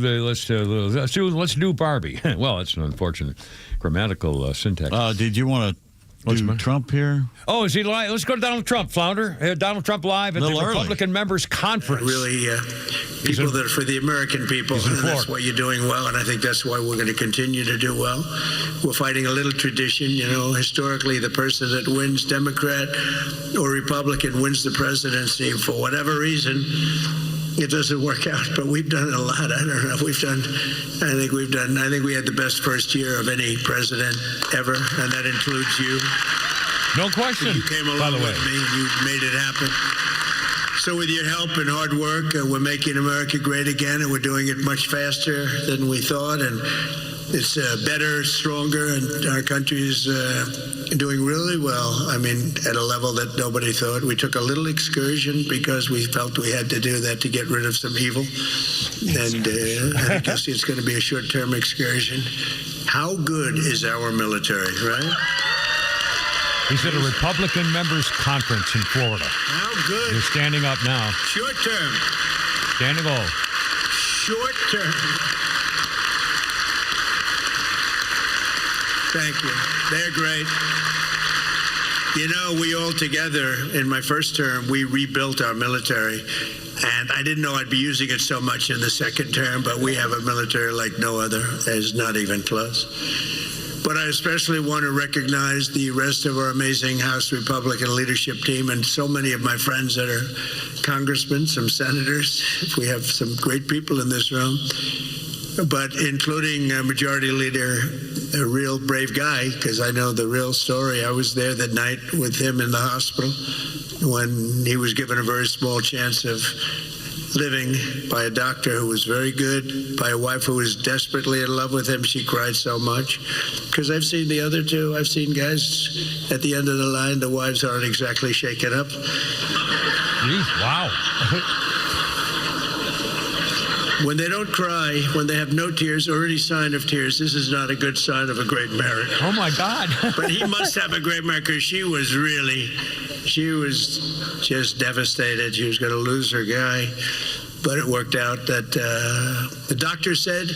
Barbie. Well, it's an unfortunate grammatical syntax. Did you want to do Trump here? Oh, is he live? Let's go to Donald Trump, Flounder. Donald Trump live at the Republican Members Conference. People that are for the American people, and that's why you're doing well, and I think that's why we're going to continue to do well. We're fighting a little tradition, historically the person that wins, Democrat or Republican, wins the presidency. For whatever reason, it doesn't work out, but we've done a lot. I don't know. I think we had the best first year of any president ever, and that includes you. No question. You came along with me, and you made it happen. So with your help and hard work, we're making America great again, and we're doing it much faster than we thought, and it's better, stronger, and our country is doing really well. I mean, at a level that nobody thought. We took a little excursion because we felt we had to do that to get rid of some evil, and I guess it's going to be a short-term excursion. How good is our military, right? He's at a Republican Members Conference in Florida. How good? They're standing up now. Short term. Standing all. Short term. Thank you. They're great. We all together, in my first term, we rebuilt our military. And I didn't know I'd be using it so much in the second term, but we have a military like no other. It's not even close. But I especially want to recognize the rest of our amazing House Republican leadership team and so many of my friends that are congressmen, some senators. We have some great people in this room, but including Majority Leader, a real brave guy, because I know the real story. I was there that night with him in the hospital when he was given a very small chance of living by a doctor who was very good, by a wife who was desperately in love with him. She cried so much. Because I've seen the other two. I've seen guys at the end of the line, the wives aren't exactly shaken up. Jeez, wow. When they don't cry, when they have no tears or any sign of tears, this is not a good sign of a great marriage. Oh, my God. But he must have a great marriage because she was just devastated. She was going to lose her guy. But it worked out that the doctor said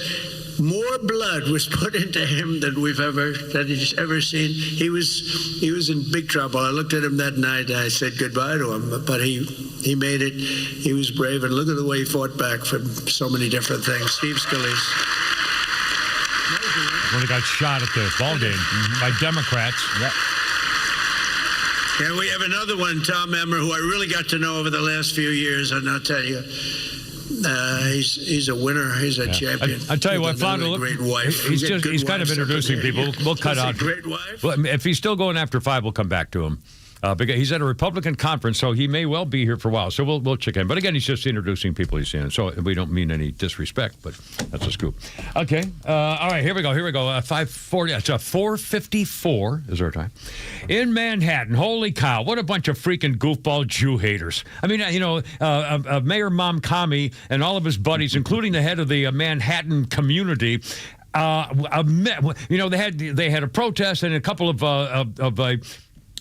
more blood was put into him than he's ever seen. He was in big trouble. I looked at him that night and I said goodbye to him, but he made it. He was brave, and look at the way he fought back from so many different things. Steve Scalise. When he got shot at the ball game by Democrats. Yep. And we have another one, Tom Emmer, who I really got to know over the last few years, and I'll tell you, he's a winner. He's a champion. I tell you what, Flounder, look, great wife. he's kind of introducing people. We'll cut out. Great wife. Well, if he's still going after 5, we'll come back to him. Because he's at a Republican conference, so he may well be here for a while. So we'll check in. But again, he's just introducing people he's seeing. So we don't mean any disrespect, but that's a scoop. Okay. All right, here we go. 5:40. It's 4:54 is our time. In Manhattan, holy cow, what a bunch of freaking goofball Jew haters. I mean, Mayor Mamkami and all of his buddies, including the head of the Manhattan community, they had a protest and a couple of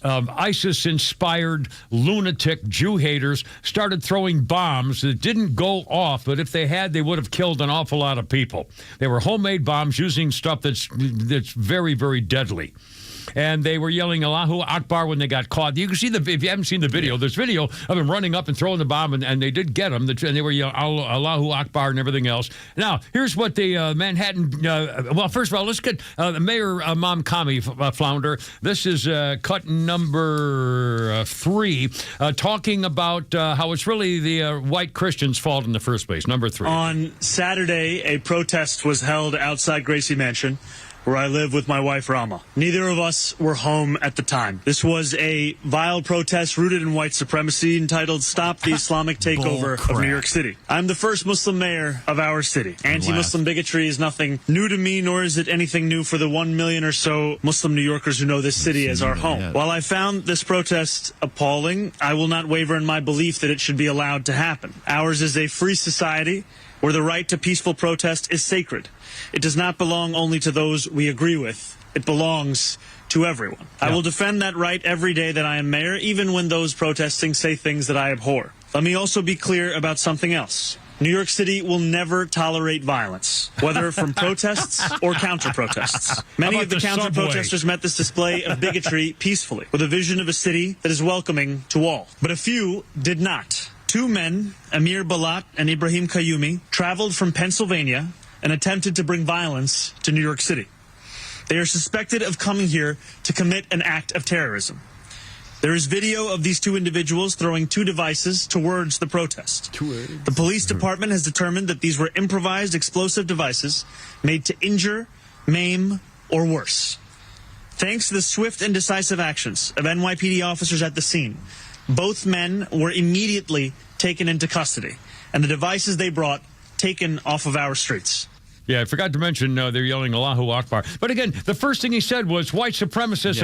ISIS-inspired lunatic Jew haters started throwing bombs that didn't go off, but if they had, they would have killed an awful lot of people. They were homemade bombs using stuff that's very, very deadly. And they were yelling Allahu Akbar when they got caught. You can see if you haven't seen the video, there's video of them running up and throwing the bomb, and they did get them. And they were yelling Allahu Akbar and everything else. Now, here's what the Manhattan, well, first of all, let's get Mayor Mamkami, Flounder. This is cut number 3, talking about how it's really the white Christians' fault in the first place. Number 3. On Saturday, a protest was held outside Gracie Mansion, where I live with my wife, Rama. Neither of us were home at the time. This was a vile protest rooted in white supremacy entitled Stop the Islamic Takeover of New York City. I'm the first Muslim mayor of our city. Anti-Muslim bigotry is nothing new to me, nor is it anything new for the 1 million or so Muslim New Yorkers who know this city as our home. While I found this protest appalling, I will not waver in my belief that it should be allowed to happen. Ours is a free society where the right to peaceful protest is sacred. It does not belong only to those we agree with. It belongs to everyone. I will defend that right every day that I am mayor, even when those protesting say things that I abhor. Let me also be clear about something else. New York City will never tolerate violence, whether from protests or counter-protests. Many of the counter-protesters met this display of bigotry peacefully, with a vision of a city that is welcoming to all. But a few did not. 2 men, Amir Balat and Ibrahim Kayumi, traveled from Pennsylvania and attempted to bring violence to New York City. They are suspected of coming here to commit an act of terrorism. There is video of these 2 individuals throwing 2 devices towards the protest. The police department has determined that these were improvised explosive devices made to injure, maim, or worse. Thanks to the swift and decisive actions of NYPD officers at the scene, both men were immediately taken into custody, and the devices they brought taken off of our streets. Yeah, I forgot to mention they're yelling Allahu Akbar. But again, the first thing he said was white supremacists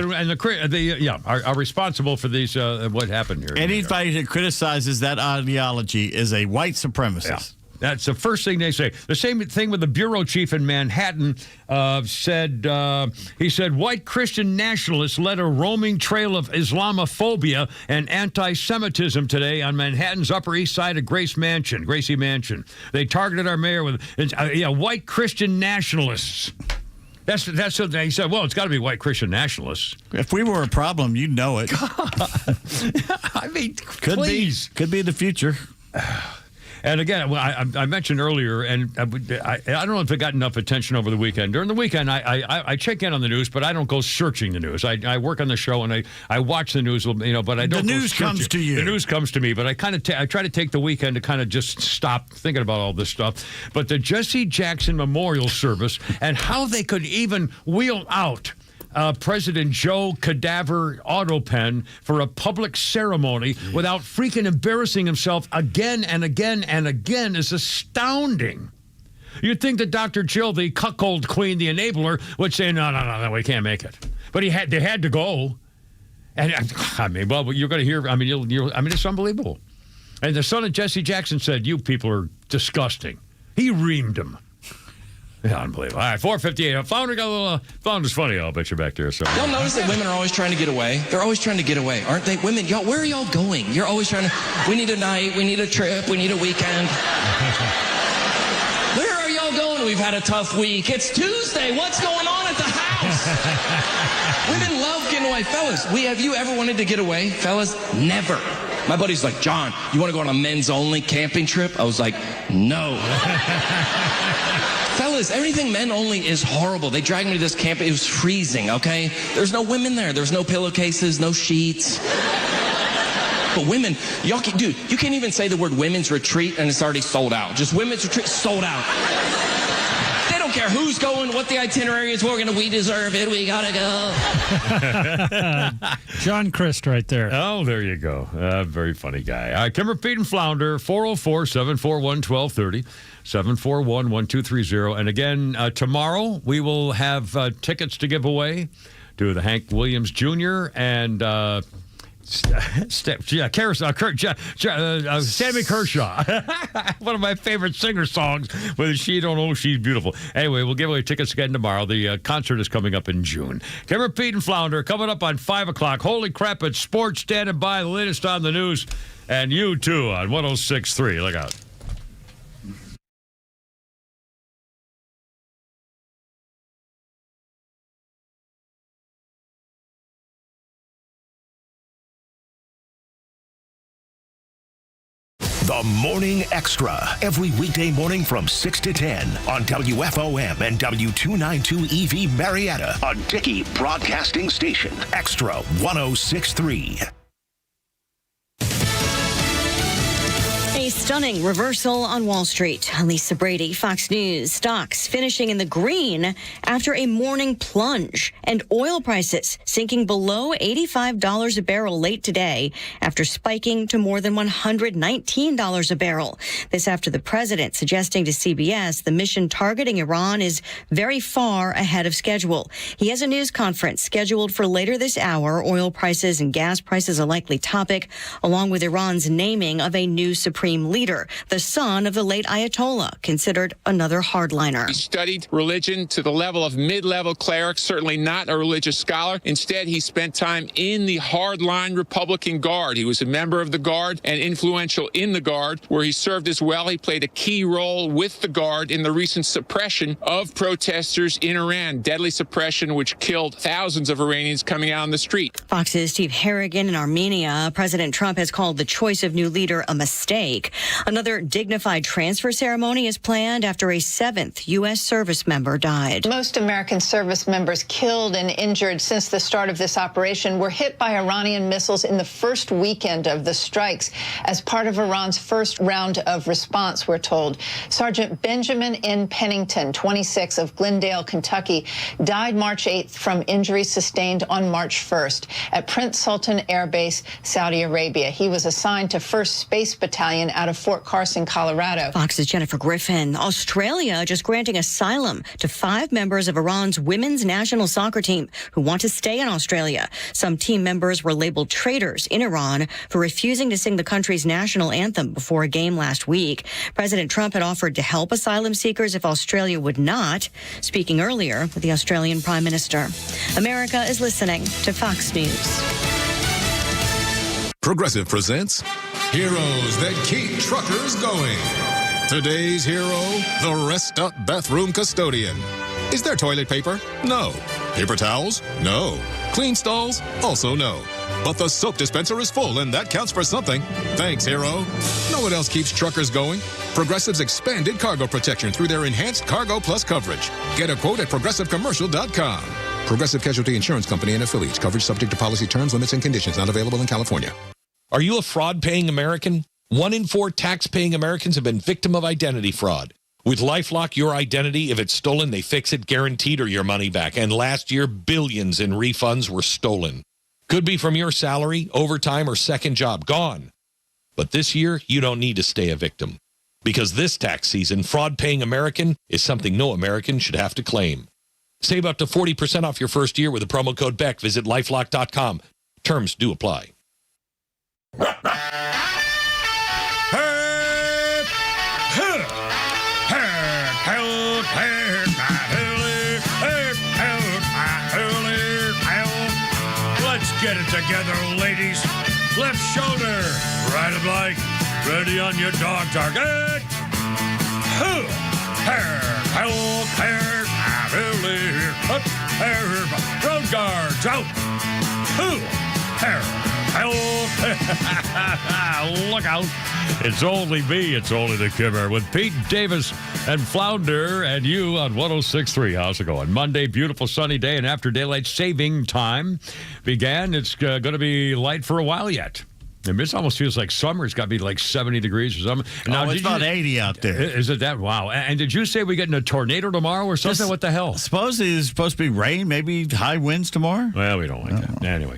are responsible for these what happened here. Anybody that criticizes that ideology is a white supremacist. Yeah. That's the first thing they say. The same thing with the bureau chief in Manhattan said, he said, white Christian nationalists led a roaming trail of Islamophobia and anti-Semitism today on Manhattan's Upper East Side of Gracie Mansion. They targeted our mayor with white Christian nationalists. That's what he said. Well, it's got to be white Christian nationalists. If we were a problem, you'd know it. I mean, could be the future. And again, I mentioned earlier, and I don't know if it got enough attention over the weekend. During the weekend, I check in on the news, but I don't go searching the news. I work on the show, and I watch the news, but I don't. The news comes to you. The news comes to me, but I kind of I try to take the weekend to kind of just stop thinking about all this stuff. But the Jesse Jackson Memorial Service and how they could even wheel out President Joe Cadaver Autopen for a public ceremony without freaking embarrassing himself again and again and again is astounding. You'd think that Dr. Jill, the cuckold queen, the enabler, would say, no, we can't make it. But they had to go. And I mean, well, you're going to hear, I mean, it's unbelievable. And the son of Jesse Jackson said, you people are disgusting. He reamed him. Yeah, unbelievable. All right, 4:58. Flounder's funny. I'll bet you're back there. So y'all notice that women are always trying to get away? They're always trying to get away, aren't they? Women, y'all, where are y'all going? You're always trying to, we need a night, we need a trip, we need a weekend. Where are y'all going? We've had a tough week. It's Tuesday. What's going on at the house? Women love getting away. Fellas, have you ever wanted to get away? Fellas, never. My buddy's like, John, you want to go on a men's only camping trip? I was like, no. Fellas, everything men only is horrible. They dragged me to this camp. It was freezing, okay? There's no women there. There's no pillowcases, no sheets. But women, y'all can, dude, you can't even say the word women's retreat and it's already sold out. Just women's retreat, sold out. They don't care who's going, what the itinerary is. We deserve it. We gotta go. John Christ right there. Oh, there you go. Very funny guy. All right, Kimmer, Pete, and Flounder, 404-741-1230. 741-1230. And again, tomorrow we will have tickets to give away to the Hank Willams Jr. and Sammy Kershaw. One of my favorite singer songs, but She Don't Know She's Beautiful. Anyway, we'll give away tickets again tomorrow. The concert is coming up in June. Kimmer, Pete, and Flounder coming up on 5 o'clock. Holy crap, it's sports standing by, the latest on the news. And you too on 106.3. Look out. The Morning Extra, every weekday morning from 6 to 10 on WFOM and W292 EV Marietta, a Dickey Broadcasting Station. Extra 106.3. A stunning reversal on Wall Street. Lisa Brady, Fox News. Stocks finishing in the green after a morning plunge, and oil prices sinking below $85 a barrel late today after spiking to more than $119 a barrel. This after the president suggesting to CBS the mission targeting Iran is very far ahead of schedule. He has a news conference scheduled for later this hour. Oil prices and gas prices a likely topic, along with Iran's naming of a new supreme leader, the son of the late Ayatollah, considered another hardliner. He studied religion to the level of mid-level cleric, certainly not a religious scholar. Instead, he spent time in the hardline Republican Guard. He was a member of the Guard and influential in the Guard, where he served as well. He played a key role with the Guard in the recent suppression of protesters in Iran, deadly suppression which killed thousands of Iranians coming out on the street. Fox's Steve Harrigan in Armenia. President Trump has called the choice of new leader a mistake. Another dignified transfer ceremony is planned after a 7th U.S. service member died. Most American service members killed and injured since the start of this operation were hit by Iranian missiles in the first weekend of the strikes as part of Iran's first round of response, we're told. Sergeant Benjamin N. Pennington, 26, of Glendale, Kentucky, died March 8th from injuries sustained on March 1st at Prince Sultan Air Base, Saudi Arabia. He was assigned to 1st Space Battalion out of Fort Carson, Colorado. Fox's Jennifer Griffin. Australia just granting asylum to 5 members of Iran's women's national soccer team who want to stay in Australia. Some team members were labeled traitors in Iran for refusing to sing the country's national anthem before a game last week. President Trump had offered to help asylum seekers if Australia would not, speaking earlier with the Australian Prime Minister. America is listening to Fox News. Progressive presents Heroes That Keep Truckers Going. Today's hero, the Rest Up Bathroom Custodian. Is there toilet paper? No. Paper towels? No. Clean stalls? Also no. But the soap dispenser is full, and that counts for something. Thanks, Hero. Know what else keeps truckers going? Progressive's expanded cargo protection through their enhanced Cargo Plus coverage. Get a quote at progressivecommercial.com. Progressive Casualty Insurance Company and affiliates. Coverage subject to policy terms, limits, and conditions. Not available in California. Are you a fraud-paying American? 1 in 4 tax-paying Americans have been victim of identity fraud. With LifeLock, your identity, if it's stolen, they fix it guaranteed or your money back. And last year, billions in refunds were stolen. Could be from your salary, overtime, or second job. Gone. But this year, you don't need to stay a victim. Because this tax season, fraud-paying American is something no American should have to claim. Save up to 40% off your first year with the promo code BECK. Visit LifeLock.com. Terms do apply. Let's get it together, ladies. Left shoulder, right of leg, ready on your dog target. Road guards out. Look out. It's only me. It's only the Kimmer with Pete Davis and Flounder and you on 106.3. How's it going? Monday, beautiful sunny day, and after daylight saving time began, it's going to be light for a while yet. And this almost feels like summer. It's got to be like 70 degrees or something. Now, it's about 80 out there. Is it that? Wow. And did you say we're getting a tornado tomorrow or something? What the hell? Supposedly it's supposed to be rain, maybe high winds tomorrow. Well, we don't like that. Anyway.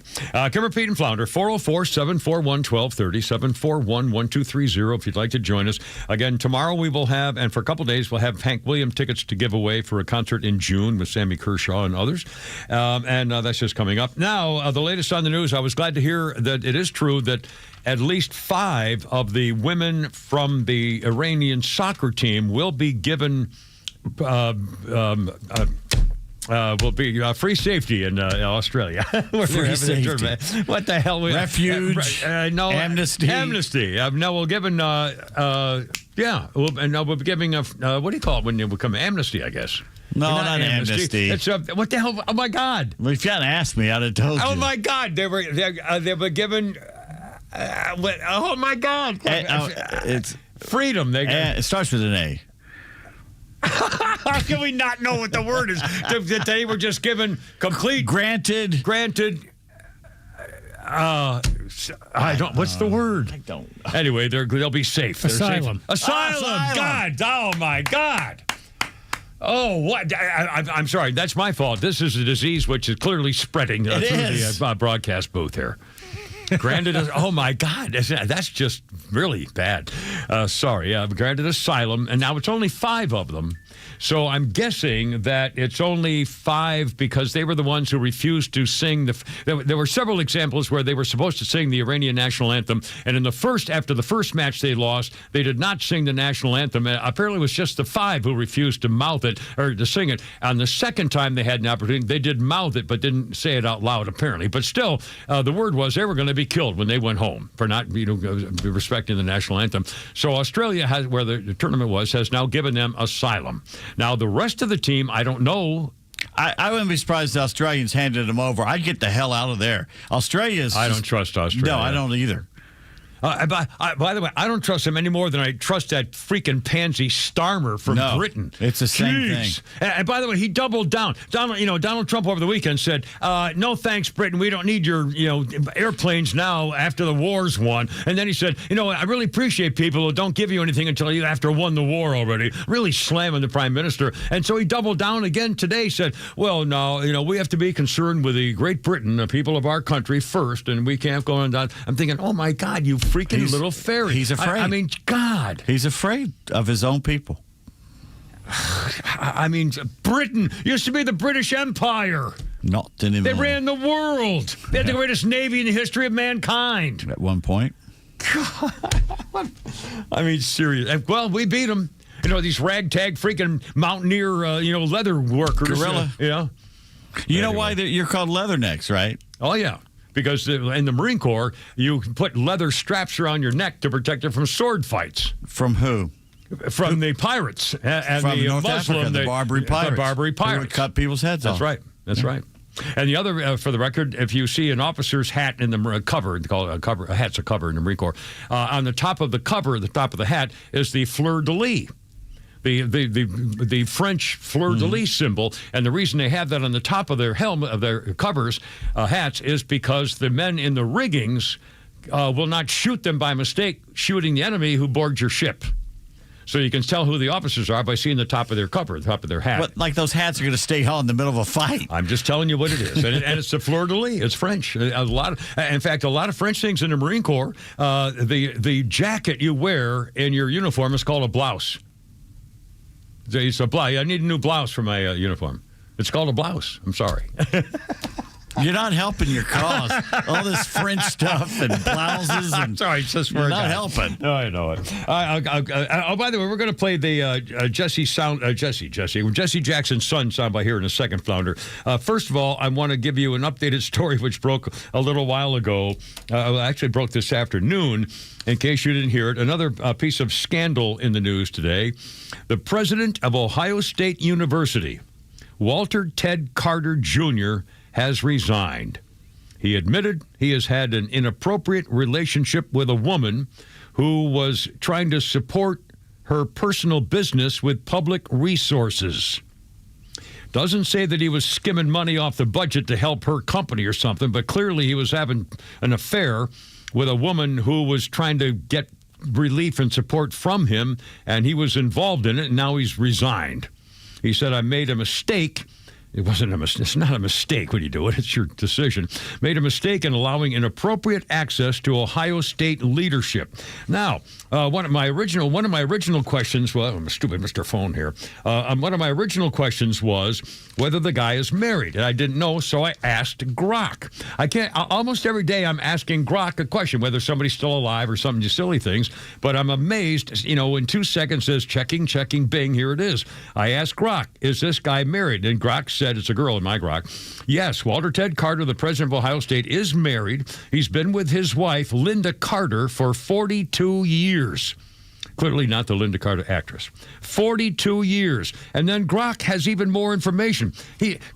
Kimmer, Pete, and Flounder, 404-741-1230, 741-1230 if you'd like to join us. Again, tomorrow we will have, and for a couple of days, we'll have Hank Williams tickets to give away for a concert in June with Sammy Kershaw and others. And that's just coming up. Now, the latest on the news, I was glad to hear that it is true that at least 5 of the women from the Iranian soccer team will be given free safety in Australia. Free safety. What the hell? Refuge. No, amnesty. Amnesty. No, we're giving. We'll be giving a what do you call it when you become amnesty? I guess. No, not amnesty. It's what the hell? Oh my God! Well, if you hadn't asked me, I'd have told you. Oh my God! They were given. Oh my God! It's freedom. It starts with an A. How can we not know what the word is? That they were just given complete. Granted. I don't. What's the word? I don't. Anyway, they'll be safe. Asylum. Asylum. God. Oh my God. Oh, what? I'm sorry. That's my fault. This is a disease which is clearly spreading through the broadcast booth here. Granted, oh my God, that's just really bad. Sorry, granted asylum, and now it's only 5 of them. So I'm guessing that it's only 5 because they were the ones who refused to sing. There were several examples where they were supposed to sing the Iranian national anthem, and after the first match they lost, they did not sing the national anthem. And apparently, it was just the 5 who refused to mouth it or to sing it. On the second time they had an opportunity, they did mouth it, but didn't say it out loud. Apparently, but still, the word was they were going to be killed when they went home for not respecting the national anthem. So Australia, where the tournament was, has now given them asylum. Now, the rest of the team, I don't know. I wouldn't be surprised if the Australians handed them over. I'd get the hell out of there. Australia's. I don't trust Australia. No, I don't either. By the way, I don't trust him any more than I trust that freaking pansy Starmer from Britain. It's the same thing. And by the way, he doubled down. Donald Trump over the weekend said, "No thanks, Britain. We don't need your airplanes now after the war's won." And then he said, "I really appreciate people who don't give you anything until you after won the war already." Really slamming the prime minister. And so he doubled down again today. Said, "Well, no, we have to be concerned with the Great Britain, the people of our country first, and we can't go on down." I'm thinking, oh my God, you freaking little fairy. He's afraid. I mean, God. He's afraid of his own people. I mean, Britain used to be the British Empire. Not anymore. They ran the world. They had the greatest navy in the history of mankind. At one point. God. I mean, serious. Well, we beat them. These ragtag freaking mountaineer, leather workers. Gorilla. You know why you're called leathernecks, right? Oh, yeah. Because in the Marine Corps, you put leather straps around your neck to protect you from sword fights. From who? From the pirates and from the North Muslim, Africa, the Barbary pirates. The Barbary pirates. Who would cut people's heads off. That's right. That's right. And the other, for the record, if you see an officer's hat in the cover, they call it a cover, a hat's a cover in the Marine Corps, on the top of the cover, the top of the hat, is the fleur-de-lis. The French fleur-de-lis symbol, and the reason they have that on the top of their helmet, of their covers, hats, is because the men in the riggings will not shoot them by mistake, shooting the enemy who boards your ship. So you can tell who the officers are by seeing the top of their cover, the top of their hat. But like those hats are going to stay on in the middle of a fight. I'm just telling you what it is. And it's the fleur-de-lis. It's French. In fact, a lot of French things in the Marine Corps, the jacket you wear in your uniform is called a blouse. It's a blouse. I need a new blouse for my uniform. It's called a blouse. I'm sorry. You're not helping your cause. All this French stuff and blouses. And sorry, it's just you're not helping. No, I know it. Oh, by the way, we're going to play the Jesse Jackson's son soundbite here in a second, Flounder. First of all, I want to give you an updated story which broke a little while ago. Actually broke this afternoon, in case you didn't hear it. Another piece of scandal in the news today. The president of Ohio State University, Walter Ted Carter Jr., has resigned. He admitted he has had an inappropriate relationship with a woman who was trying to support her personal business with public resources. Doesn't say that he was skimming money off the budget to help her company or something, but clearly he was having an affair with a woman who was trying to get relief and support from him, and he was involved in it, and now he's resigned. He said, I made a mistake. It's not a mistake when you do it. It's your decision. Made a mistake in allowing inappropriate access to Ohio State leadership. Now, one of my original questions was, I'm a stupid Mr. Phone here. One of my original questions was whether the guy is married, and I didn't know, so I asked Grok. Almost every day I'm asking Grok a question, whether somebody's still alive or some silly things, but I'm amazed, in 2 seconds says checking, bing, here it is. I asked Grok, is this guy married? And Grok said, it's a girl in my Grok. Yes, Walter Ted Carter, the president of Ohio State, is married. He's been with his wife, Linda Carter, for 42 years. Clearly not the Linda Carter actress. 42 years. And then Grok has even more information.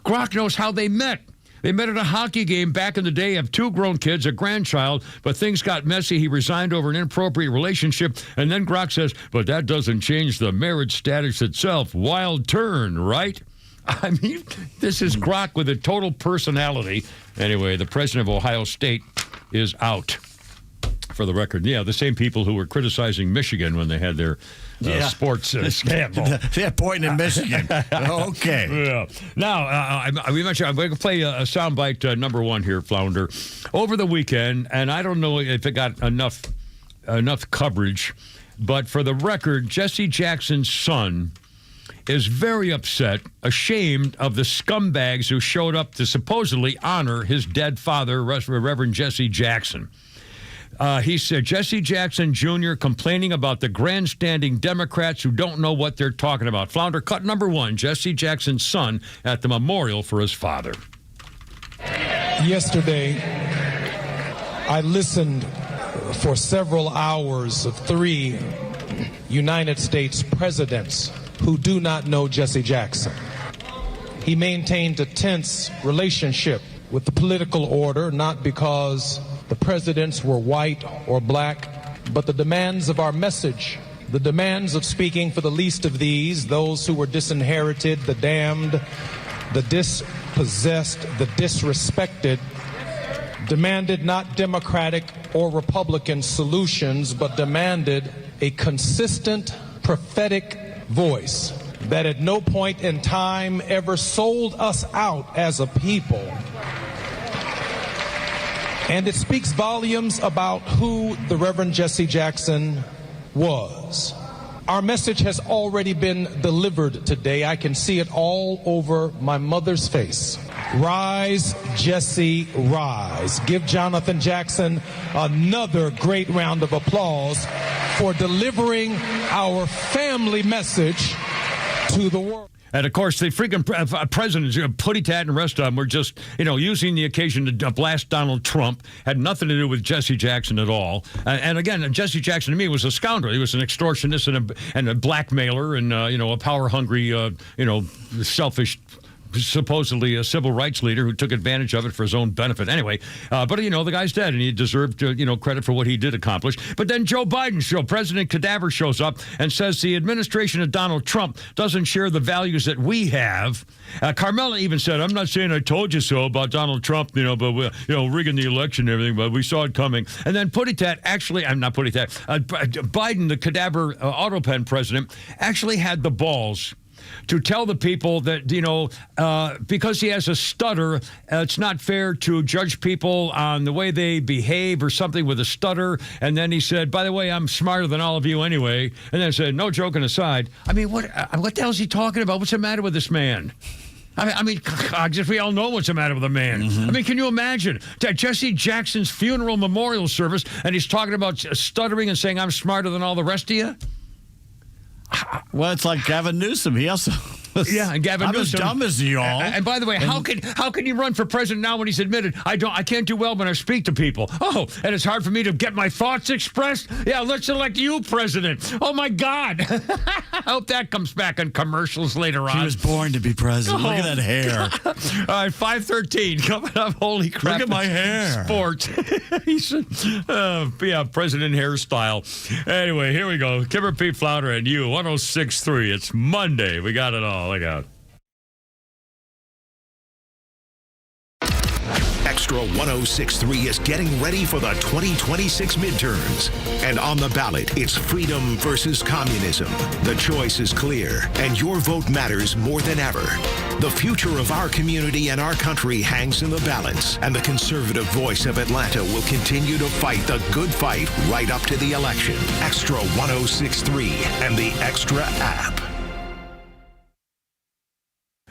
Grok knows how they met. They met at a hockey game back in the day, have 2 grown kids, a grandchild, but things got messy. He resigned over an inappropriate relationship. And then Grok says, but that doesn't change the marriage status itself. Wild turn, right? I mean, this is Grok with a total personality. Anyway, the president of Ohio State is out, for the record. Yeah, the same people who were criticizing Michigan when they had their sports scandal. They're pointing at Michigan. Okay. Yeah. Now, we mentioned, I'm going to play a soundbite number 1 here, Flounder. Over the weekend, and I don't know if it got enough coverage, but for the record, Jesse Jackson's son is very upset, ashamed of the scumbags who showed up to supposedly honor his dead father, Reverend Jesse Jackson. He said, Jesse Jackson Jr. complaining about the grandstanding Democrats who don't know what they're talking about. Flounder, cut number 1, Jesse Jackson's son at the memorial for his father. Yesterday, I listened for several hours of 3 United States presidents who do not know Jesse Jackson. He maintained a tense relationship with the political order, not because the presidents were white or black, but the demands of our message, the demands of speaking for the least of these, those who were disinherited, the damned, the dispossessed, the disrespected, demanded not Democratic or Republican solutions, but demanded a consistent prophetic voice that at no point in time ever sold us out as a people. And it speaks volumes about who the Reverend Jesse Jackson was. Our message has already been delivered today. I can see it all over my mother's face. Rise, Jesse, rise. Give Jonathan Jackson another great round of applause for delivering our family message to the world. And, of course, the freaking presidents, Putty Tat and the rest of them were just, using the occasion to blast Donald Trump. Had nothing to do with Jesse Jackson at all. And again, Jesse Jackson to me was a scoundrel. He was an extortionist and a blackmailer and, a power-hungry, selfish supposedly a civil rights leader who took advantage of it for his own benefit. Anyway, but the guy's dead, and he deserved credit for what he did accomplish. But then Joe Biden, President Cadaver, shows up and says the administration of Donald Trump doesn't share the values that we have. Carmela even said, "I'm not saying I told you so about Donald Trump, but rigging the election and everything, but we saw it coming." And then Biden, the Cadaver auto pen president, actually had the balls to tell the people that, because he has a stutter, it's not fair to judge people on the way they behave or something with a stutter. And then he said, "By the way, I'm smarter than all of you anyway." And then said, "No joking aside." I mean, what the hell is he talking about? What's the matter with this man? We all know what's the matter with the man. Mm-hmm. I mean, can you imagine Jesse Jackson's funeral memorial service, and he's talking about stuttering and saying, "I'm smarter than all the rest of you"? Well, it's like Gavin Newsom. He also... Yeah, and Gavin Newsom. I'm as dumb as you all. And by the way, how can he run for president now when he's admitted, I can't do well when I speak to people? Oh, and it's hard for me to get my thoughts expressed? Yeah, let's elect you president. Oh, my God. I hope that comes back in commercials later on. He was born to be president. Look at that hair. All right, 5:13 coming up. Holy crap. Look at my hair. Sports. He said, president hairstyle. Anyway, here we go. Kimmer, Pete Flounder, and you, 106.3. It's Monday. We got it all. Look out. Extra 106.3 is getting ready for the 2026 midterms. And on the ballot, it's freedom versus communism. The choice is clear, and your vote matters more than ever. The future of our community and our country hangs in the balance, and the conservative voice of Atlanta will continue to fight the good fight right up to the election. Extra 106.3 and the Extra app.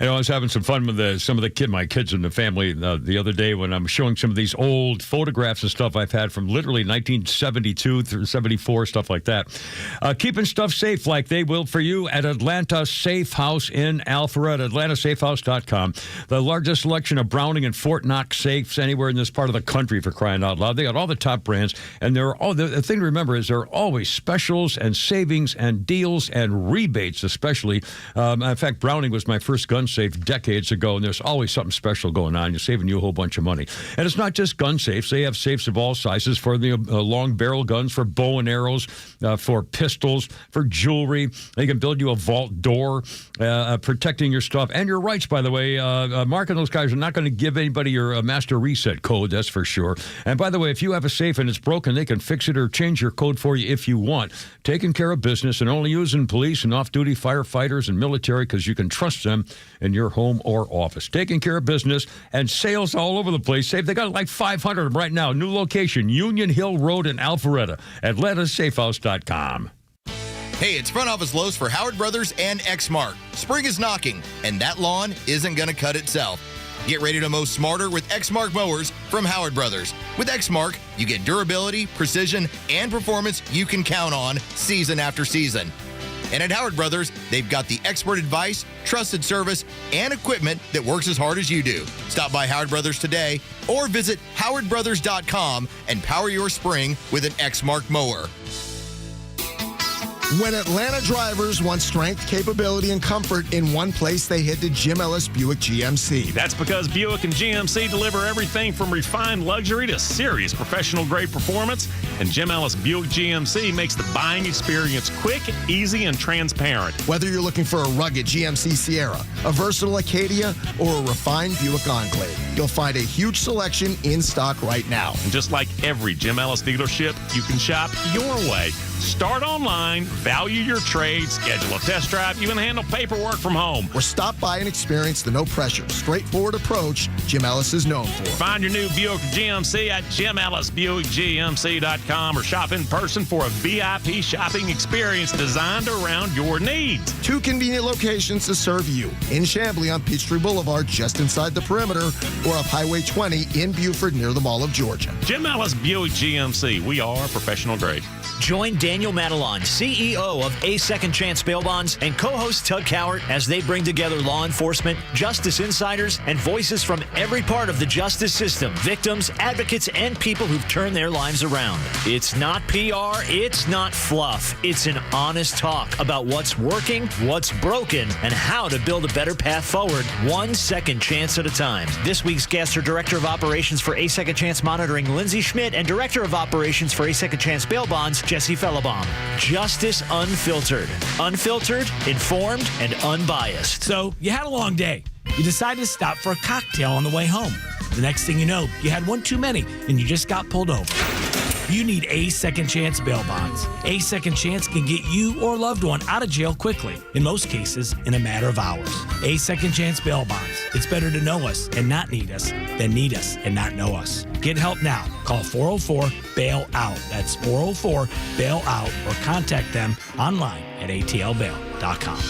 I was having some fun with my kids in the family the other day when I'm showing some of these old photographs and stuff I've had from literally 1972 through 74, stuff like that. Keeping stuff safe like they will for you at Atlanta Safe House in Alpharetta, AtlantaSafeHouse.com. The largest selection of Browning and Fort Knox safes anywhere in this part of the country, for crying out loud. They got all the top brands, and the thing to remember is there are always specials and savings and deals and rebates, especially. In fact, Browning was my first gun safe decades ago, and there's always something special going on. You're saving you a whole bunch of money. And it's not just gun safes. They have safes of all sizes for the long barrel guns, for bow and arrows, for pistols, for jewelry. They can build you a vault door, protecting your stuff and your rights, by the way. Mark and those guys are not going to give anybody your master reset code, that's for sure. And by the way, if you have a safe and it's broken, they can fix it or change your code for you if you want. Taking care of business and only using police and off-duty firefighters and military because you can trust them in your home or office. Taking care of business and sales all over the place. They got like 500 of them right now. New location, Union Hill Road in Alpharetta. AtlantaSafeHouse.com. Hey, it's Front Office Lowe's for Howard Brothers and Exmark. Spring is knocking, and that lawn isn't going to cut itself. Get ready to mow smarter with Exmark mowers from Howard Brothers. With Exmark, you get durability, precision, and performance you can count on season after season. And at Howard Brothers, they've got the expert advice, trusted service, and equipment that works as hard as you do. Stop by Howard Brothers today or visit howardbrothers.com and power your spring with an Exmark mower. When Atlanta drivers want strength, capability, and comfort in one place, they head to Jim Ellis Buick GMC. That's because Buick and GMC deliver everything from refined luxury to serious professional-grade performance, and Jim Ellis Buick GMC makes the buying experience quick, easy, and transparent. Whether you're looking for a rugged GMC Sierra, a versatile Acadia, or a refined Buick Enclave, you'll find a huge selection in stock right now. And just like every Jim Ellis dealership, you can shop your way. Start online, value your trade, schedule a test drive, even handle paperwork from home. Or stop by and experience the no-pressure, straightforward approach Jim Ellis is known for. Find your new Buick GMC at JimEllisBuickGMC.com or shop in person for a VIP shopping experience designed around your needs. 2 convenient locations to serve you. In Chamblee on Peachtree Boulevard, just inside the perimeter, or up Highway 20 in Buford near the Mall of Georgia. Jim Ellis Buick GMC. We are professional grade. Join Daniel Matalon, CEO of A Second Chance Bail Bonds, and co-host Tug Cowart as they bring together law enforcement, justice insiders, and voices from every part of the justice system, victims, advocates, and people who've turned their lives around. It's not PR, it's not fluff. It's an honest talk about what's working, what's broken, and how to build a better path forward, one second chance at a time. This week's guests are Director of Operations for A Second Chance Monitoring, Lindsay Schmidt, and Director of Operations for A Second Chance Bail Bonds, Jesse Fellebaum. Justice Unfiltered. Unfiltered, informed, and unbiased. So, you had a long day. You decided to stop for a cocktail on the way home. The next thing you know, you had one too many, and you just got pulled over. You need A Second Chance Bail Bonds. A Second Chance can get you or a loved one out of jail quickly, in most cases, in a matter of hours. A Second Chance Bail Bonds. It's better to know us and not need us than need us and not know us. Get help now. Call 404-BAIL-OUT. That's 404-BAIL-OUT, or contact them online at atlbail.com.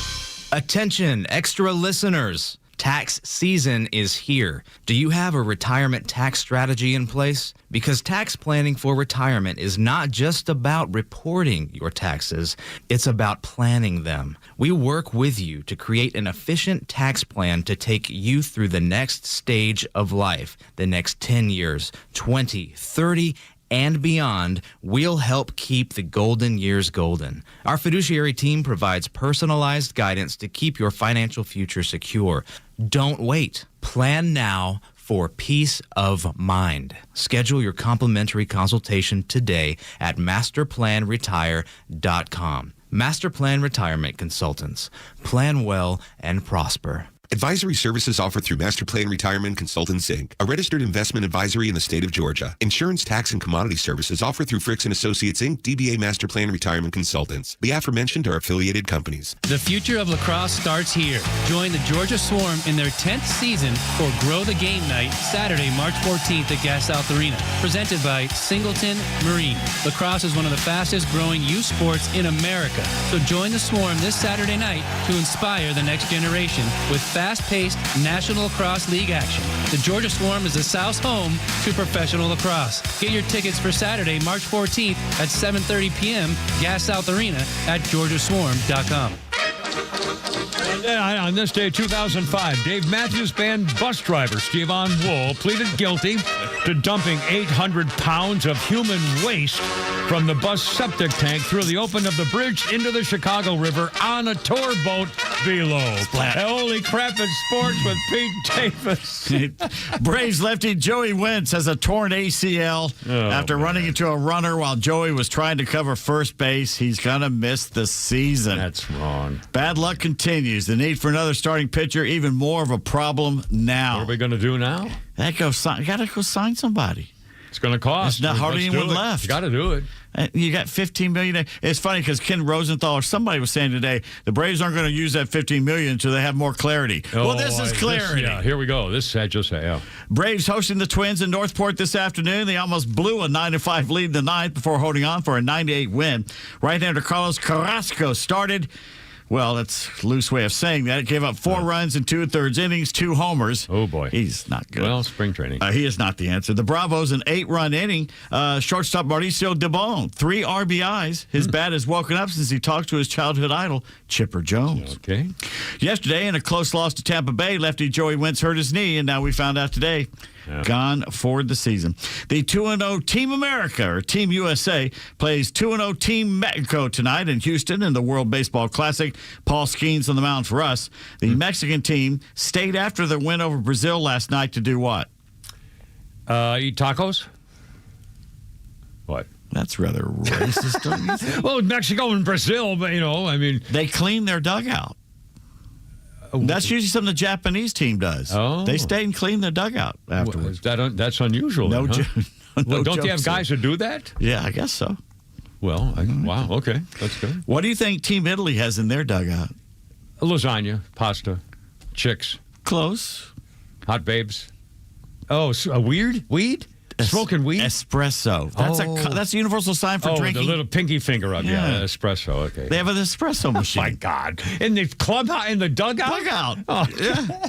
Attention, extra listeners. Tax season is here. Do you have a retirement tax strategy in place? Because tax planning for retirement is not just about reporting your taxes, it's about planning them. We work with you to create an efficient tax plan to take you through the next stage of life, the next 10 years, 20, 30, and beyond. We'll help keep the golden years golden. Our fiduciary team provides personalized guidance to keep your financial future secure. Don't wait. Plan now for peace of mind. Schedule your complimentary consultation today at masterplanretire.com. Masterplan Retirement Consultants. Plan well and prosper. Advisory services offered through Master Plan Retirement Consultants, Inc., a registered investment advisory in the state of Georgia. Insurance, tax, and commodity services offered through Fricks & Associates, Inc., DBA Master Plan Retirement Consultants. The aforementioned are affiliated companies. The future of lacrosse starts here. Join the Georgia Swarm in their 10th season for Grow the Game Night, Saturday, March 14th at Gas South Arena. Presented by Singleton Marine. Lacrosse is one of the fastest growing youth sports in America. So join the Swarm this Saturday night to inspire the next generation with fast-paced National Lacrosse League action. The Georgia Swarm is the South's home to professional lacrosse. Get your tickets for Saturday, March 14th at 7:30 p.m. Gas South Arena at georgiaswarm.com. On this day, 2005, Dave Matthews Band bus driver Stevon Wool pleaded guilty to dumping 800 pounds of human waste from the bus septic tank through the open of the bridge into the Chicago River on a tour boat below. Holy crap, it's sports with Pete Davis. Braves lefty Joey Wentz has a torn ACL after running into a runner while Joey was trying to cover first base. He's going to miss the season. That's wrong. Bad luck continues. The need for another starting pitcher, even more of a problem now. What are we going to do now? You got to go sign somebody. It's going to cost. There's not hardly anyone left. You got to do it. You got $15 million. It's funny because Ken Rosenthal or somebody was saying today the Braves aren't going to use that $15 million until they have more clarity. Well, this is clarity. Here we go. This I just say. Yeah. Braves hosting the Twins in Northport this afternoon. They almost blew a 9-5 lead in the ninth before holding on for a 9-8 win. Right-hander Carlos Carrasco started. Well, that's a loose way of saying that. It gave up 4 runs in 2/3 innings, 2 homers. Oh, boy. He's not good. Well, spring training. He is not the answer. The Bravos, an 8-run inning. Shortstop Mauricio Debon, 3 RBIs. His bat has woken up since he talked to his childhood idol, Chipper Jones. Okay. Yesterday, in a close loss to Tampa Bay, lefty Joey Wentz hurt his knee, and now we found out today. Gone for the season. The 2-0 Team America, or Team USA, plays 2-0 Team Mexico tonight in Houston in the World Baseball Classic. Paul Skeens on the mound for us. The Mexican team stayed after their win over Brazil last night to do what? Eat tacos? What? That's rather racist, don't you think? Well, Mexico and Brazil, but, They cleaned their dugout. That's usually something the Japanese team does. Oh. They stay and clean their dugout afterwards. That's unusual. No, then, huh? no don't you have guys who do that? Yeah, I guess so. Well, wow, okay, that's good. What do you think Team Italy has in their dugout? Lasagna, pasta, chicks. Close. Hot babes. Oh, a weed? Smoking weed? Espresso. That's a universal sign for drinking. The little pinky finger up. Yeah, espresso. Okay. They have an espresso machine. Oh, my God. In the clubhouse, in the dugout? Dugout. Oh. Yeah.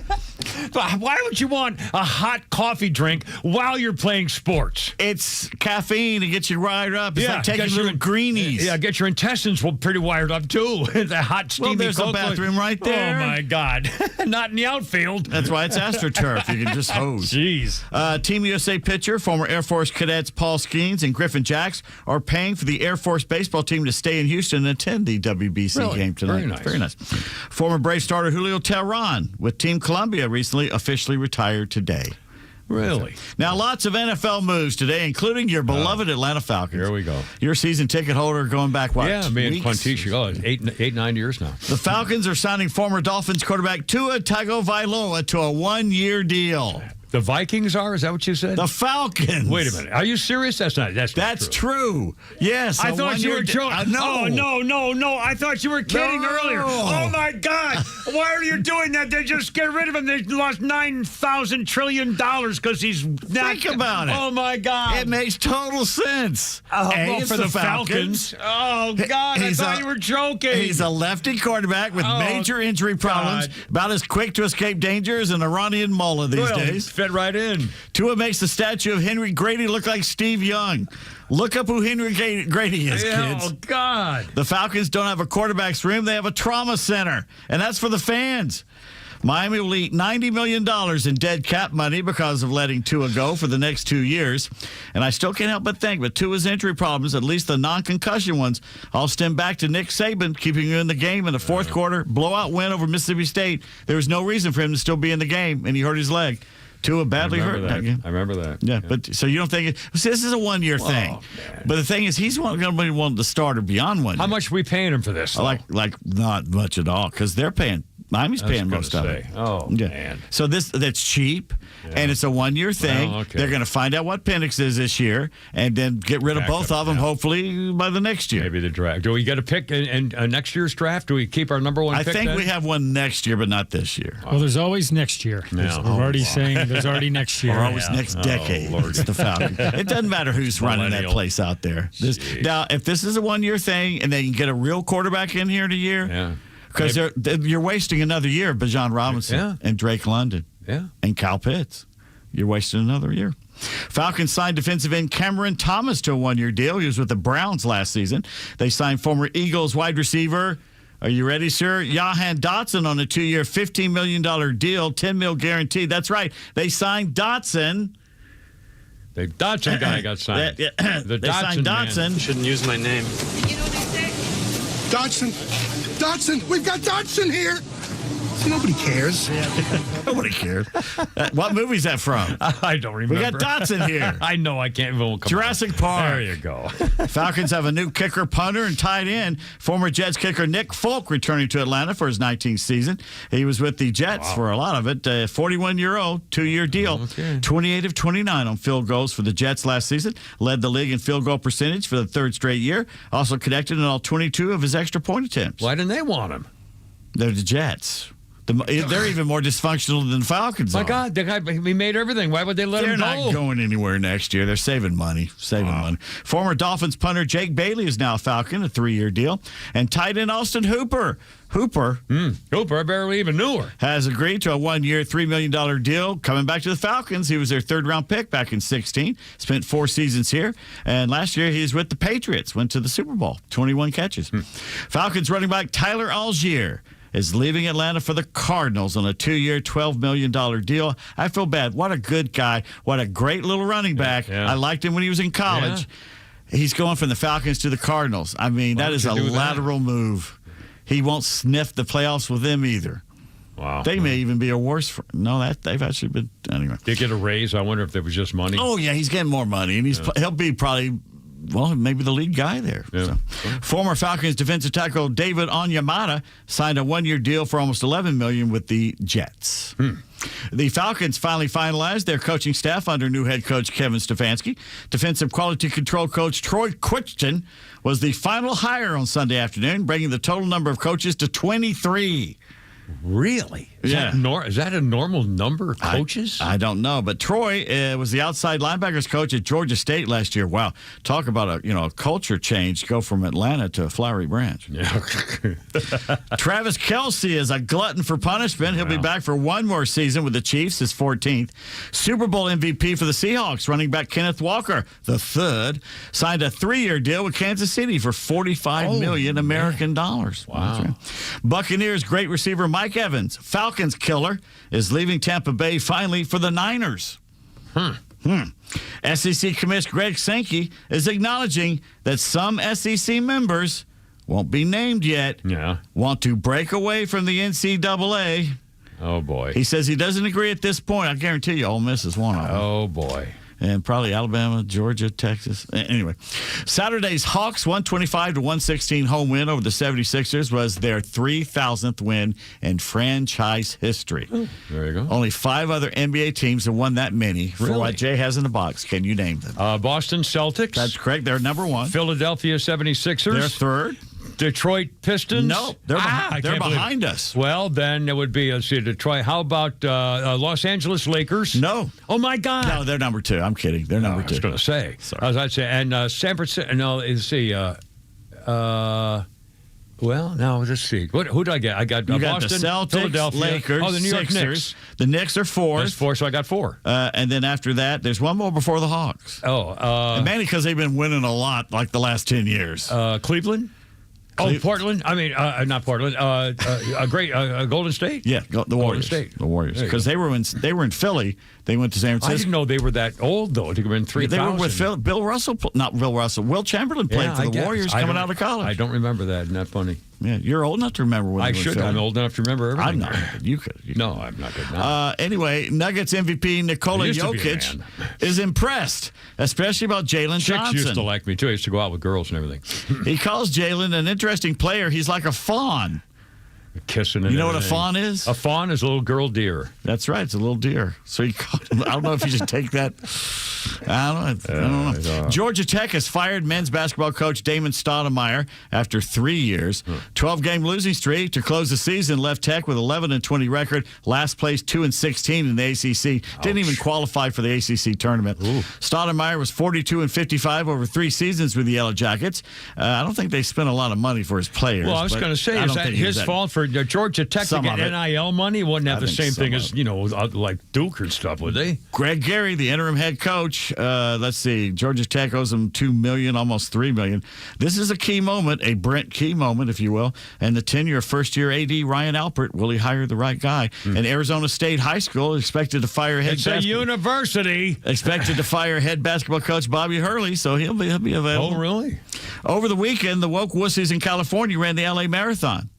Why would you want a hot coffee drink while you're playing sports? It's caffeine to get you wired up. It's like taking little greenies. Yeah, get your intestines pretty wired up, too. The hot, steamy there's a Coke. bathroom right there. Oh, my God. Not in the outfield. That's why it's AstroTurf. You can just hose. Jeez. Team USA pitcher, former Air Force cadets Paul Skeens and Griffin Jacks are paying for the Air Force baseball team to stay in Houston and attend the WBC game tonight. Very nice. Former Brave starter Julio Teheran with Team Colombia recently officially retired today. Really? Now, lots of NFL moves today, including your beloved Atlanta Falcons. Here we go. Your season ticket holder going back, what? Yeah, me and Quantisha. Oh, it's 9 years now. The Falcons are signing former Dolphins quarterback Tua Tagovailoa to a 1-year deal. The Vikings are? Is that what you said? The Falcons. Wait a minute. Are you serious? That's not true. Yes. I thought you were joking. No. Oh, no. I thought you were kidding earlier. Oh, my God. Why are you doing that? They just get rid of him. They lost $9,000 trillion because he's not. Think about it. Oh, my God. It makes total sense. Well, for the Falcons. Oh, God. I thought you were joking. He's a lefty quarterback with major injury problems. God. About as quick to escape danger as an Iranian mullah these days. Fit right in. Tua makes the statue of Henry Grady look like Steve Young. Look up who Henry Grady is, kids. Oh, God. The Falcons don't have a quarterback's room. They have a trauma center, and that's for the fans. Miami will eat $90 million in dead cap money because of letting Tua go for the next 2 years. And I still can't help but think, with Tua's injury problems, at least the non-concussion ones, all stem back to Nick Saban keeping you in the game in the fourth quarter, blowout win over Mississippi State. There was no reason for him to still be in the game, and he hurt his leg. Tua badly hurt that game. I remember that. Yeah, but so you don't think see, this is a 1-year thing. Man. But the thing is, he's going to be one of the starter beyond 1 year. How much are we paying him for this? Like not much at all, because they're paying. Miami's paying most of it. Oh, man. So that's cheap, and it's a 1-year thing. Well, okay. They're going to find out what Penix is this year, and then get rid of both of them, hopefully, by the next year. Maybe the draft. Do we get a pick in next year's draft? Do we keep our number one pick I think then? we have one next year, but not this year. Well, there's always next year. No. We're already saying there's already next year. Or always next decade. It's the Falcons. It doesn't matter who's running that place out there. Now, if this is a 1-year thing, and they can get a real quarterback in here in a year, because you're wasting another year of Bijan Robinson and Drake London and Kyle Pitts. You're wasting another year. Falcons signed defensive end Cameron Thomas to a 1-year deal. He was with the Browns last season. They signed former Eagles wide receiver, are you ready, sir? Jahan Dotson on a 2-year, $15 million deal, $10 million guaranteed. That's right. They signed Dotson. The Dotson guy got signed. They signed Dotson. You shouldn't use my name. Dotson, we've got Dotson here. See, nobody cares. Nobody cares. What movie is that from? I don't remember. We got Dotson here. I know. I can't even. Jurassic Park. There you go. Falcons have a new kicker, punter, and tight end. Former Jets kicker Nick Folk returning to Atlanta for his 19th season. He was with the Jets for a lot of it. 41-year-old, 2-year deal. 28 of 29 on field goals for the Jets last season. Led the league in field goal percentage for the third straight year. Also connected in all 22 of his extra point attempts. Why didn't they want him? They're the Jets. They're even more dysfunctional than the Falcons are. My God, the guy, he made everything. Why would they let him go? They're not going anywhere next year. They're saving money. Money. Former Dolphins punter Jake Bailey is now a Falcon, a 3-year deal. And tight end Austin Hooper. Hooper, I barely even knew her. Has agreed to a 1-year, $3 million deal. Coming back to the Falcons. He was their 3rd-round pick back in 2016. Spent 4 seasons here. And last year, he was with the Patriots. Went to the Super Bowl. 21 catches. Falcons running back Tyler Algier is leaving Atlanta for the Cardinals on a 2-year, $12 million deal. I feel bad. What a good guy. What a great little running back. Yeah. I liked him when he was in college. Yeah. He's going from the Falcons to the Cardinals. I mean, that is a lateral move. He won't sniff the playoffs with them either. Wow. They may even be a worse. They've actually been. Anyway. Did he get a raise? I wonder if it was just money. Oh, yeah, he's getting more money. And he'll be probably. Well, maybe the lead guy there. Yeah. So. Former Falcons defensive tackle David Onyemata signed a 1-year deal for almost $11 million with the Jets. The Falcons finally finalized their coaching staff under new head coach Kevin Stefanski. Defensive quality control coach Troy Quitchen was the final hire on Sunday afternoon, bringing the total number of coaches to 23. Really? Is Yeah. Is that a normal number of coaches? I don't know, but Troy was the outside linebackers coach at Georgia State last year. Wow, talk about a culture change. Go from Atlanta to Flowery Branch. Yeah. Travis Kelce is a glutton for punishment. He'll be back for one more season with the Chiefs, his 14th. Super Bowl MVP for the Seahawks, running back Kenneth Walker, the third, signed a 3-year deal with Kansas City for $45 million American dollars. Wow. That's right. Buccaneers great receiver Mike Evans, Falcons killer, is leaving Tampa Bay finally for the Niners. SEC Commissioner Greg Sankey is acknowledging that some SEC members, won't be named yet, want to break away from the NCAA. Oh, boy. He says he doesn't agree at this point. I guarantee you Ole Miss is one of them. Oh, boy. And probably Alabama, Georgia, Texas. Anyway, Saturday's Hawks 125-116 home win over the 76ers was their 3,000th win in franchise history. There you go. Only 5 other NBA teams have won that many. For Really? what Jay has in the box, can you name them? Boston Celtics. That's correct. They're number 1. Philadelphia 76ers. They're third. Detroit Pistons. No, they're behind us. Well, then it would be Detroit. How about Los Angeles Lakers? No. Oh my God. No, they're number 2. I'm kidding. They're number 2. I was going to say. As I'd say, and San Francisco. No, let's see. Well, now let's see. Who did I get? I got You got Boston, the Celtics, Philadelphia, Lakers, the New York Sixers. Knicks. The Knicks are 4th. That's 4, so I got 4. And then after that, there's one more before the Hawks. And mainly because they've been winning a lot like the last 10 years. Cleveland? Portland? I mean, not Portland. Golden State? Yeah, the Warriors. Golden State. The Warriors. Because they were in Philly. They went to San Francisco. I didn't know they were that old, though. They were in 3,000. They were with Bill Russell. Not Bill Russell. Will Chamberlain played for the Warriors coming out of college. I don't remember that. Isn't that funny? Yeah, you're old enough to remember when I they were in should. Philly. I'm old enough to remember everything. I'm not. You could. No, I'm not good now. Anyway, Nuggets MVP Nikola I used to be a Jokic man. is impressed, especially about Jalen Johnson. Chicks used to like me, too. I used to go out with girls and everything. He calls Jalen an interesting player. He's like a fawn. Kissing and You know what a everything. fawn is? A fawn is a little girl deer. That's right. It's a little deer. So I don't know if you should take that. I don't know. Georgia Tech has fired men's basketball coach Damon Stoudemire after 3 years. 12-game losing streak to close the season left Tech with 11-20 record. Last place 2-16 in the ACC. Didn't even qualify for the ACC tournament. Stoudemire was 42-55 over 3 seasons with the Yellow Jackets. I don't think they spent a lot of money for his players. Well, I was going to say, is that his fault for Georgia Tech to get NIL money? Wouldn't have the same thing as, like Duke and stuff, would they? Greg Gary, the interim head coach, let's see, Georgia Tech owes him $2 million, almost $3 million. This is a key moment, a Brent Key moment, if you will, and the tenure of first-year AD Ryan Alpert. Will he hire the right guy? And Arizona State High School expected to fire head. It's a university. Expected to fire head basketball coach Bobby Hurley, so he'll be available. Oh, really? Over the weekend, the woke wussies in California ran the LA Marathon.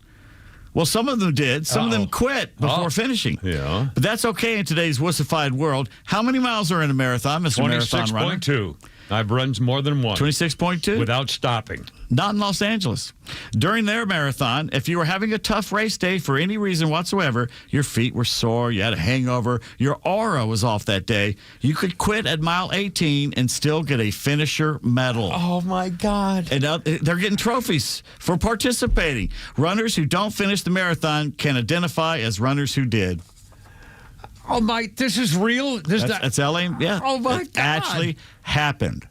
Well, some of them did. Some of them quit before finishing. Yeah. But that's okay in today's wussified world. How many miles are in a marathon, Mr. Marathon Runner? 26.2. I've run more than one. 26.2? Without stopping. Not in Los Angeles. During their marathon, if you were having a tough race day for any reason whatsoever, your feet were sore, you had a hangover, your aura was off that day, you could quit at mile 18 and still get a finisher medal. Oh, my God. And they're getting trophies for participating. Runners who don't finish the marathon can identify as runners who did. Oh, my, this is real? That's LA, yeah. Oh, my it God. actually happened.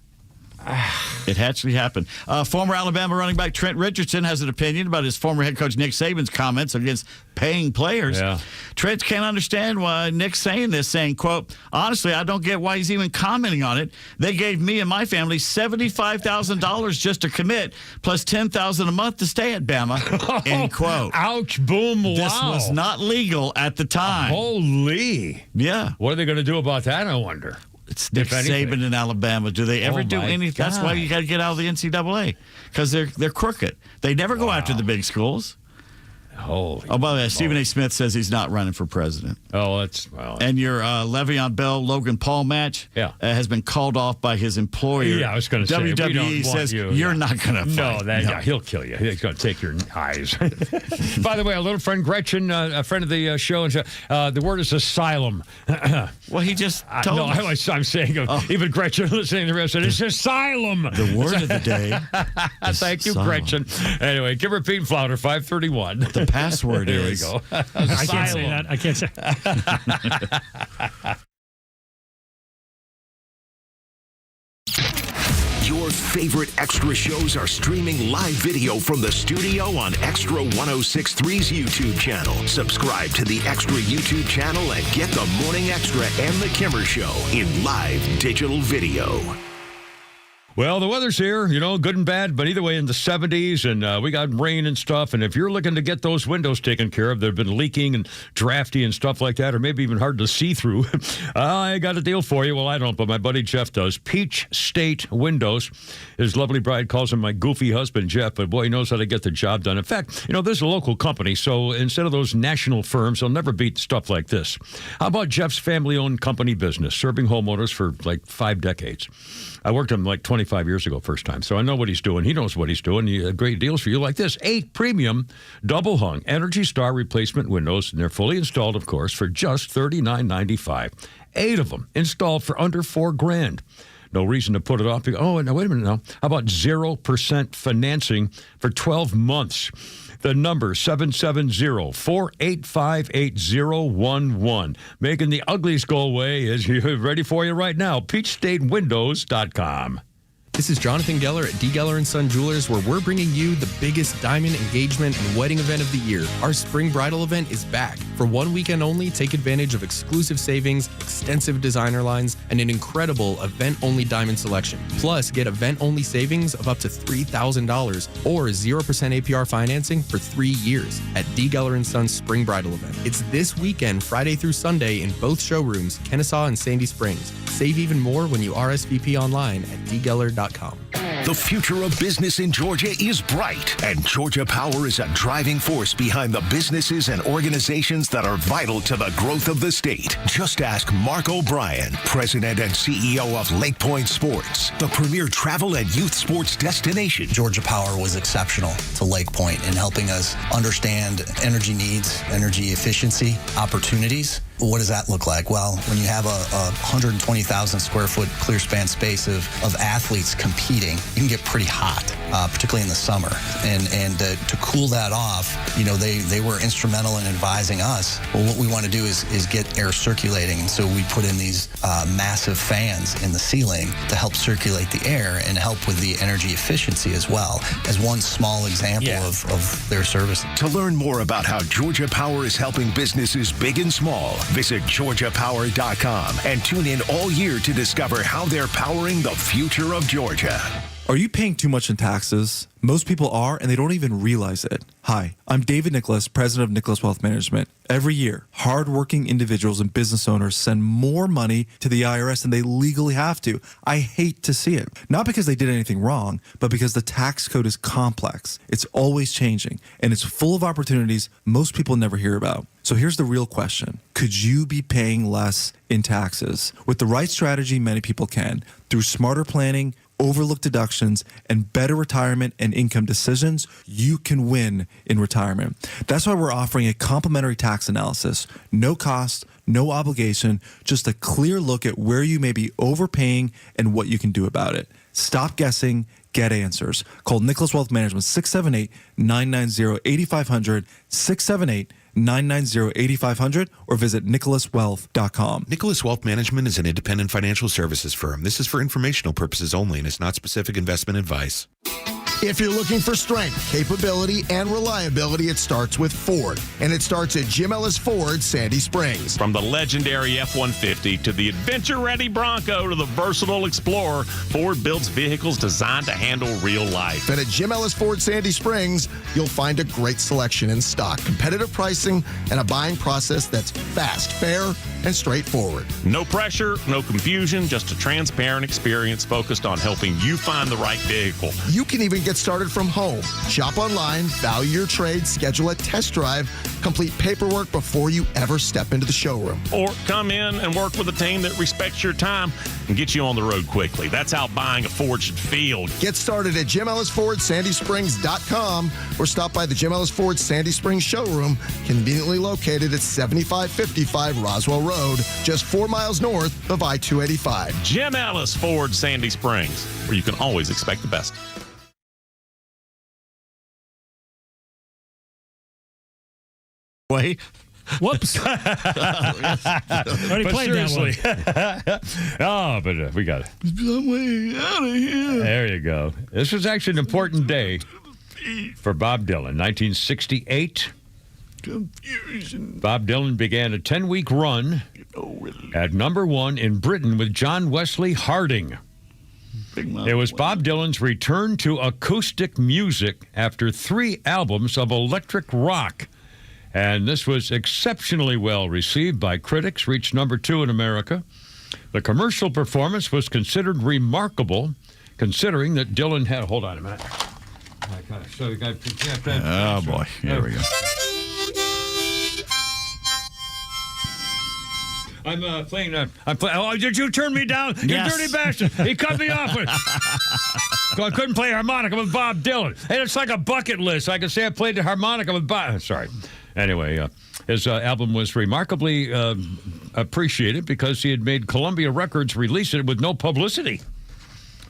It actually happened. Former Alabama running back Trent Richardson has an opinion about his former head coach Nick Saban's comments against paying players. Yeah. Trent can't understand why Nick's saying this, saying, quote, honestly, I don't get why he's even commenting on it. They gave me and my family $75,000 just to commit, plus $10,000 a month to stay at Bama, end quote. Ouch, boom, wow. This was not legal at the time. Holy. Yeah. What are they going to do about that, I wonder? It's Nick Saban in Alabama. Do they ever do anything? That's why you got to get out of the NCAA, because they're crooked. They never go after the big schools. Holy. Oh, by the way, Stephen A. Smith says he's not running for president. Oh, that's, well. And your Le'Veon Bell-Logan Paul match has been called off by his employer. Yeah, I was going to say. WWE says you're not going to fight. Yeah, he'll kill you. He's going to take your eyes. By the way, a little friend, Gretchen, a friend of the show, the word is asylum. Well, he just told us. I'm saying, even Gretchen listening to the rest of it, it's asylum. The word of the day. Thank you, Gretchen. Anyway, give her Pete and Flounder, 531. password There we is. go. I can't say that. I can't say Your favorite Extra shows are streaming live video from the studio on Extra 106.3's YouTube channel. Subscribe to the Extra YouTube channel and get the Morning Extra and the Kimmer Show in live digital video. Well, the weather's here, good and bad, but either way in the 70s, and we got rain and stuff. And if you're looking to get those windows taken care of, they've been leaking and drafty and stuff like that, or maybe even hard to see through, I got a deal for you. Well, I don't, but my buddy Jeff does. Peach State Windows. His lovely bride calls him my goofy husband, Jeff, but boy, he knows how to get the job done. In fact, this is a local company, so instead of those national firms, they'll never beat stuff like this. How about Jeff's family-owned company business, serving homeowners for like 5 decades? I worked with him like 25 years ago first time, so I know what he's doing. He knows what he's doing. He had great deals for you like this. 8 premium double-hung Energy Star replacement windows, and they're fully installed, of course, for just $39.95. 8 of them installed for under $4,000. No reason to put it off. Oh, now, wait a minute now. How about 0% financing for 12 months? The number, 770-485-8011. Making the uglies go away is ready for you right now. PeachStateWindows.com. This is Jonathan Geller at D. Geller & Son Jewelers, where we're bringing you the biggest diamond engagement and wedding event of the year. Our spring bridal event is back. For 1 weekend only, take advantage of exclusive savings, extensive designer lines, and an incredible event-only diamond selection. Plus, get event-only savings of up to $3,000 or 0% APR financing for 3 years at D. Geller & Son's spring bridal event. It's this weekend, Friday through Sunday, in both showrooms, Kennesaw and Sandy Springs. Save even more when you RSVP online at dgeller.com. The future of business in Georgia is bright, and Georgia Power is a driving force behind the businesses and organizations that are vital to the growth of the state. Just ask Mark O'Brien, President and CEO of Lake Point Sports, the premier travel and youth sports destination. Georgia Power was exceptional to Lake Point in helping us understand energy needs, energy efficiency, opportunities. What does that look like? Well, when you have a 120,000 square foot clear span space of athletes competing, you can get pretty hot, particularly in the summer. And to cool that off, they were instrumental in advising us, well, what we want to do is get air circulating. And so we put in these massive fans in the ceiling to help circulate the air and help with the energy efficiency as well, as one small example of their service. To learn more about how Georgia Power is helping businesses big and small, visit GeorgiaPower.com and tune in all year to discover how they're powering the future of Georgia. Are you paying too much in taxes? Most people are, and they don't even realize it. Hi, I'm David Nicholas, president of Nicholas Wealth Management. Every year, hardworking individuals and business owners send more money to the IRS than they legally have to. I hate to see it. Not because they did anything wrong, but because the tax code is complex. It's always changing, and it's full of opportunities most people never hear about. So here's the real question. Could you be paying less in taxes? With the right strategy, many people can. Through smarter planning, overlooked deductions, and better retirement and income decisions, you can win in retirement. That's why we're offering a complimentary tax analysis. No cost, no obligation, just a clear look at where you may be overpaying and what you can do about it. Stop guessing. Get answers. Call Nicholas Wealth Management 678-990-8500, 678-990-8500, or visit nicholaswealth.com. Nicholas Wealth Management is an independent financial services firm. This is for informational purposes only and is not specific investment advice. If you're looking for strength, capability, and reliability, it starts with Ford. And it starts at Jim Ellis Ford, Sandy Springs. From the legendary F-150 to the adventure-ready Bronco to the versatile Explorer, Ford builds vehicles designed to handle real life. And at Jim Ellis Ford, Sandy Springs, you'll find a great selection in stock, competitive pricing, and a buying process that's fast, fair, and straightforward. No pressure, no confusion, just a transparent experience focused on helping you find the right vehicle. You can even get started from home. Shop online, value your trade, schedule a test drive, complete paperwork before you ever step into the showroom. Or come in and work with a team that respects your time and gets you on the road quickly. That's how buying a Ford should feel. Get started at JimEllisFordSandySprings.com or stop by the Jim Ellis Ford Sandy Springs showroom, conveniently located at 7555 Roswell Road, just 4 miles north of I-285. Jim Ellis Ford Sandy Springs, where you can always expect the best. way. Whoops. Already played seriously. that Oh, but we got it. Some way out of here. There you go. This was actually an important day for Bob Dylan. 1968. Confusion. Bob Dylan began a 10-week run at number 1 in Britain with John Wesley Harding. It was Bob Dylan's return to acoustic music after 3 albums of electric rock. And this was exceptionally well received by critics, reached number 2 in America. The commercial performance was considered remarkable, considering that Dylan had... Hold on a minute. So you got... Oh, boy. Here we go. I'm playing. Oh, did you turn me down? You Yes. dirty bastard! He cut me off. I couldn't play harmonica with Bob Dylan. And it's like a bucket list. I can say I played the harmonica with Bob. Sorry. Anyway, his album was remarkably appreciated because he had made Columbia Records release it with no publicity.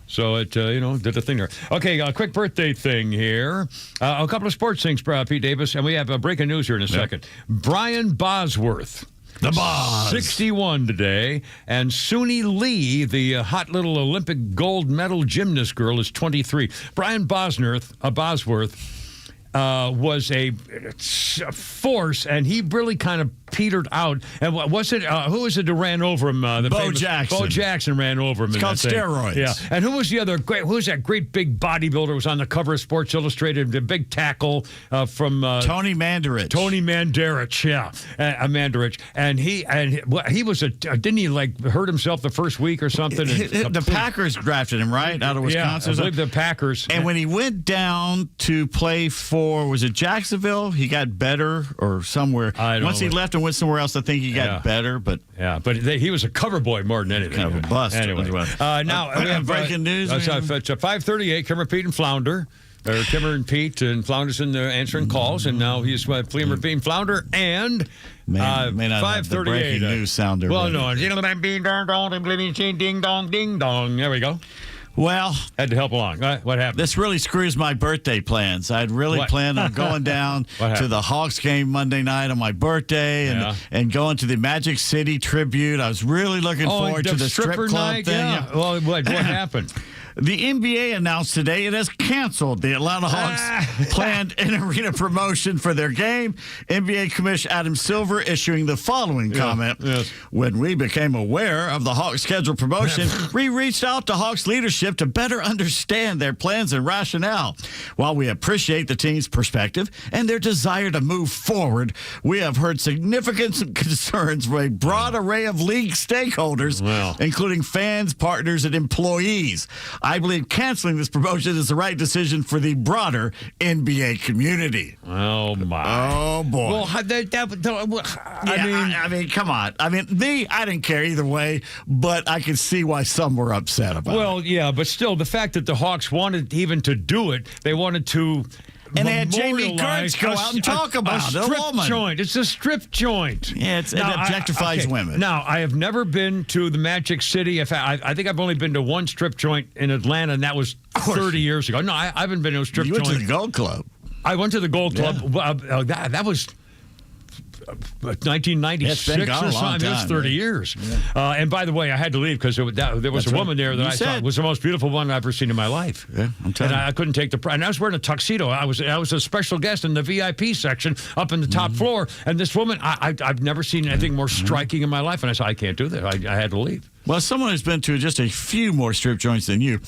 So it, did a thing there. Okay, a quick birthday thing here. A couple of sports things, Pete Davis, and we have breaking news here in a second. Brian Bosworth. The Boz. 61 today. And Suni Lee, the hot little Olympic gold medal gymnast girl, is 23. Brian Bosworth was a force, and he really kind of petered out. And was it who was it that ran over him? Bo Jackson. Bo Jackson ran over him. It's called steroids. Yeah. And who was the other great? Who was that great big bodybuilder who was on the cover of Sports Illustrated? The big tackle from Tony Mandarich. Tony Mandarich, yeah, Mandarich, and he was didn't he like hurt himself the first week or something? The Packers drafted him, right, out of Wisconsin. Yeah, I believe the Packers. And when he went down to play for, was it Jacksonville? He got better or somewhere. Once he left and went somewhere else, I think he got better. But he was a cover boy more than anything. Kind of a bust. Anyway, now we have breaking news. It's a 5:38. Kimmer, Pete, and Flounder. Kimmer and Pete and Flounder's in there answering calls, and now he's Kimmer, Pete, and Flounder, and 5:38. Breaking news sounder. Well, no, ding dong, ding dong. There we go. Well, had to help along. What happened? This really screws my birthday plans. I'd really planned on going down to the Hawks game Monday night on my birthday and going to the Magic City tribute. I was really looking forward to the strip club night thing. Yeah. Well, what happened? The NBA announced today it has canceled the Atlanta Hawks' planned in-arena promotion for their game. NBA Commissioner Adam Silver issuing the following comment. Yes. When we became aware of the Hawks' scheduled promotion, we reached out to Hawks leadership to better understand their plans and rationale. While we appreciate the team's perspective and their desire to move forward, we have heard significant concerns from a broad array of league stakeholders, including fans, partners, and employees. I believe canceling this promotion is the right decision for the broader NBA community. Oh, my. Oh, boy. Well, I mean, come on. I mean, I didn't care either way, but I can see why some were upset about it. Well, yeah, but still, the fact that the Hawks wanted even to do it, they wanted to... And they had Jamie Gertz go out and talk about a strip joint. It's a strip joint. Yeah, it objectifies women. Now, I have never been to the Magic City. I think I've only been to one strip joint in Atlanta, and that was 30 years ago. No, I haven't been to a strip joint. You went to the Gold Club. I went to the Gold Club. That was... 1996 or something. It was 30 years. Yeah. And by the way, I had to leave because there was a woman there that I thought was the most beautiful one I've ever seen in my life. Yeah, I'm telling you. I couldn't take the... And I was wearing a tuxedo. I was a special guest in the VIP section up in the top floor. And this woman, I've never seen anything more striking in my life. And I said, I can't do that. I had to leave. Well, someone who's been to just a few more strip joints than you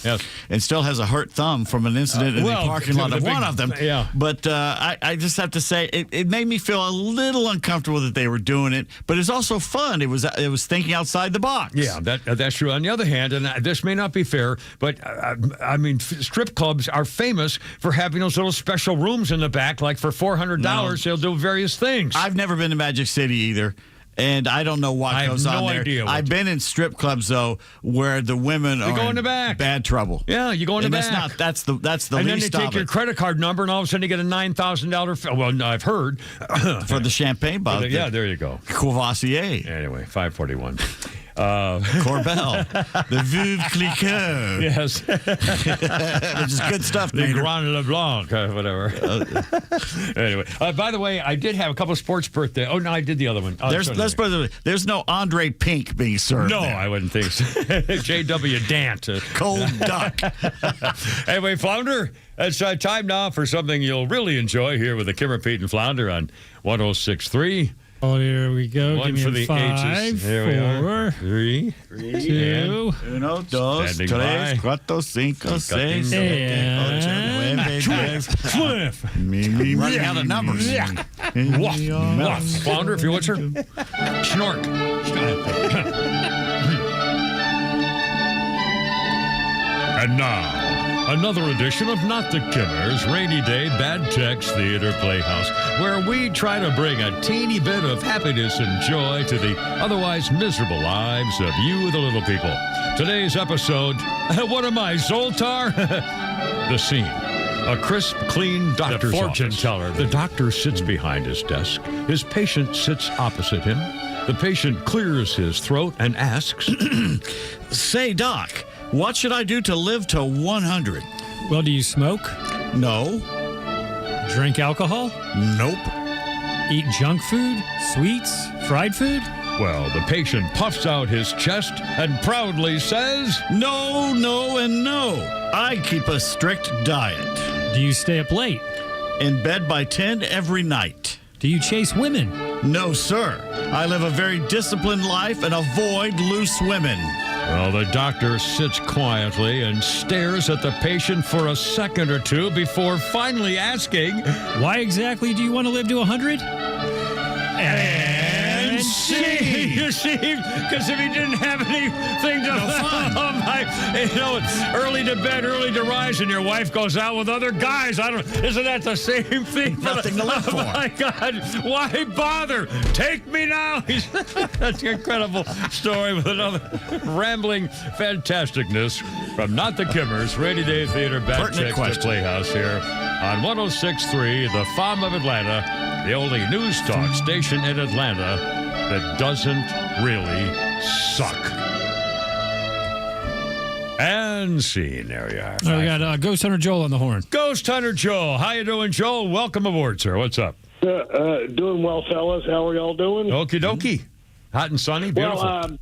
and still has a hurt thumb from an incident in the parking lot of one of them. Yeah. But I just have to say, it made me feel a little uncomfortable that they were doing it, but it's also fun. It was thinking outside the box. Yeah, that's true. On the other hand, and this may not be fair, but I mean, strip clubs are famous for having those little special rooms in the back, like for $400, they'll do various things. I've never been to Magic City either. And I don't know what goes on there. Idea I've been in strip clubs though, where the women are in the back. Bad trouble. Yeah, you go in the back. That's the and least then they take your credit card number, and all of a sudden you get a $9,000. Well, no, I've heard for the champagne bottle. Yeah, there you go. Courvoisier. Anyway, 541. Corbel. The Veuve Clicquot. Yes. Which is good stuff, The Maynard. Grand LeBlanc, whatever. Anyway, by the way, I did have a couple of sports birthdays. Oh, no, I did the other one. There's no Andre Pink being served. No, there. I wouldn't think so. J.W. Dant. Cold duck. Anyway, Flounder, it's time now for something you'll really enjoy here with the Kimmer, Pete, and Flounder on 106.3. Oh, here we go. One Give me for a the 5, ages. Here we are. 4, Three. 2, Uno, dos, Standing tres, by. cuatro, cinco, seis, siete, and ocho, nueve, diez. Cliff. Running out of numbers. Woof. Flounder, if you would, sir. Schnork. And now, another edition of Not the Kimmers Rainy Day Bad Text Theater Playhouse, where we try to bring a teeny bit of happiness and joy to the otherwise miserable lives of you, the little people. Today's episode, what am I, Zoltar? The scene. A crisp, clean doctor's fortune office. Teller. The doctor sits behind his desk. His patient sits opposite him. The patient clears his throat and asks, Say, Doc, what should I do to live to 100? Well, do you smoke? No. Drink alcohol? Nope. Eat junk food? Sweets? Fried food? Well, the patient puffs out his chest and proudly says, No, no, and no. I keep a strict diet. Do you stay up late? In bed by 10 every night. Do you chase women? No, sir. I live a very disciplined life and avoid loose women. Well, the doctor sits quietly and stares at the patient for a second or two before finally asking, Why exactly do you want to live to 100? And see. You see, because if he didn't have anything to early to bed, early to rise, and your wife goes out with other guys, isn't that the same thing? Nothing to live for. Oh my God, why bother? Take me now. That's an incredible story with another rambling fantasticness from Not the Kimmers, Rainy Day Theater Bad Text Playhouse here on 106.3, the Farm of Atlanta, the only news talk station in Atlanta that doesn't really suck. And scene, there you are. Oh, we got Ghost Hunter Joel on the horn. Ghost Hunter Joel. How you doing, Joel? Welcome aboard, sir. What's up? Doing well, fellas. How are y'all doing? Okie dokie. Hot and sunny. Beautiful.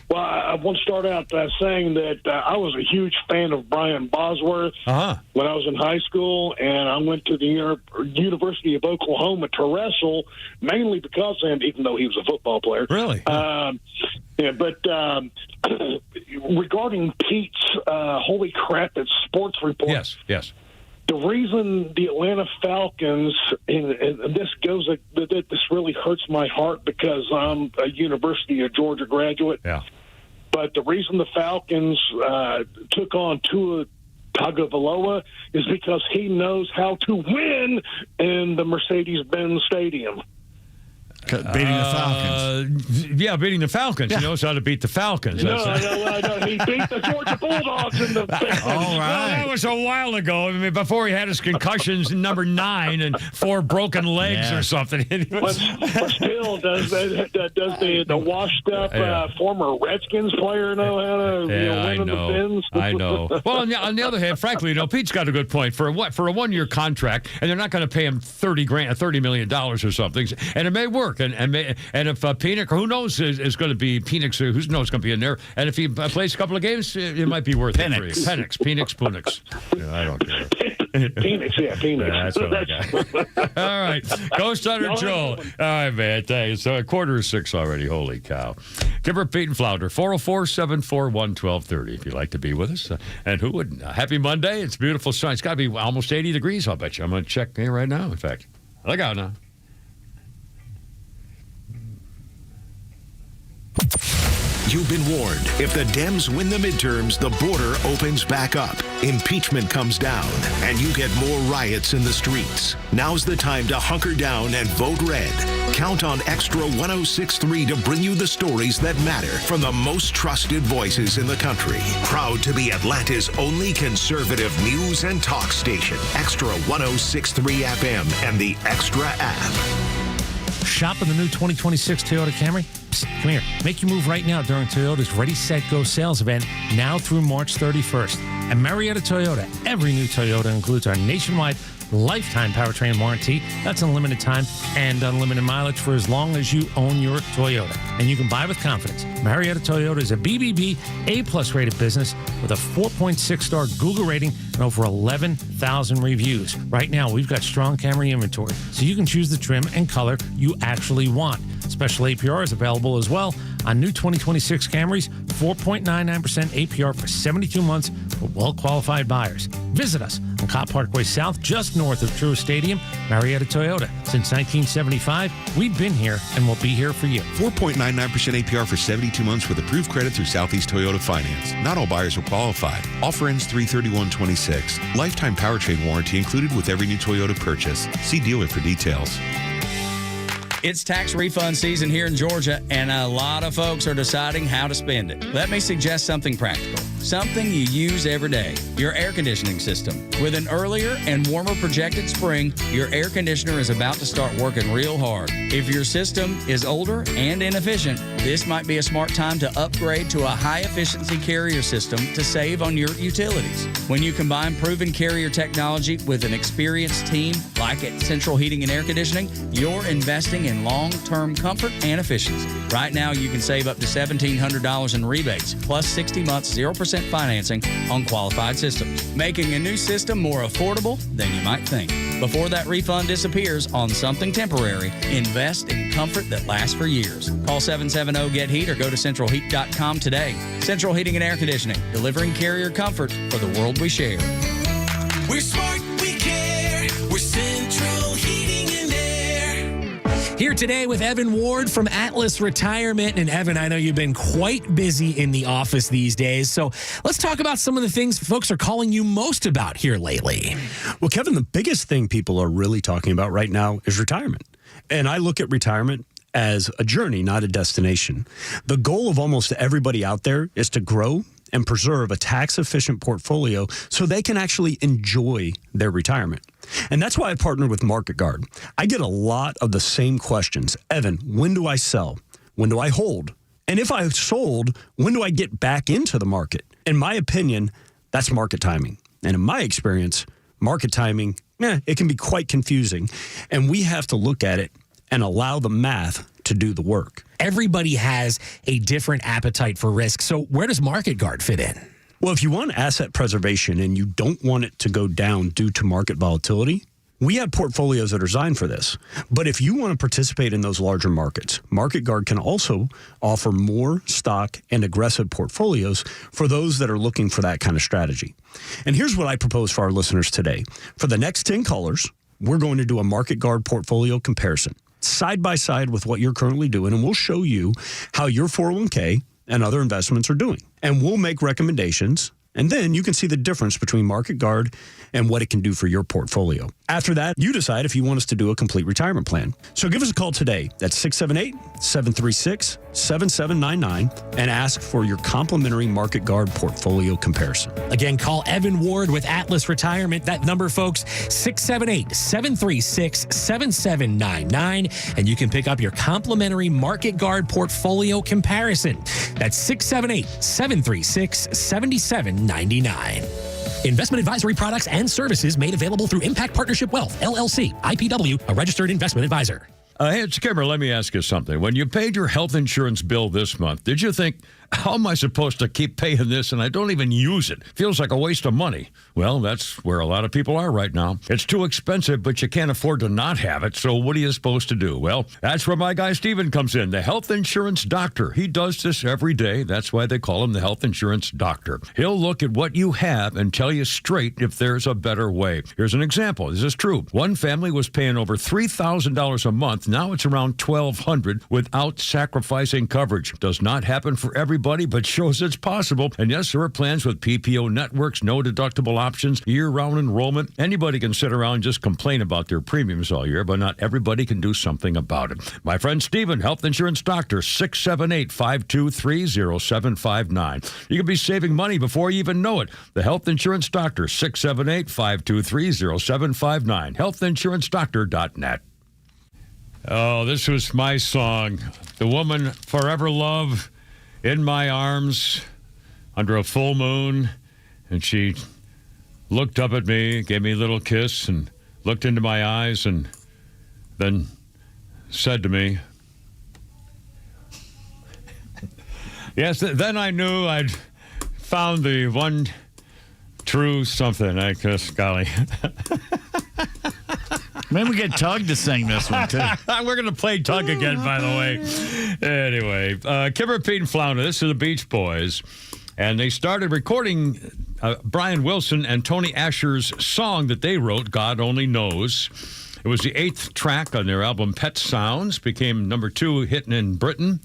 Well, I want to start out saying that I was a huge fan of Brian Bosworth when I was in high school, and I went to the University of Oklahoma to wrestle, mainly because of him, even though he was a football player. Really? Regarding Pete's Holy Crap, it's Sports Report. Yes. The reason the Atlanta Falcons, and this really hurts my heart because I'm a University of Georgia graduate. Yeah. But the reason the Falcons took on Tua Tagovailoa is because he knows how to win in the Mercedes-Benz Stadium. Beating the Falcons. Beating the Falcons. Yeah. He knows how to beat the Falcons. No, he beat the Georgia Bulldogs in the All right. Well, that was a while ago. I mean, before he had his concussions in number 9 and 4 broken legs or something. But still, does the washed-up former Redskins player know how to win in the bins? I know. Well, on the other hand, frankly, Pete's got a good point. For a 1-year contract, and they're not going to pay him $30 million or something, and it may work. And if Penix, who knows, is going to be Penix, who knows going to be in there, and if he plays a couple of games, it might be worth it for you. Penix. Yeah, I don't care. Penix. That's what I got. All right. Ghost Hunter Joel. All right, man. Thanks. So 5:45 already. Holy cow. Kimmer, Pete, and Flounder. 404-741-1230 if you'd like to be with us. And who wouldn't? Happy Monday. It's beautiful sun. It's got to be almost 80 degrees, I'll bet you. I'm going to check here right now, in fact. Look out now. You've been warned. If the Dems win the midterms, the border opens back up. Impeachment comes down, and you get more riots in the streets. Now's the time to hunker down and vote red. Count on Extra 106.3 to bring you the stories that matter from the most trusted voices in the country. Proud to be Atlanta's only conservative news and talk station. Extra 106.3 FM and the Extra app. Shop in the new 2026 Toyota Camry. Psst, come here. Make your move right now during Toyota's Ready, Set, Go sales event now through March 31st. At Marietta Toyota, every new Toyota includes our nationwide lifetime powertrain warranty. That's unlimited time and unlimited mileage for as long as you own your Toyota. And you can buy with confidence. Marietta Toyota is a BBB A+ rated business with a 4.6-star Google rating and over 11,000 reviews. Right now, we've got strong Camry inventory, so you can choose the trim and color you actually want. Special APR is available as well on new 2026 Camrys, 4.99% APR for 72 months for well-qualified buyers. Visit us on Cop Parkway South, just north of Truist Stadium, Marietta Toyota. Since 1975, we've been here and we'll be here for you. 4.99% APR for 72 months with approved credit through Southeast Toyota Finance. Not all buyers will qualify. Offer ends 3/31/26. Lifetime powertrain warranty included with every new Toyota purchase. See dealer for details. It's tax refund season here in Georgia, and a lot of folks are deciding how to spend it. Let me suggest something practical, something you use every day, your air conditioning system. With an earlier and warmer projected spring, your air conditioner is about to start working real hard. If your system is older and inefficient, this might be a smart time to upgrade to a high-efficiency Carrier system to save on your utilities. When you combine proven Carrier technology with an experienced team like at Central Heating and Air Conditioning, you're investing in long-term comfort and efficiency. Right now, you can save up to $1,700 in rebates, plus 60 months 0% financing on qualified systems, making a new system more affordable than you might think. Before that refund disappears on something temporary, invest in comfort that lasts for years. Call 770-GET-HEAT or go to centralheat.com today. Central Heating and Air Conditioning, delivering Carrier comfort for the world we share. We're smart, we care. We're Central Heating and Air. Here today with Evan Ward from Atlas Retirement. And Evan, I know you've been quite busy in the office these days. So let's talk about some of the things folks are calling you most about here lately. Well, Kevin, the biggest thing people are really talking about right now is retirement. And I look at retirement as a journey, not a destination. The goal of almost everybody out there is to grow and preserve a tax-efficient portfolio so they can actually enjoy their retirement. And that's why I partnered with Market Guard. I get a lot of the same questions. Evan, when do I sell? When do I hold? And if I sold, when do I get back into the market? In my opinion, that's market timing. And in my experience, market timing, it can be quite confusing. And we have to look at it and allow the math to do the work. Everybody has a different appetite for risk. So where does Market Guard fit in? Well, if you want asset preservation and you don't want it to go down due to market volatility, we have portfolios that are designed for this. But if you want to participate in those larger markets, Market Guard can also offer more stock and aggressive portfolios for those that are looking for that kind of strategy. And here's what I propose for our listeners today. For the next 10 callers, we're going to do a Market Guard portfolio comparison, side by side with what you're currently doing, and we'll show you how your 401k and other investments are doing. And we'll make recommendations, and then you can see the difference between Market Guard and what it can do for your portfolio. After that, you decide if you want us to do a complete retirement plan. So give us a call today at 678-736-7799 and ask for your complimentary Market Guard portfolio comparison. Again, call Evan Ward with Atlas Retirement. That number, folks, 678-736-7799. And you can pick up your complimentary Market Guard portfolio comparison. That's 678-736-7799. Investment advisory products and services made available through Impact Partnership Wealth, LLC, IPW, a registered investment advisor. Hey, it's Kimmer. Let me ask you something. When you paid your health insurance bill this month, did you think, how am I supposed to keep paying this and I don't even use it? Feels like a waste of money. Well, that's where a lot of people are right now. It's too expensive, but you can't afford to not have it. So what are you supposed to do? Well, that's where my guy Steven comes in, the health insurance doctor. He does this every day. That's why they call him the health insurance doctor. He'll look at what you have and tell you straight if there's a better way. Here's an example. This is true. One family was paying over $3,000 a month. Now it's around $1,200 without sacrificing coverage. Does not happen for everybody, but shows it's possible. And yes, there are plans with PPO networks, no deductible options, year-round enrollment. Anybody can sit around and just complain about their premiums all year, but not everybody can do something about it. My friend Steven, health insurance doctor, 678-523-0759. You could be saving money before you even know it. The health insurance doctor, 678-523-0759. healthinsurancedoctor.net. Oh, this was my song the woman forever love in my arms under a full moon, and she looked up at me, gave me a little kiss, and looked into my eyes, and then said to me, yes, then I knew I'd found the one true something, I guess, golly. Maybe we get Tug to sing this one, too. We're going to play Tug again, by the way. Anyway, Kimmer, Pete, and Flounder, this is the Beach Boys. And they started recording Brian Wilson and Tony Asher's song that they wrote, God Only Knows. It was the 8th track on their album Pet Sounds, became number 2 hit in Britain.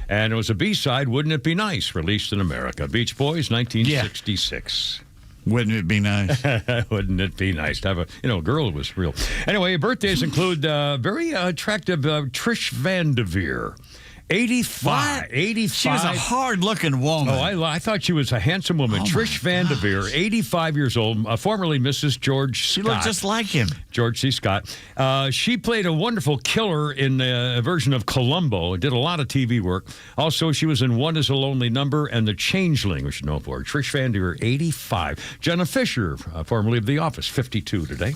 And it was a B-side, Wouldn't It Be Nice, released in America. Beach Boys, 1966. Yeah. Wouldn't it be nice? Wouldn't it be nice to have a girl who was real? Anyway, birthdays include very attractive Trish Van Devere. 85. What? 85. She was a hard-looking woman. Oh, I thought she was a handsome woman. Trish Van Devere, 85 years old, formerly Mrs. George Scott. She looked just like him. George C. Scott. She played a wonderful killer in a version of Columbo. Did a lot of TV work. Also, she was in One Is a Lonely Number and The Changeling, we should know for. Trish Van Devere, 85. Jenna Fisher, formerly of The Office, 52 today.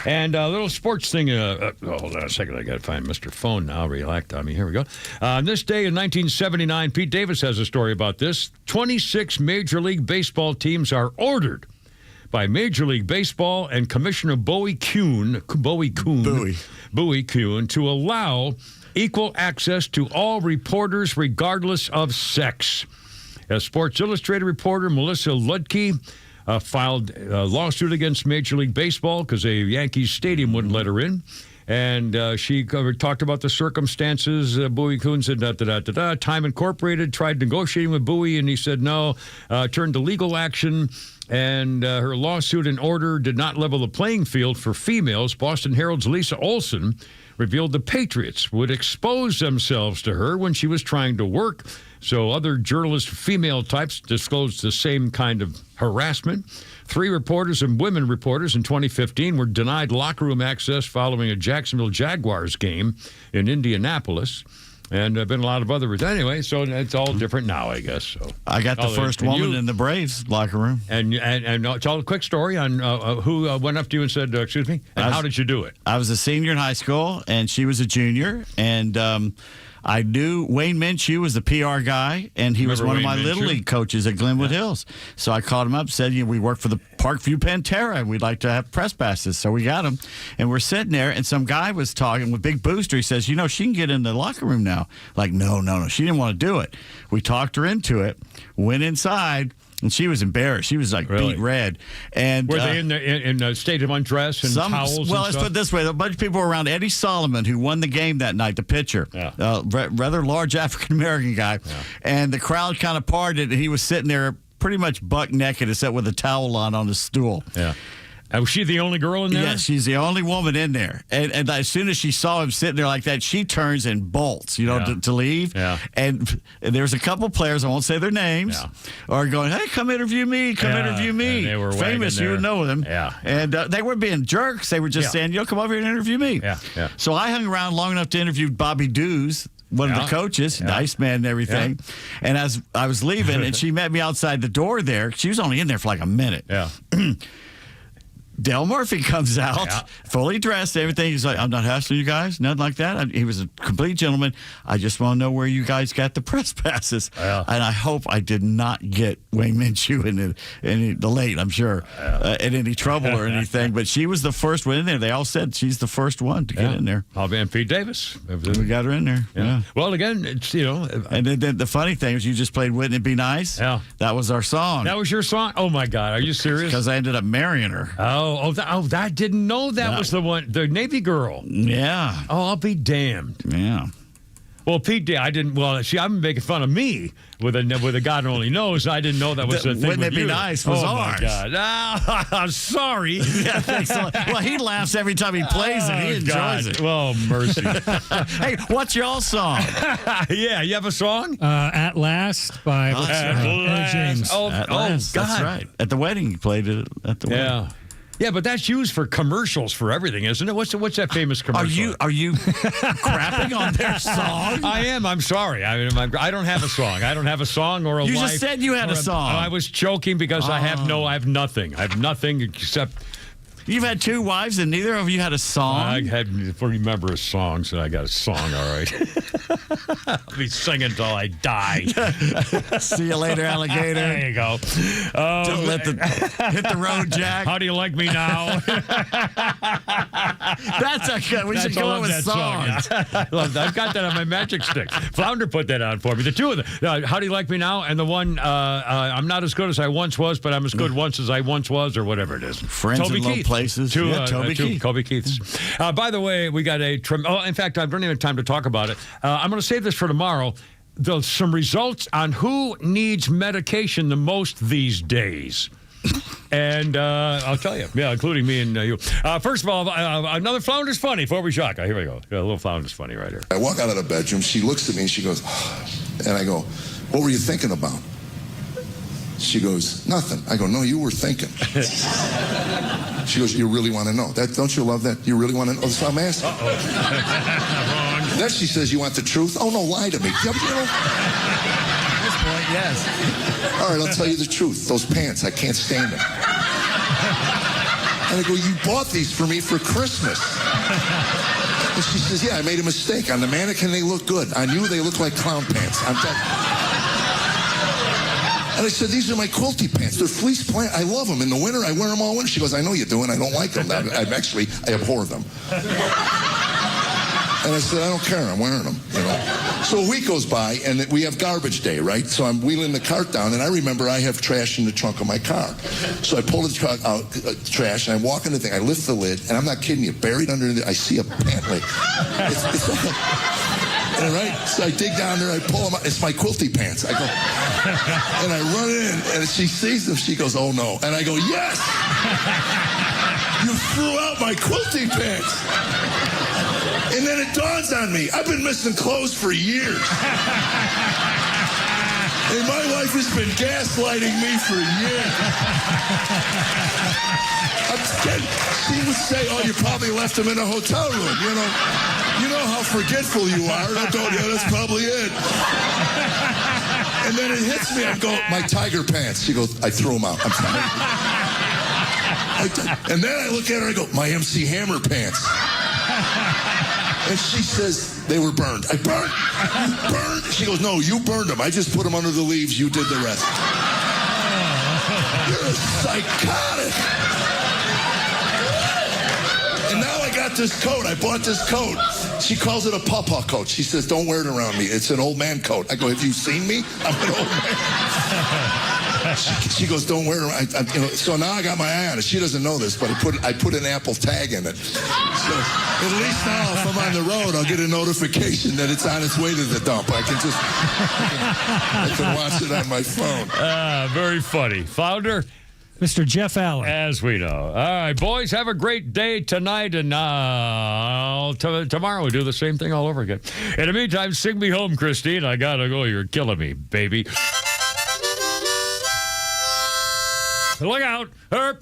And a little sports thing. Hold on a second. I got to find Mr. Phone now. Relax on me. Here we go. This day in 1979, Pete Davis has a story about this. 26 Major League Baseball teams are ordered by Major League Baseball and Commissioner Bowie Kuhn to allow equal access to all reporters regardless of sex. As Sports Illustrated reporter Melissa Ludke filed a lawsuit against Major League Baseball because a Yankees stadium wouldn't let her in. And she talked about the circumstances. Bowie Kuhn said, Time Incorporated tried negotiating with Bowie, and he said no, turned to legal action. And her lawsuit in order did not level the playing field for females. Boston Herald's Lisa Olson revealed the Patriots would expose themselves to her when she was trying to work. So other journalist female types disclosed the same kind of harassment. 3 reporters and women reporters in 2015 were denied locker room access following a Jacksonville Jaguars game in Indianapolis. And there have been a lot of other... Anyway, so it's all different now, I guess. So I got the first woman in the Braves locker room. And tell a quick story on who went up to you and said, excuse me, and how did you do it? I was a senior in high school, and she was a junior, and... I knew Wayne Minshew was the PR guy, and he was one of my Little League coaches at Glenwood Hills. So I called him up, said, we work for the Parkview Pantera, and we'd like to have press passes. So we got him, and we're sitting there, and some guy was talking with Big Booster. He says, she can get in the locker room now. Like, no. She didn't want to do it. We talked her into it, went inside. And she was embarrassed. She was like beat red. And were they in a state of undress and towels? Well, let's put it this way: a bunch of people were around Eddie Solomon, who won the game that night, the pitcher, rather large African American guy, and the crowd kind of parted, and he was sitting there pretty much buck naked, except with a towel on the stool. Yeah. Was she the only girl in there? Yes, she's the only woman in there. And as soon as she saw him sitting there like that, she turns and bolts, to leave. Yeah. And there's a couple players, I won't say their names, are going, hey, come interview me, interview me. And they were famous, you would know them. Yeah. And they weren't being jerks. They were just saying, come over here and interview me. Yeah. So I hung around long enough to interview Bobby Dews, one of the coaches, nice man and everything. Yeah. And as I was leaving, and she met me outside the door there. She was only in there for like a minute. Yeah. Dale Murphy comes out, fully dressed, everything. He's like, I'm not hassling you guys, nothing like that. He was a complete gentleman. I just want to know where you guys got the press passes. Yeah. And I hope I did not get Wayne Minshew in the late, I'm sure, in any trouble or anything. But she was the first one in there. They all said she's the first one to get in there. I'll be Pete Davis. We got her in there. Yeah. Well, again, it's, And then the funny thing is you just played Wouldn't It Be Nice? Yeah. That was our song. That was your song? Oh, my God. Are you serious? Because I ended up marrying her. I didn't know that was the one, the Navy girl. Yeah. Oh, I'll be damned. Yeah. Well, Pete, I didn't. Well, I'm making fun of me with a God only knows. I didn't know that was the thing. Wouldn't it be nice? Was ours? My God. I'm sorry. Yeah, thanks a lot. Well, he laughs every time he plays it. He enjoys it. Well, mercy. Hey, what's your song? Yeah, you have a song? At Last by At Last. James. Oh, At Last. God. That's right. At the wedding, you played it at the wedding. Yeah. Yeah, but that's used for commercials for everything, isn't it? What's that famous commercial? Are you crapping on their song? I am. I'm sorry. I don't have a song. I don't have a song or a You life. just said you had a song. I was joking because I have nothing. I have nothing except. You've had 2 wives and neither of you had a song? I remember a song, so I got a song, all right. I'll be singing until I die. See you later, alligator. There you go. Don't hit the road, Jack. How do you like me now? That's a good. We should come up with songs. I love that. I've got that on my magic stick. Flounder put that on for me. The 2 of them. How do you like me now? And the one, I'm not as good as I once was, but I'm as good once as I once was, or whatever it is. Friends Toby in low Keith. places. Toby Keiths. By the way, we got in fact, I don't even have time to talk about it. I'm going to save this for tomorrow. Some results on who needs medication the most these days. And I'll tell you, including me and you. First of all, another Flounder's Funny before we shock. Here we go. A little Flounder's Funny right here. I walk out of the bedroom. She looks at me and she goes, and I go, what were you thinking about? She goes, nothing. I go, no, you were thinking. She goes, you really want to know? Don't you love that? You really want to know? So I'm asking. Wrong. Then she says, you want the truth? Oh, no, lie to me. You know? At this point, yes. All right, I'll tell you the truth. Those pants, I can't stand them. And I go, you bought these for me for Christmas. And she says, yeah, I made a mistake. On the mannequin, they look good. On you, they look like clown pants. And I said, these are my quilty pants. They're fleece plant. I love them. In the winter, I wear them all winter. She goes, I know you do, and I don't like them. I abhor them. And I said, I don't care. I'm wearing them. You know. So a week goes by, and we have garbage day, right? So I'm wheeling the cart down, and I remember I have trash in the trunk of my car. So I pull the truck out, trash, and I walk in the thing. I lift the lid, and I'm not kidding you. Buried under it, I see a pant leg. It's like and right, so I dig down there, I pull them out. It's my quilty pants. I go, and I run in, and she sees them. She goes, oh no. And I go, yes! You threw out my quilty pants. And then it dawns on me, I've been missing clothes for years. And my wife has been gaslighting me for years. She would say, oh, you probably left them in a hotel room, you know. You know how forgetful you are. And I go, yeah, that's probably it. And then it hits me. I go, my tiger pants. She goes, I threw them out. I'm sorry. And then I look at her, I go, my MC Hammer pants. And she says, they were burned. I burned. You burned? She goes, no, you burned them. I just put them under the leaves. You did the rest. You're a psychotic. And now I got this coat. I bought this coat. She calls it a pawpaw coat. She says, don't wear it around me. It's an old man coat. I go, have you seen me? I'm an old man. She goes, don't wear it around. So now I got my eye on it. She doesn't know this, but I put an Apple tag in it. So at least now if I'm on the road, I'll get a notification that it's on its way to the dump. I can watch it on my phone. Very funny. Flounder? Mr. Jeff Allen. As we know. All right, boys, have a great day tonight, and tomorrow we'll do the same thing all over again. In the meantime, sing me home, Christine. I gotta go. You're killing me, baby. Look out. Herp.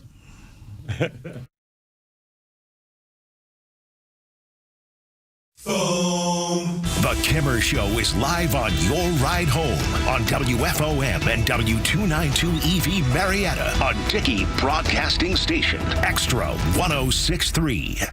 The Kimmer Show is live on your ride home on WFOM and W292 EV Marietta on Dickey Broadcasting Station, Extra 106.3.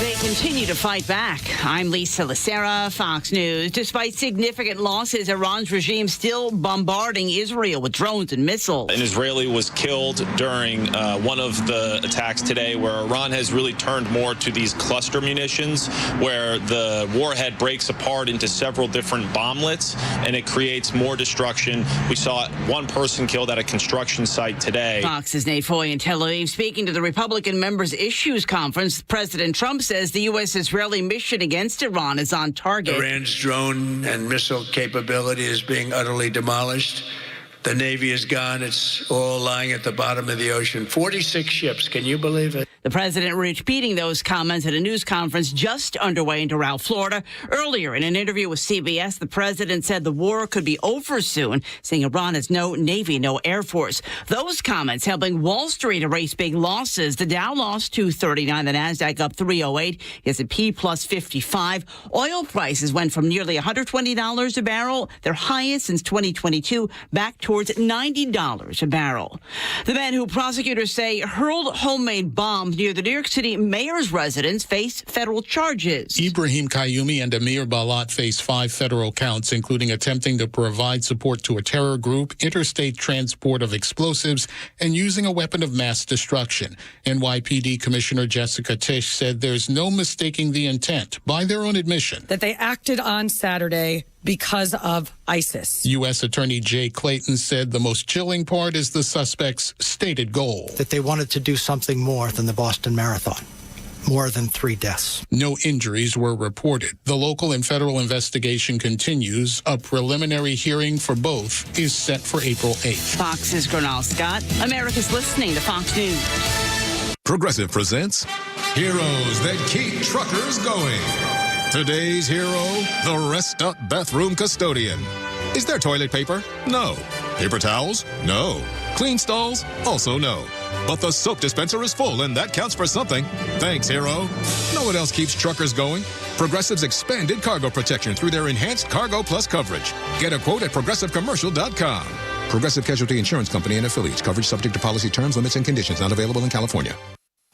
They continue to fight back. I'm Lisa Lacera, Fox News. Despite significant losses, Iran's regime still bombarding Israel with drones and missiles. An Israeli was killed during one of the attacks today, where Iran has really turned more to these cluster munitions, where the warhead breaks apart into several different bomblets, and it creates more destruction. We saw one person killed at a construction site today. Fox's Nate Foy in Tel Aviv speaking to the Republican Members' Issues Conference. President Trump says the U.S.-Israeli mission against Iran is on target. Iran's drone and missile capability is being utterly demolished. The Navy is gone. It's all lying at the bottom of the ocean. 46 ships. Can you believe it? The president repeating those comments at a news conference just underway in Doral, Florida. Earlier in an interview with CBS, the president said the war could be over soon, saying Iran has no Navy, no Air Force. Those comments helping Wall Street erase big losses. The Dow lost 239, the NASDAQ up 308, S&P plus 55. Oil prices went from nearly $120 a barrel, their highest since 2022, back towards $90 a barrel. The men who prosecutors say hurled homemade bombs near the New York City mayor's residence face federal charges. Ibrahim Qayyumi and Amir Balat face 5 federal counts, including attempting to provide support to a terror group, interstate transport of explosives, and using a weapon of mass destruction. NYPD Commissioner Jessica Tisch said there's no mistaking the intent, by their own admission, that they acted on Saturday because of ISIS. U.S. Attorney Jay Clayton said the most chilling part is the suspect's stated goal. That they wanted to do something more than the Boston Marathon. More than 3 deaths. No injuries were reported. The local and federal investigation continues. A preliminary hearing for both is set for April 8th. Fox's Gernal Scott. America's listening to Fox News. Progressive presents Heroes That Keep Truckers Going. Today's hero, the Rest Up Bathroom Custodian. Is there toilet paper? No. Paper towels? No. Clean stalls? Also no. But the soap dispenser is full, and that counts for something. Thanks, hero. Know what else keeps truckers going? Progressive's expanded cargo protection through their enhanced Cargo Plus coverage. Get a quote at progressivecommercial.com. Progressive Casualty Insurance Company and affiliates. Coverage subject to policy terms, limits, and conditions. Not available in California.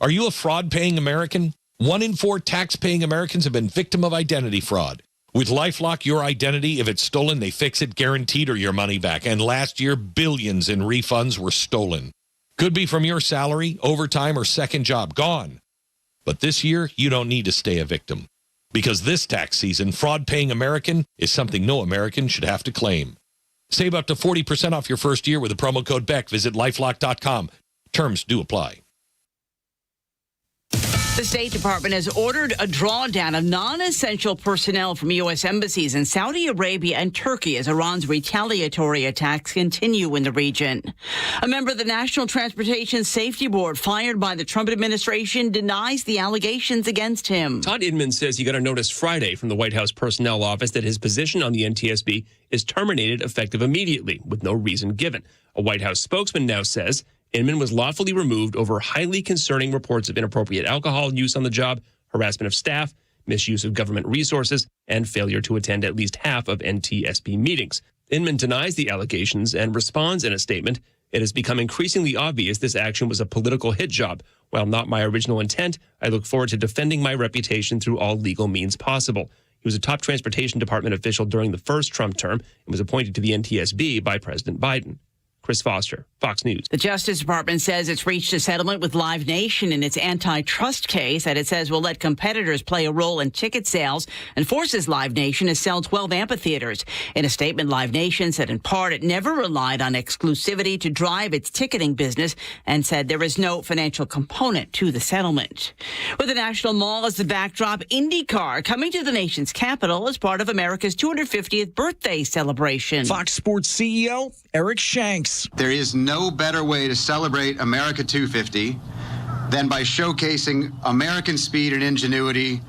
Are you a fraud-paying American? 1 in 4 tax-paying Americans have been victim of identity fraud. With LifeLock, your identity, if it's stolen, they fix it guaranteed or your money back. And last year, billions in refunds were stolen. Could be from your salary, overtime, or second job. Gone. But this year, you don't need to stay a victim. Because this tax season, fraud-paying American is something no American should have to claim. Save up to 40% off your first year with the promo code BECK. Visit lifelock.com. Terms do apply. The State Department has ordered a drawdown of non-essential personnel from U.S. embassies in Saudi Arabia and Turkey as Iran's retaliatory attacks continue in the region. A member of the National Transportation Safety Board fired by the Trump administration denies the allegations against him. Todd Inman says he got a notice Friday from the White House Personnel Office that his position on the NTSB is terminated effective immediately with no reason given. A White House spokesman now says Inman was lawfully removed over highly concerning reports of inappropriate alcohol use on the job, harassment of staff, misuse of government resources, and failure to attend at least half of NTSB meetings. Inman denies the allegations and responds in a statement, "It has become increasingly obvious this action was a political hit job. While not my original intent, I look forward to defending my reputation through all legal means possible." He was a top transportation department official during the first Trump term and was appointed to the NTSB by President Biden. Chris Foster, Fox News. The Justice Department says it's reached a settlement with Live Nation in its antitrust case that it says will let competitors play a role in ticket sales and forces Live Nation to sell 12 amphitheaters. In a statement, Live Nation said in part it never relied on exclusivity to drive its ticketing business and said there is no financial component to the settlement. With the National Mall as the backdrop, IndyCar coming to the nation's capital as part of America's 250th birthday celebration. Fox Sports CEO Eric Shanks. There is no better way to celebrate America 250 than by showcasing American speed and ingenuity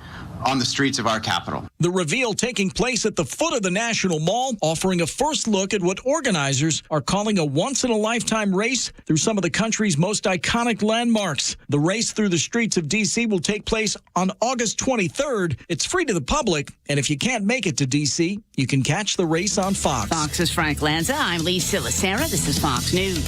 on the streets of our capital. The reveal taking place at the foot of the National Mall, offering a first look at what organizers are calling a once-in-a-lifetime race through some of the country's most iconic landmarks. The race through the streets of D.C. will take place on August 23rd. It's free to the public, and if you can't make it to D.C., you can catch the race on Fox. Fox's Frank Lanza. I'm Lisa Lacera. This is Fox News.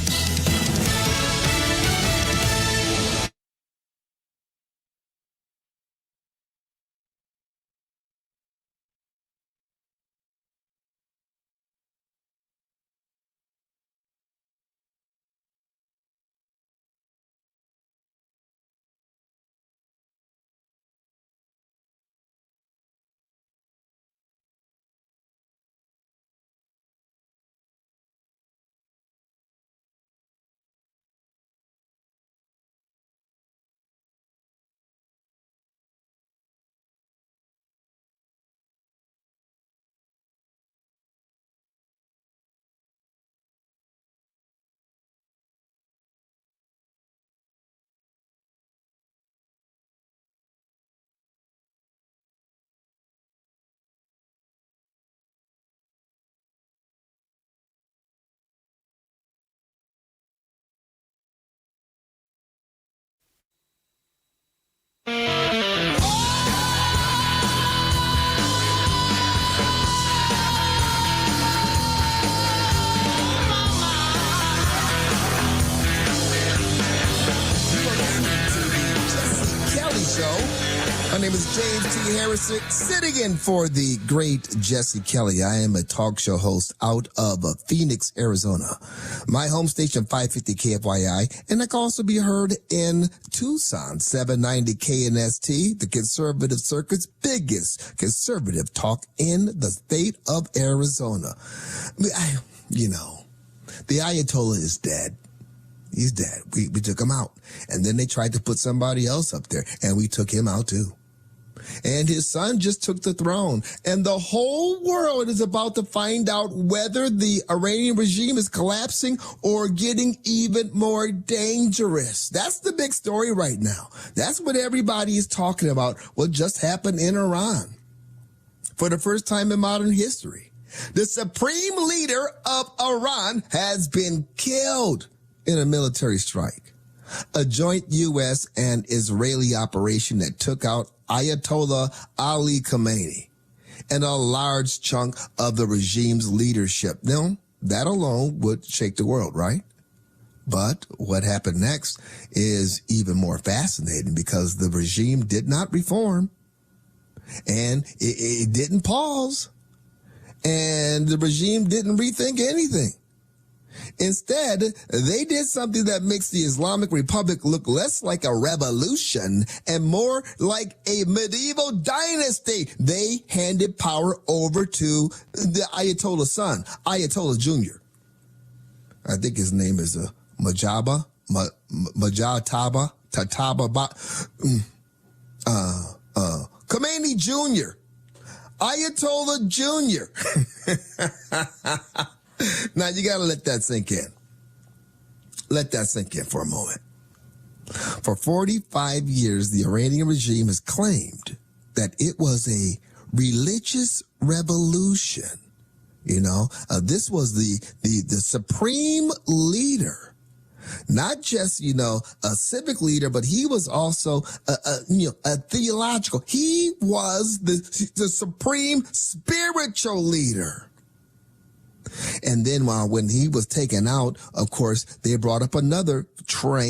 James T. Harrison, sitting in for the great Jesse Kelly. I am a talk show host out of Phoenix, Arizona. My home station, 550 KFYI, and I can also be heard in Tucson, 790 KNST, the conservative circuit's biggest conservative talk in the state of Arizona. You know, the Ayatollah is dead. He's dead. We took him out. And then they tried to put somebody else up there, and we took him out too. And his son just took the throne. And the whole world is about to find out whether the Iranian regime is collapsing or getting even more dangerous. That's the big story right now. That's what everybody is talking about, what just happened in Iran. For the first time in modern history, the supreme leader of Iran has been killed in a military strike, a joint U.S. and Israeli operation that took out Ayatollah Ali Khamenei and a large chunk of the regime's leadership. Now, that alone would shake the world, right? But what happened next is even more fascinating because the regime did not reform and it didn't pause and the regime didn't rethink anything. Instead, they did something that makes the Islamic Republic look less like a revolution and more like a medieval dynasty. They handed power over to the Ayatollah's son, Ayatollah Jr. I think his name is Tataba, Khomeini Jr. Ayatollah Jr. Now, you got to let that sink in. Let that sink in for a moment. For 45 years, the Iranian regime has claimed that it was a religious revolution. You know, this was the supreme leader, not just, you know, a civic leader, but he was also, a theological. He was the supreme spiritual leader. And then when he was taken out, of course, they brought up another train.